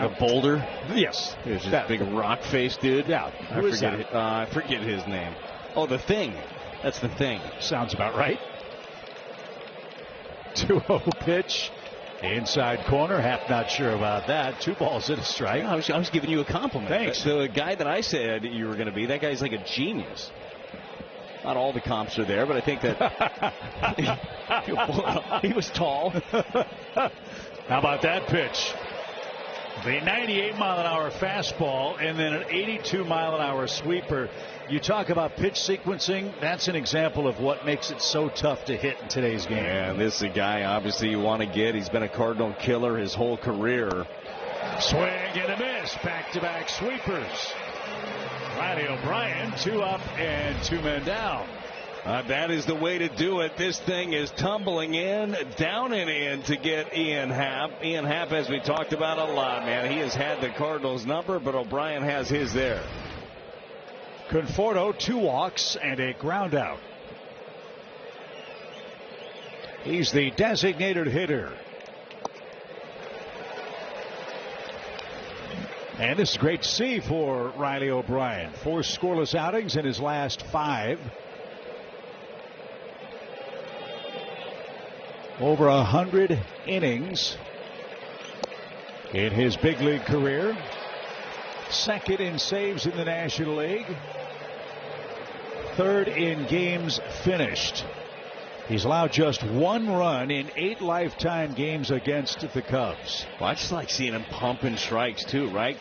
a boulder. Yes, he's just big rock face dude. Yeah, I forget his name. Oh, the Thing. That's the Thing. Sounds about right. 2-0 pitch, inside corner. Happ not sure about that. 2 balls and a strike. I was giving you a compliment. Thanks. The guy that I said you were going to be, that guy's like a genius. Not all the comps are there, but I think that he was tall. How about that pitch? The 98-mile-an-hour fastball and then an 82-mile-an-hour sweeper. You talk about pitch sequencing. That's an example of what makes it so tough to hit in today's game. And this is a guy obviously you want to get. He's been a Cardinal killer his whole career. Swing and a miss. Back-to-back sweepers. Riley O'Brien, 2 up and 2 men down. That is the way to do it. This thing is tumbling in, down and in to get Ian Happ. Ian Happ, as we talked about a lot, man, he has had the Cardinals number, but O'Brien has his there. Conforto, 2 walks and a ground out. He's the designated hitter. And this is great to see for Riley O'Brien. 4 scoreless outings in his last 5. Over 100 innings in his big league career. 2nd in saves in the National League. 3rd in games finished. He's allowed just 1 run in 8 lifetime games against the Cubs. Well, I just like seeing him pumping strikes too, right?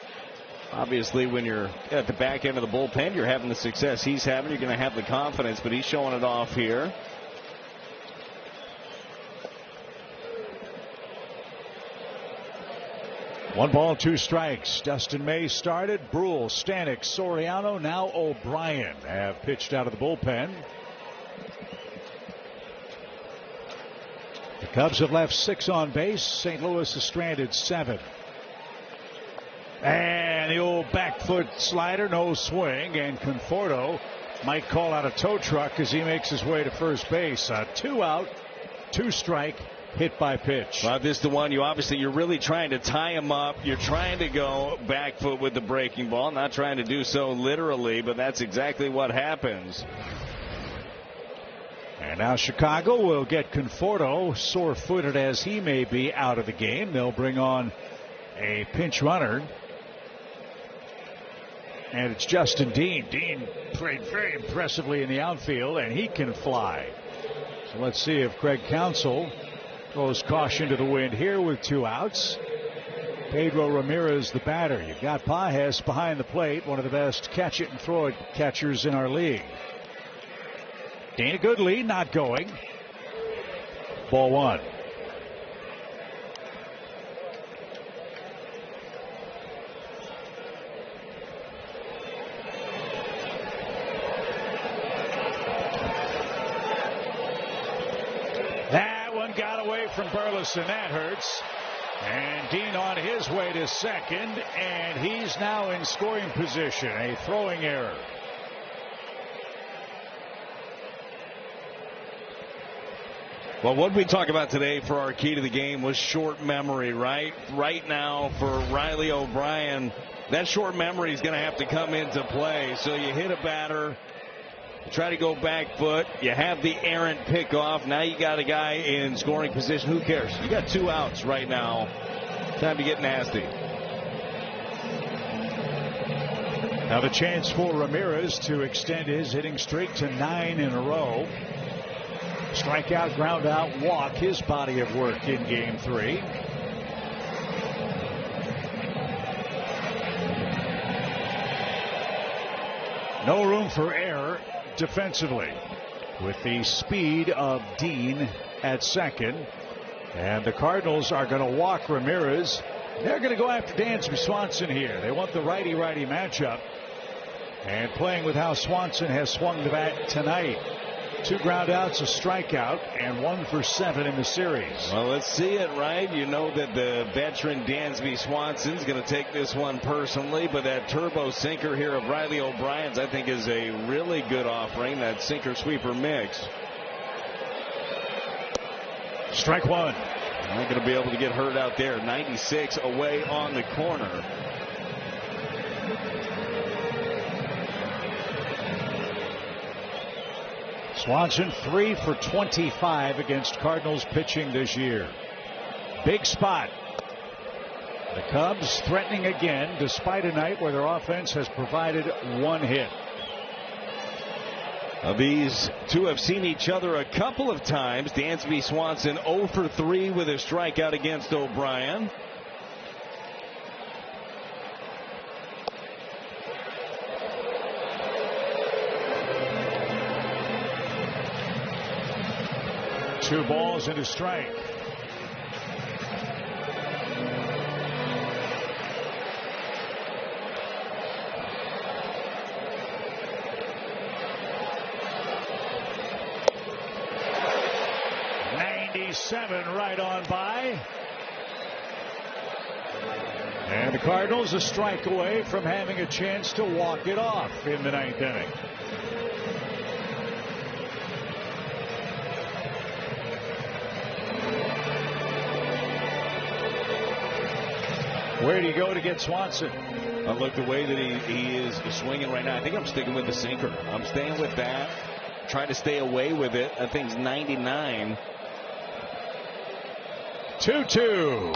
Obviously, when you're at the back end of the bullpen, you're having the success he's having. You're going to have the confidence, but he's showing it off here. One ball, 2 strikes. Dustin May started. Brule, Stanek, Soriano, now O'Brien have pitched out of the bullpen. The Cubs have left 6 on base. St. Louis is stranded 7. And the old back foot slider, no swing, and Conforto might call out a tow truck as he makes his way to first base. 2 out, 2 strike, hit by pitch. Well, this is the one you're really trying to tie him up. You're trying to go back foot with the breaking ball, not trying to do so literally, but that's exactly what happens. And now Chicago will get Conforto, sore-footed as he may be, out of the game. They'll bring on a pinch runner. And it's Justin Dean. Dean played very impressively in the outfield, and he can fly. So let's see if Craig Counsell throws caution to the wind here with 2 outs. Pedro Ramirez, the batter. You've got Pages behind the plate, one of the best catch-it-and-throw-it catchers in our league. Dean, a good lead, not going. Ball 1. That one got away from Burleson. That hurts. And Dean on his way to second, and he's now in scoring position. A throwing error. Well, what we talk about today for our key to the game was short memory, right? Right now for Riley O'Brien, that short memory is going to have to come into play. So you hit a batter, try to go back foot, you have the errant pickoff. Now you got a guy in scoring position. Who cares? You got 2 outs right now. Time to get nasty. Now the chance for Ramirez to extend his hitting streak to 9 in a row. Strikeout, ground out, walk, his body of work in game 3. No room for error defensively with the speed of Dean at second. And the Cardinals are going to walk Ramirez. They're going to go after Dansby Swanson here. They want the righty-righty matchup. And playing with how Swanson has swung the bat tonight. 2 ground outs, a strikeout, and 1 for 7 in the series. Well, let's see it, right? You know that the veteran Dansby Swanson's going to take this one personally, but that turbo sinker here of Riley O'Brien's, I think, is a really good offering, that sinker-sweeper mix. Strike 1. Not going to be able to get hurt out there. 96 away on the corner. Swanson 3 for 25 against Cardinals pitching this year. Big spot. The Cubs threatening again despite a night where their offense has provided 1 hit. These two have seen each other a couple of times. Dansby Swanson 0 for 3 with a strikeout against O'Brien. Two balls and a strike. Right on by. And the Cardinals a strike away from having a chance to walk it off in the 9th inning. Where do you go to get Swanson? Look, the way that he is swinging right now, I think I'm sticking with the sinker. I'm staying with that. Try to stay away with it. That thing's 99. 2-2.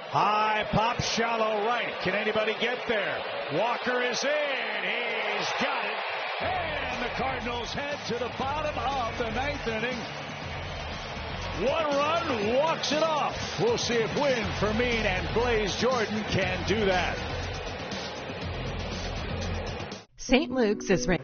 High pop, shallow right. Can anybody get there? Walker is in. He's got it. And the Cardinals head to the bottom of the 9th inning. 1 run, walks it off. We'll see if Wynn, Fermin, and Blaze Jordan can do that. St. Luke's is ready.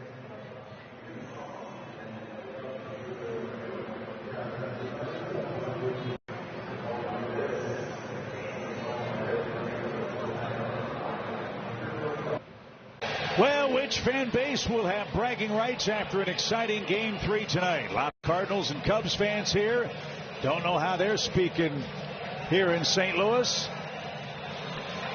Well, which fan base will have bragging rights after an exciting Game 3 tonight? A lot of Cardinals and Cubs fans here. Don't know how they're speaking here in St. Louis.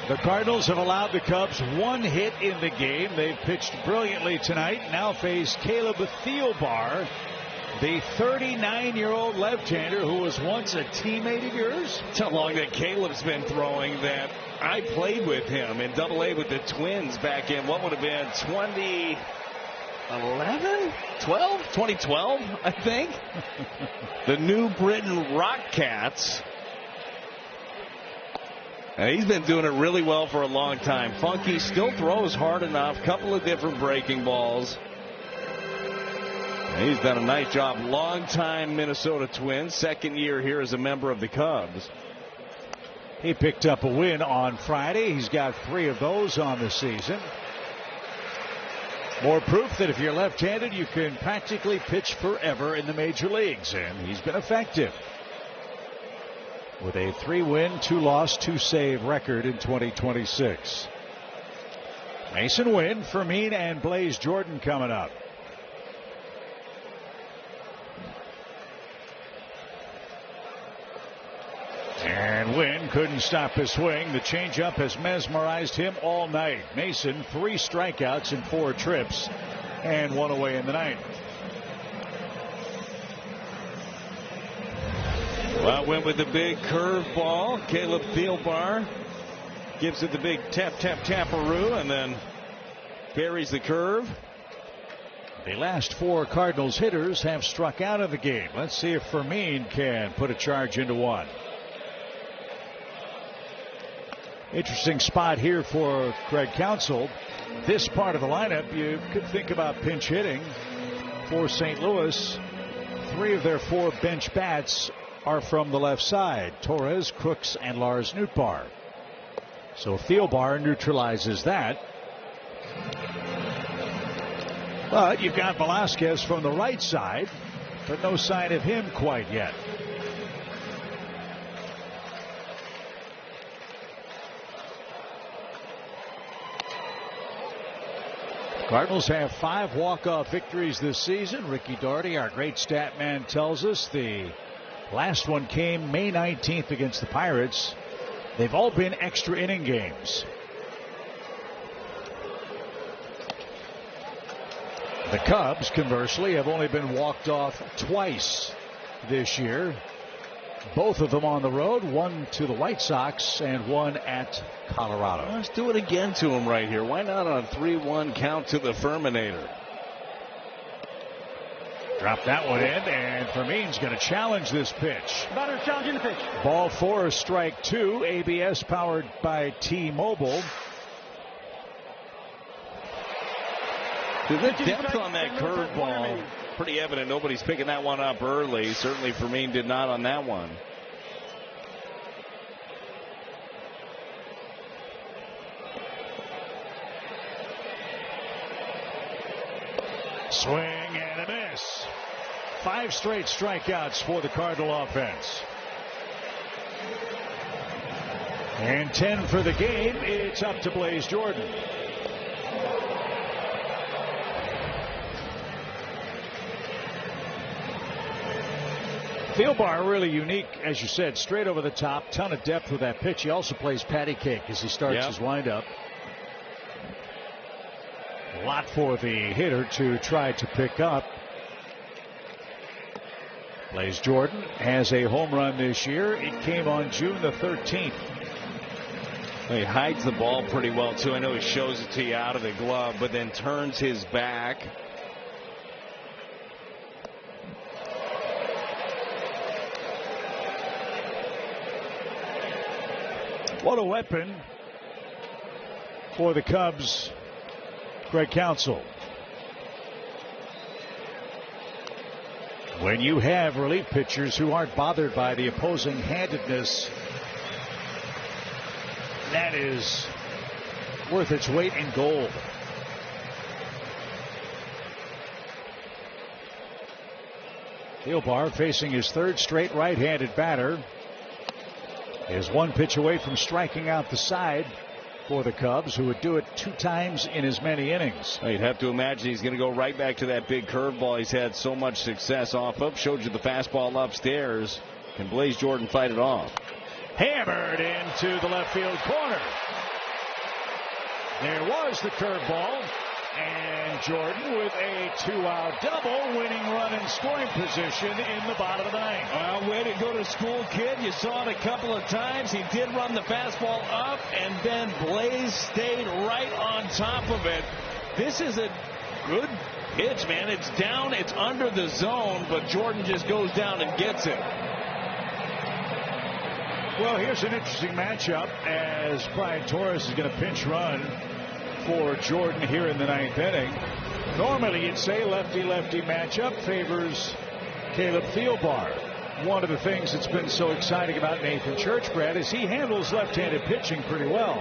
The Cardinals have allowed the Cubs one hit in the game. They've pitched brilliantly tonight. Now face Caleb Thielbar, the 39-year-old left-hander who was once a teammate of yours. That's how long that Caleb's been throwing. That I played with him in Double-A with the Twins back in what would have been 2012, I think. The New Britain Rockcats. And he's been doing it really well for a long time. Funky still throws hard enough. Couple of different breaking balls. And he's done a nice job. Long-time Minnesota Twins. Second year here as a member of the Cubs. He picked up a win on Friday. He's got 3 of those on the season. More proof that if you're left-handed, you can practically pitch forever in the major leagues. And he's been effective. With a 3-win, 2-loss, 2-save record in 2026. Mason Wynn, Fermin, and Blaze Jordan coming up. And Wynn couldn't stop his swing. The changeup has mesmerized him all night. Mason, 3 strikeouts in 4 trips, and 1 away in the ninth. Well, went with the big curveball. Caleb Thielbar gives it the big tap-tap-taparoo and then buries the curve. The last 4 Cardinals hitters have struck out of the game. Let's see if Fermin can put a charge into one. Interesting spot here for Craig Counsell. This part of the lineup, you could think about pinch hitting for St. Louis. 3 of their 4 bench bats are from the left side. Torres, Crooks, and Lars Nootbaar. So Thielbar neutralizes that. But you've got Velasquez from the right side, but no sign of him quite yet. Cardinals have 5 walk-off victories this season. Ricky Doherty, our great stat man, tells us the last one came May 19th against the Pirates. They've all been extra inning games. The Cubs, conversely, have only been walked off twice this year. Both of them on the road, one to the White Sox and one at Colorado. Let's do it again to him right here. Why not on a 3-1 count to the Ferminator? Drop that one in, and Fermin's going to challenge this pitch. Batter challenging the pitch. Ball 4, strike 2. ABS powered by T-Mobile. The depth on that curveball, pretty evident. Nobody's picking that one up early. Certainly Fermin did not on that one. Swing and a miss. 5 straight strikeouts for the Cardinal offense. And 10 for the game. It's up to Blaze Jordan. Thielbar really unique, as you said, straight over the top, ton of depth with that pitch. He also plays patty cake as he starts his windup. A lot for the hitter to try to pick up. Blaze Jordan has a home run this year. It came on June the 13th. He hides the ball pretty well, too. I know he shows it to you out of the glove, but then turns his back. What a weapon for the Cubs, Craig Counsell. When you have relief pitchers who aren't bothered by the opposing handedness, that is worth its weight in gold. Thielbar facing his 3rd straight right-handed batter. Is 1 pitch away from striking out the side for the Cubs, who would do it 2 times in as many innings. You'd have to imagine he's going to go right back to that big curveball he's had so much success off of. Showed you the fastball upstairs. Can Blaze Jordan fight it off? Hammered into the left field corner. There was the curveball. And Jordan with a 2-out double, winning run in scoring position in the bottom of the ninth. Well, way to go to school, kid. You saw it a couple of times. He did run the fastball up, and then Blaze stayed right on top of it. This is a good pitch, man. It's down, it's under the zone, but Jordan just goes down and gets it. Well, here's an interesting matchup as Brian Torres is going to pinch run for Jordan here in the ninth inning. Normally you'd say lefty-lefty matchup favors Caleb Thielbar. One of the things that's been so exciting about Nathan Church, Brad, is he handles left-handed pitching pretty well.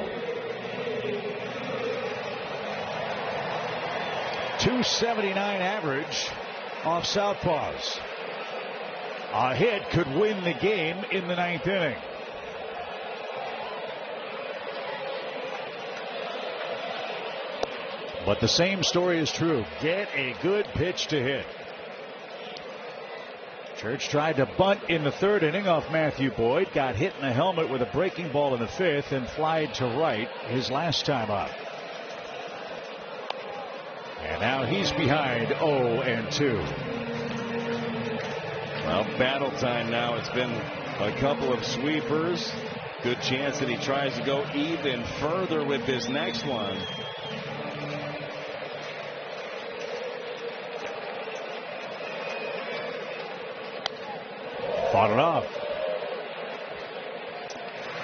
.279 average off southpaws. A hit could win the game in the ninth inning. But the same story is true. Get a good pitch to hit. Church tried to bunt in the third inning off Matthew Boyd. Got hit in the helmet with a breaking ball in the fifth and flied to right his last time up. And now he's behind 0-2. Well, battle time now. It's been a couple of sweepers. Good chance that he tries to go even further with this next one. Fought it off.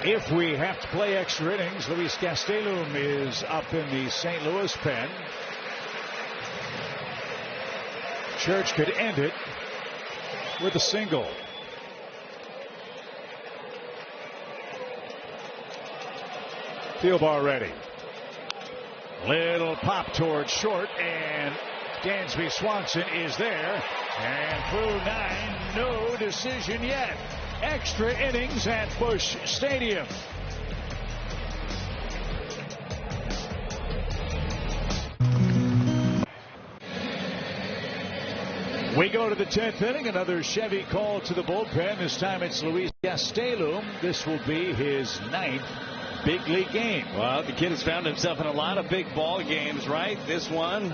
If we have to play extra innings, Luis Gastelum is up in the St. Louis pen. Church could end it with a single. Thielbar ready. Little pop towards short, and Dansby Swanson is there. And through 9, no decision yet. Extra innings at Busch Stadium. We go to the 10th inning. Another Chevy call to the bullpen. This time it's Luis Gastelum. This will be his 9th big league game. Well, the kid has found himself in a lot of big ball games, right? This one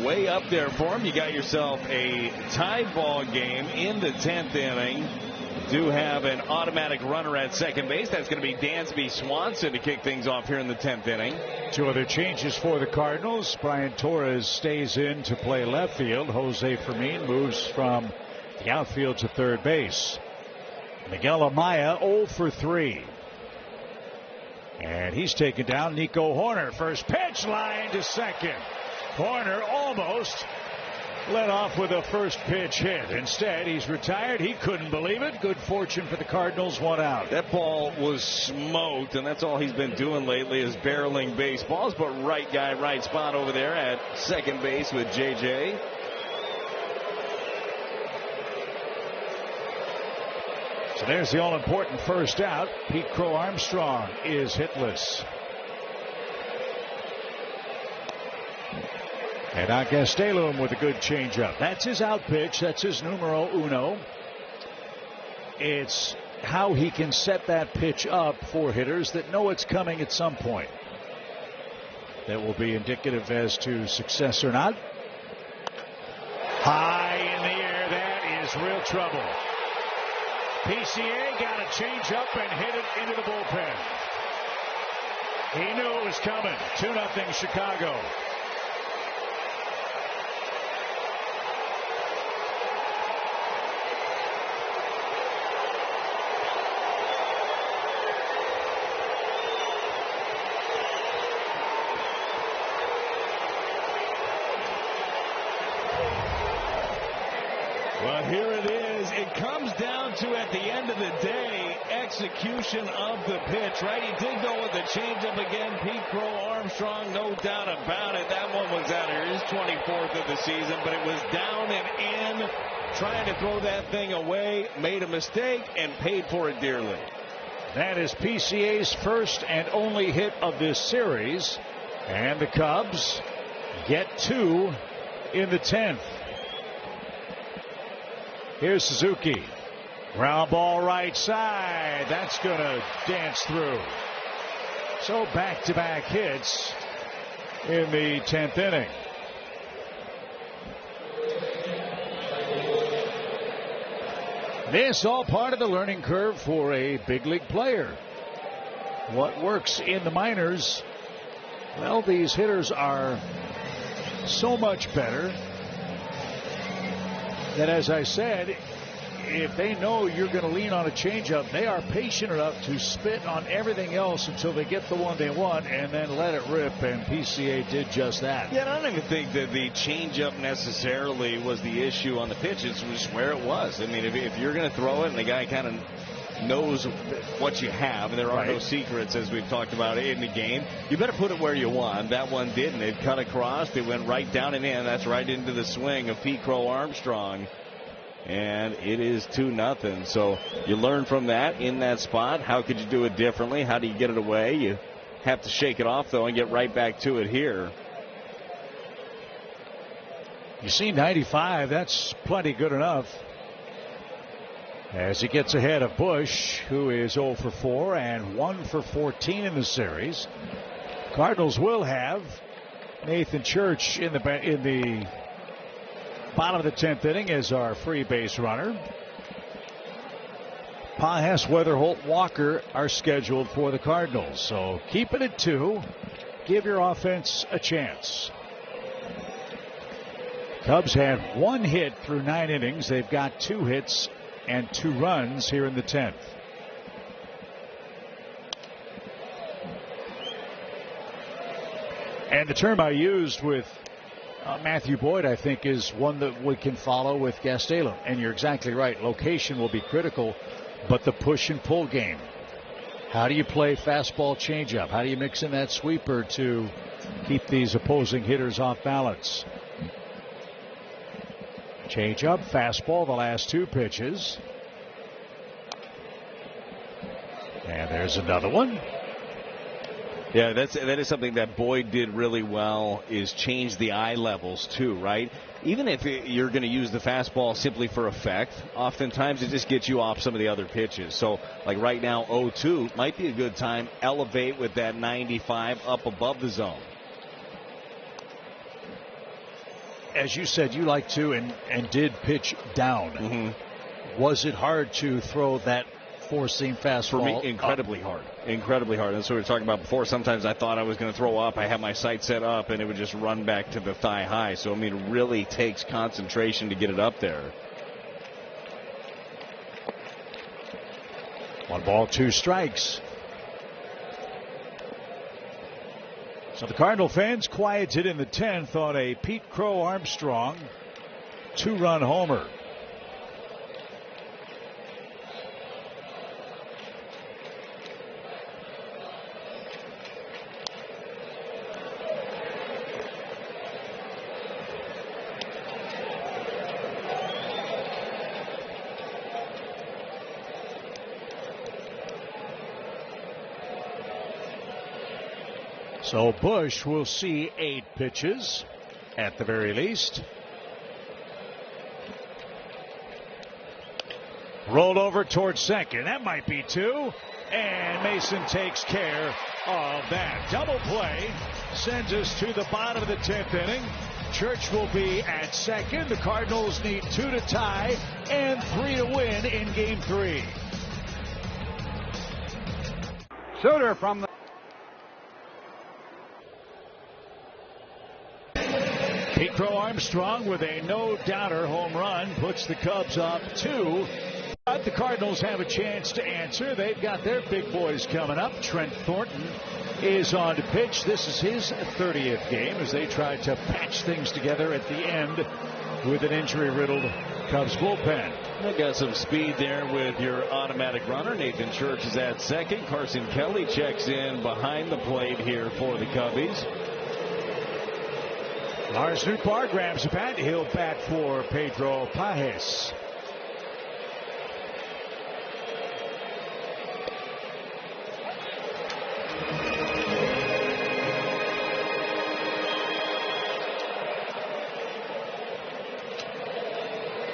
way up there for him. You got yourself a tied ball game in the 10th inning. Do have an automatic runner at second base. That's going to be Dansby Swanson to kick things off here in the 10th inning. 2 other changes for the Cardinals. Brian Torres stays in to play left field. Jose Fermin moves from the outfield to third base. Miguel Amaya 0 for 3. And he's taken down. Nico Horner. First pitch, line to second. Horner almost led off with a first pitch hit. Instead, he's retired. He couldn't believe it. Good fortune for the Cardinals. 1 out. That ball was smoked, and that's all he's been doing lately is barreling baseballs. But right guy, right spot over there at second base with JJ. So there's the all-important first out. Pete Crow Armstrong is hitless. And now Gastelum with a good changeup. That's his out pitch. That's his numero uno. It's how he can set that pitch up for hitters that know it's coming at some point. That will be indicative as to success or not. High in the air. That is real trouble. PCA got a changeup and hit it into the bullpen. He knew it was coming. 2-0 Chicago. Well, here it is. It comes down to, at the end of the day, execution of the pitch, right? He did go with the changeup again. Pete Crow Armstrong, no doubt about it. That one was out here, his 24th of the season, but it was down and in, trying to throw that thing away, made a mistake, and paid for it dearly. That is PCA's first and only hit of this series, and the Cubs get 2 in the 10th. Here's Suzuki. Ground ball right side. That's going to dance through. So back-to-back hits in the 10th inning. This all part of the learning curve for a big league player. What works in the minors? Well, these hitters are so much better that, as I said, if they know you're going to lean on a changeup, they are patient enough to spit on everything else until they get the one they want and then let it rip, and PCA did just that. Yeah, I don't even think that the changeup necessarily was the issue on the pitch. It's just where it was. I mean, if you're going to throw it and the guy kind of knows what you have, and there are no secrets, as we've talked about in the game, you better put it where you want. That one didn't. It cut across. It went right down and in. That's right into the swing of Pete Crow Armstrong. And it is 2-0. So you learn from that in that spot. How could you do it differently? How do you get it away? You have to shake it off, though, and get right back to it here. You see 95. That's plenty good enough. As he gets ahead of Bush, who is 0 for 4 and 1 for 14 in the series. Cardinals will have Nathan Church in the bottom of the 10th inning as our free base runner. Pages, Weatherholt, Walker are scheduled for the Cardinals. So keep it at 2. Give your offense a chance. Cubs had 1 hit through 9 innings. They've got 2 hits and 2 runs here in the 10th. And the term I used with Matthew Boyd, I think, is one that we can follow with Gastelum. And you're exactly right. Location will be critical, but the push and pull game. How do you play fastball changeup? How do you mix in that sweeper to keep these opposing hitters off balance? Changeup, fastball, the last 2 pitches. And there's another one. Yeah, that is something that Boyd did really well, is change the eye levels too, right? Even if you're going to use the fastball simply for effect, oftentimes it just gets you off some of the other pitches. So, like right now, 0-2 might be a good time. Elevate with that 95 up above the zone. As you said, you like to and did pitch down. Mm-hmm. Was it hard to throw that 4-seam fastball? For me, incredibly hard. Incredibly hard. That's what we were talking about before. Sometimes I thought I was going to throw up. I had my sight set up, and it would just run back to the thigh high. So, I mean, it really takes concentration to get it up there. 1 ball, 2 strikes. So the Cardinal fans quieted in the 10th on a Pete Crow Armstrong 2-run homer. So Bush will see 8 pitches at the very least. Rolled over towards second. That might be 2. And Mason takes care of that. Double play sends us to the bottom of the 10th inning. Church will be at second. The Cardinals need 2 to tie and 3 to win in Game 3. Suter from the Pete Crow Armstrong with a no-doubter home run puts the Cubs up 2. But the Cardinals have a chance to answer. They've got their big boys coming up. Trent Thornton is on to pitch. This is his 30th game as they try to patch things together at the end with an injury-riddled Cubs bullpen. They got some speed there with your automatic runner. Nathan Church is at second. Carson Kelly checks in behind the plate here for the Cubbies. Lars Nootbaar grabs a bat. He'll bat for Pedro Pages.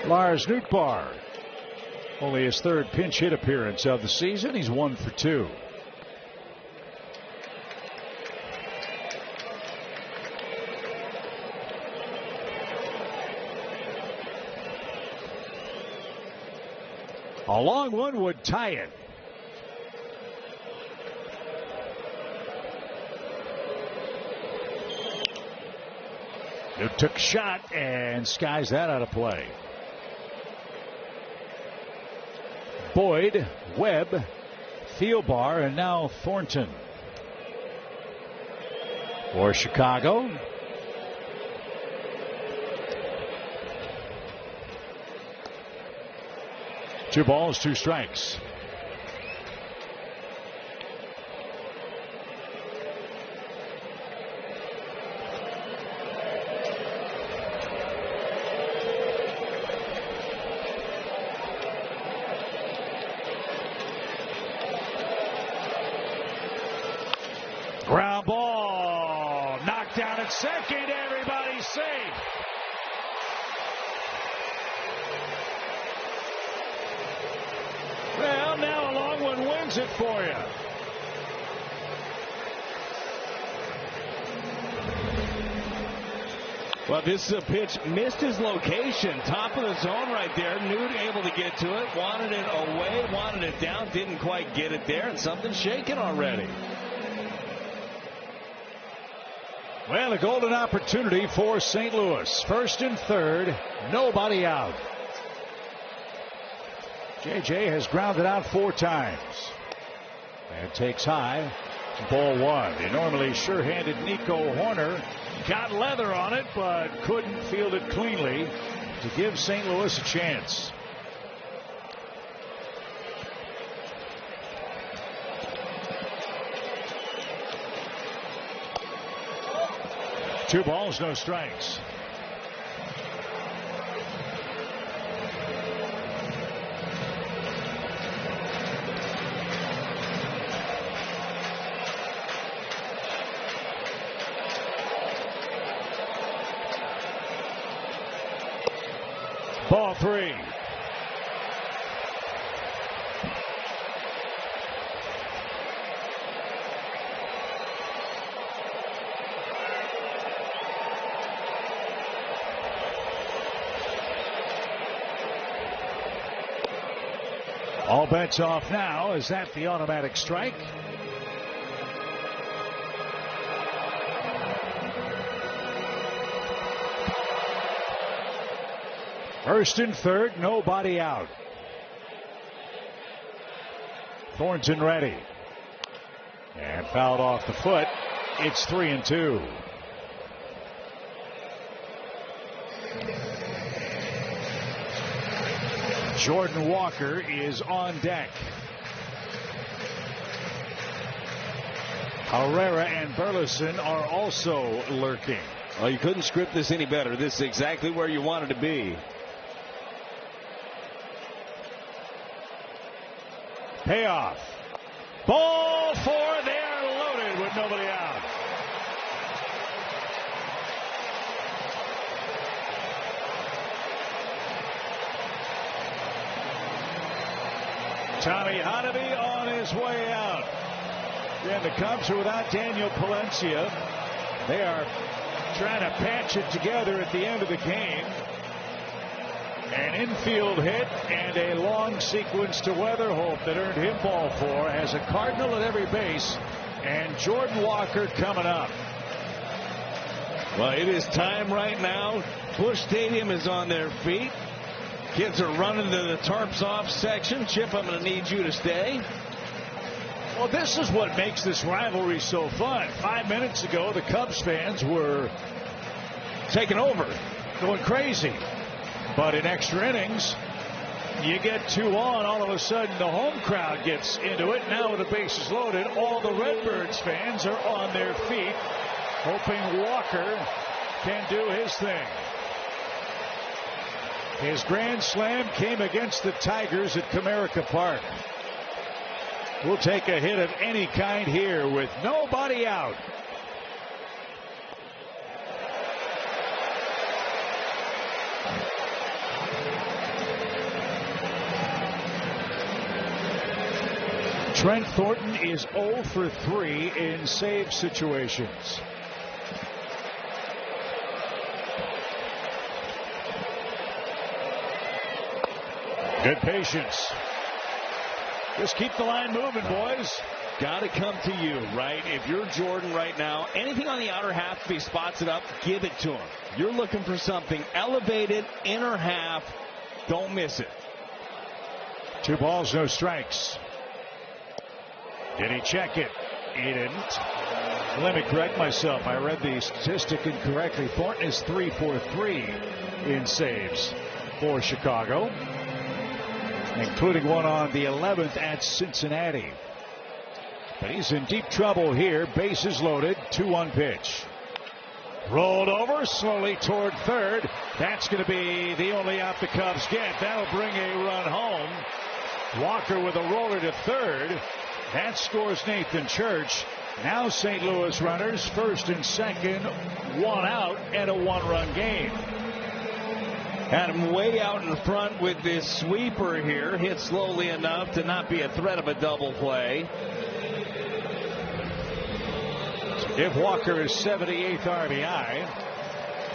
Lars Nootbaar Only his third pinch hit appearance of the season. He's 1 for 2. A long one would tie it. It took a shot and skies that out of play. Boyd, Webb, Thielbar, and now Thornton. For Chicago. Two balls, two strikes. Ground ball. Knocked down at second. Everybody's safe. Well, now a long one wins it for you. Well, this is a pitch. Missed his location. Top of the zone right there. Newt able to get to it. Wanted it away. Wanted it down. Didn't quite get it there. And something's shaking already. Well, a golden opportunity for St. Louis. First and third. Nobody out. JJ has grounded out 4 times. And takes high. Ball 1. The normally sure-handed Nico Horner got leather on it, but couldn't field it cleanly to give St. Louis a chance. Two balls, no strikes. Ball 3. All bets off now. Is that the automatic strike? First and third, nobody out. Thornton ready. And fouled off the foot. It's 3-2. Jordan Walker is on deck. Herrera and Burleson are also lurking. Oh, you couldn't script this any better. This is exactly where you wanted to be. Payoff. Ball 4. They're loaded with nobody out. Tommy Honaby on his way out. And the Cubs are without Daniel Palencia. They are trying to patch it together at the end of the game. An infield hit and a long sequence to Weatherholt that earned him ball 4. Has a Cardinal at every base. And Jordan Walker coming up. Well, it is time right now. Busch Stadium is on their feet. Kids are running to the tarps off section. Chip, I'm going to need you to stay. Well, this is what makes this rivalry so fun. 5 minutes ago, the Cubs fans were taking over, going crazy. But in extra innings, you get 2 on. All of a sudden, the home crowd gets into it. Now with the bases loaded, all the Redbirds fans are on their feet, hoping Walker can do his thing. His grand slam came against the Tigers at Comerica Park. We'll take a hit of any kind here with nobody out. Trent Thornton is 0 for 3 in save situations. Good patience. Just keep the line moving, boys. Got to come to you, right? If you're Jordan right now, anything on the outer half, if he spots it up, give it to him. You're looking for something elevated, inner half. Don't miss it. 2 balls, no strikes. Did he check it? He didn't. Let me correct myself. I read the statistic incorrectly. Thornton is 3 for 3 in saves for Chicago, including one on the 11th at Cincinnati. But he's in deep trouble here. Bases loaded. 2-1 pitch. Rolled over slowly toward third. That's going to be the only out the Cubs get. That'll bring a run home. Walker with a roller to third. That scores Nathan Church. Now St. Louis runners first and second, 1 out, and a 1-run game. Had him way out in front with this sweeper here. Hit slowly enough to not be a threat of a double play. If Walker is 78th RBI.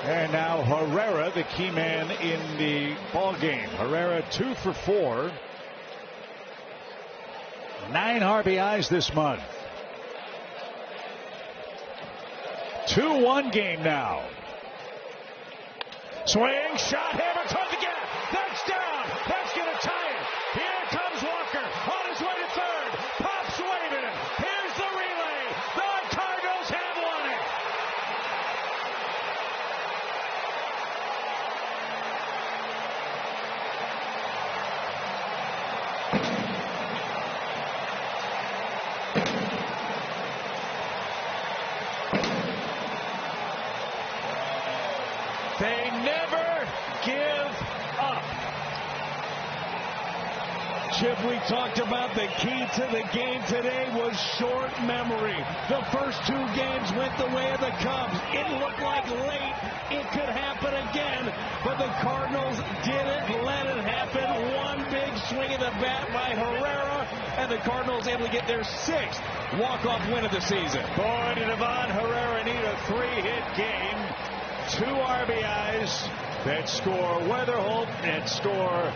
And now Herrera, the key man in the ball game. Herrera 2 for 4. 9 RBIs this month. 2-1 game now. Swing, shot, hammer toward the gap. That's down. That's going to tie it. Here comes Walker on his way to third. Pops waving it. Here's the relay. The Cardinals have won it. They never give up. Chip, we talked about the key to the game today was short memory. The first 2 games went the way of the Cubs. It looked like late it could happen again, but the Cardinals didn't let it happen. One big swing of the bat by Herrera, and the Cardinals able to get their 6th walk-off win of the season. Boy, did Ivan Herrera need a 3-hit game. 2 RBIs that score Weatherholt and score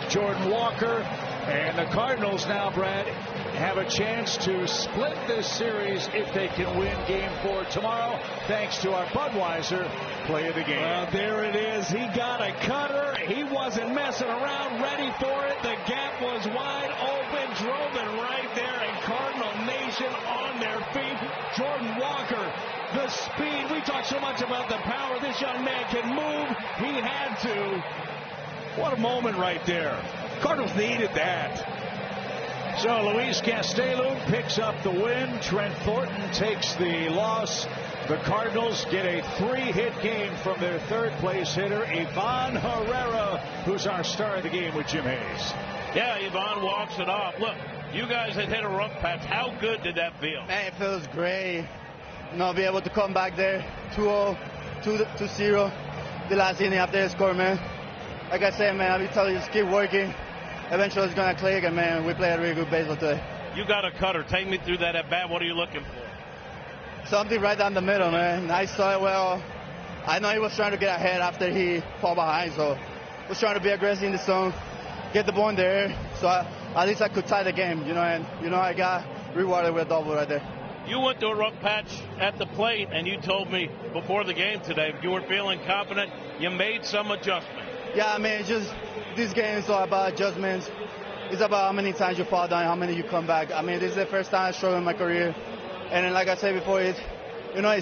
Jordan Walker. And the Cardinals now, Brad, have a chance to split this series if they can win Game 4 tomorrow, thanks to our Budweiser play of the game. Well, there it is. He got a cutter. He wasn't messing around, ready for it. The gap was wide open, drove it right there, and Cardinal Nation on their feet. Jordan Walker, the speed. We talk so much about the power. This young man can move. He had to. What a moment right there. Cardinals needed that. So Luis Castello picks up the win. Trent Thornton takes the loss. The Cardinals get a 3-hit game from their third-place hitter, Ivan Herrera, who's our star of the game with Jim Hayes. Yeah, Ivan walks it off. Look, you guys had hit a rough patch. How good did that feel? Man, it feels great. Be able to come back there, 2-0, 2-0, the last inning after the score, man. Like I said, man, I'll be telling you, just keep working. Eventually it's going to click, and, man, we played a really good baseball today. You got a cutter. Take me through that at bat. What are you looking for? Something right down the middle, man. I saw it well. I know he was trying to get ahead after he fell behind, so I was trying to be aggressive in the zone, get the ball in there, so at least I could tie the game, and, I got rewarded with a double right there. You went through a rough patch at the plate, and you told me before the game today you were feeling confident. You made some adjustment. Yeah, I mean, just this game is all about adjustments. It's about how many times you fall down, how many you come back. I mean, this is the first time I struggled in my career. And then, like I said before, it's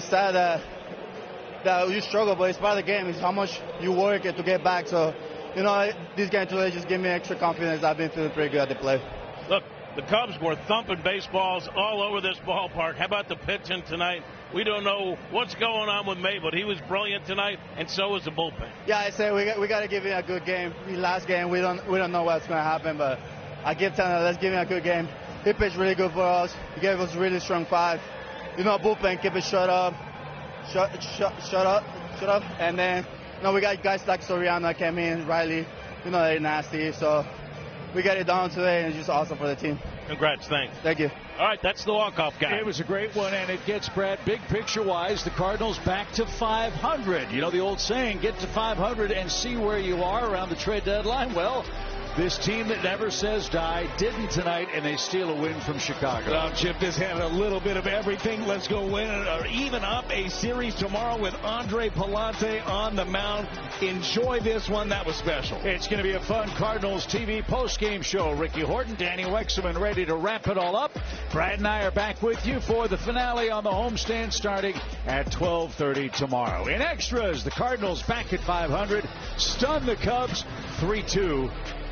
sad that you struggle, but it's part of the game. It's how much you work to get back. So, this game today just gave me extra confidence. I've been feeling pretty good at the play. Look, the Cubs were thumping baseballs all over this ballpark. How about the pitching tonight? We don't know what's going on with May, but he was brilliant tonight, and so was the bullpen. Yeah, I said we got to give him a good game. The last game, we don't know what's going to happen, but I keep telling him, let's give him a good game. He pitched really good for us. He gave us really strong 5. Bullpen, keep it shut up. And then, we got guys like Soriano came in, Riley, they're nasty. So we got it done today, and it's just awesome for the team. Congrats, thanks. Thank you. All right, that's the walk-off guy. It was a great one, and it gets, Brad, big picture-wise, the Cardinals back to 500. You know the old saying, get to 500 and see where you are around the trade deadline. Well, this team that never says die didn't tonight, and they steal a win from Chicago. Well, Chip, this had a little bit of everything. Let's go win or even up a series tomorrow with Andre Palante on the mound. Enjoy this one. That was special. It's going to be a fun Cardinals TV postgame show. Ricky Horton, Danny Wexman ready to wrap it all up. Brad and I are back with you for the finale on the homestand starting at 12:30 tomorrow. In extras, the Cardinals back at 500, stun the Cubs 3-2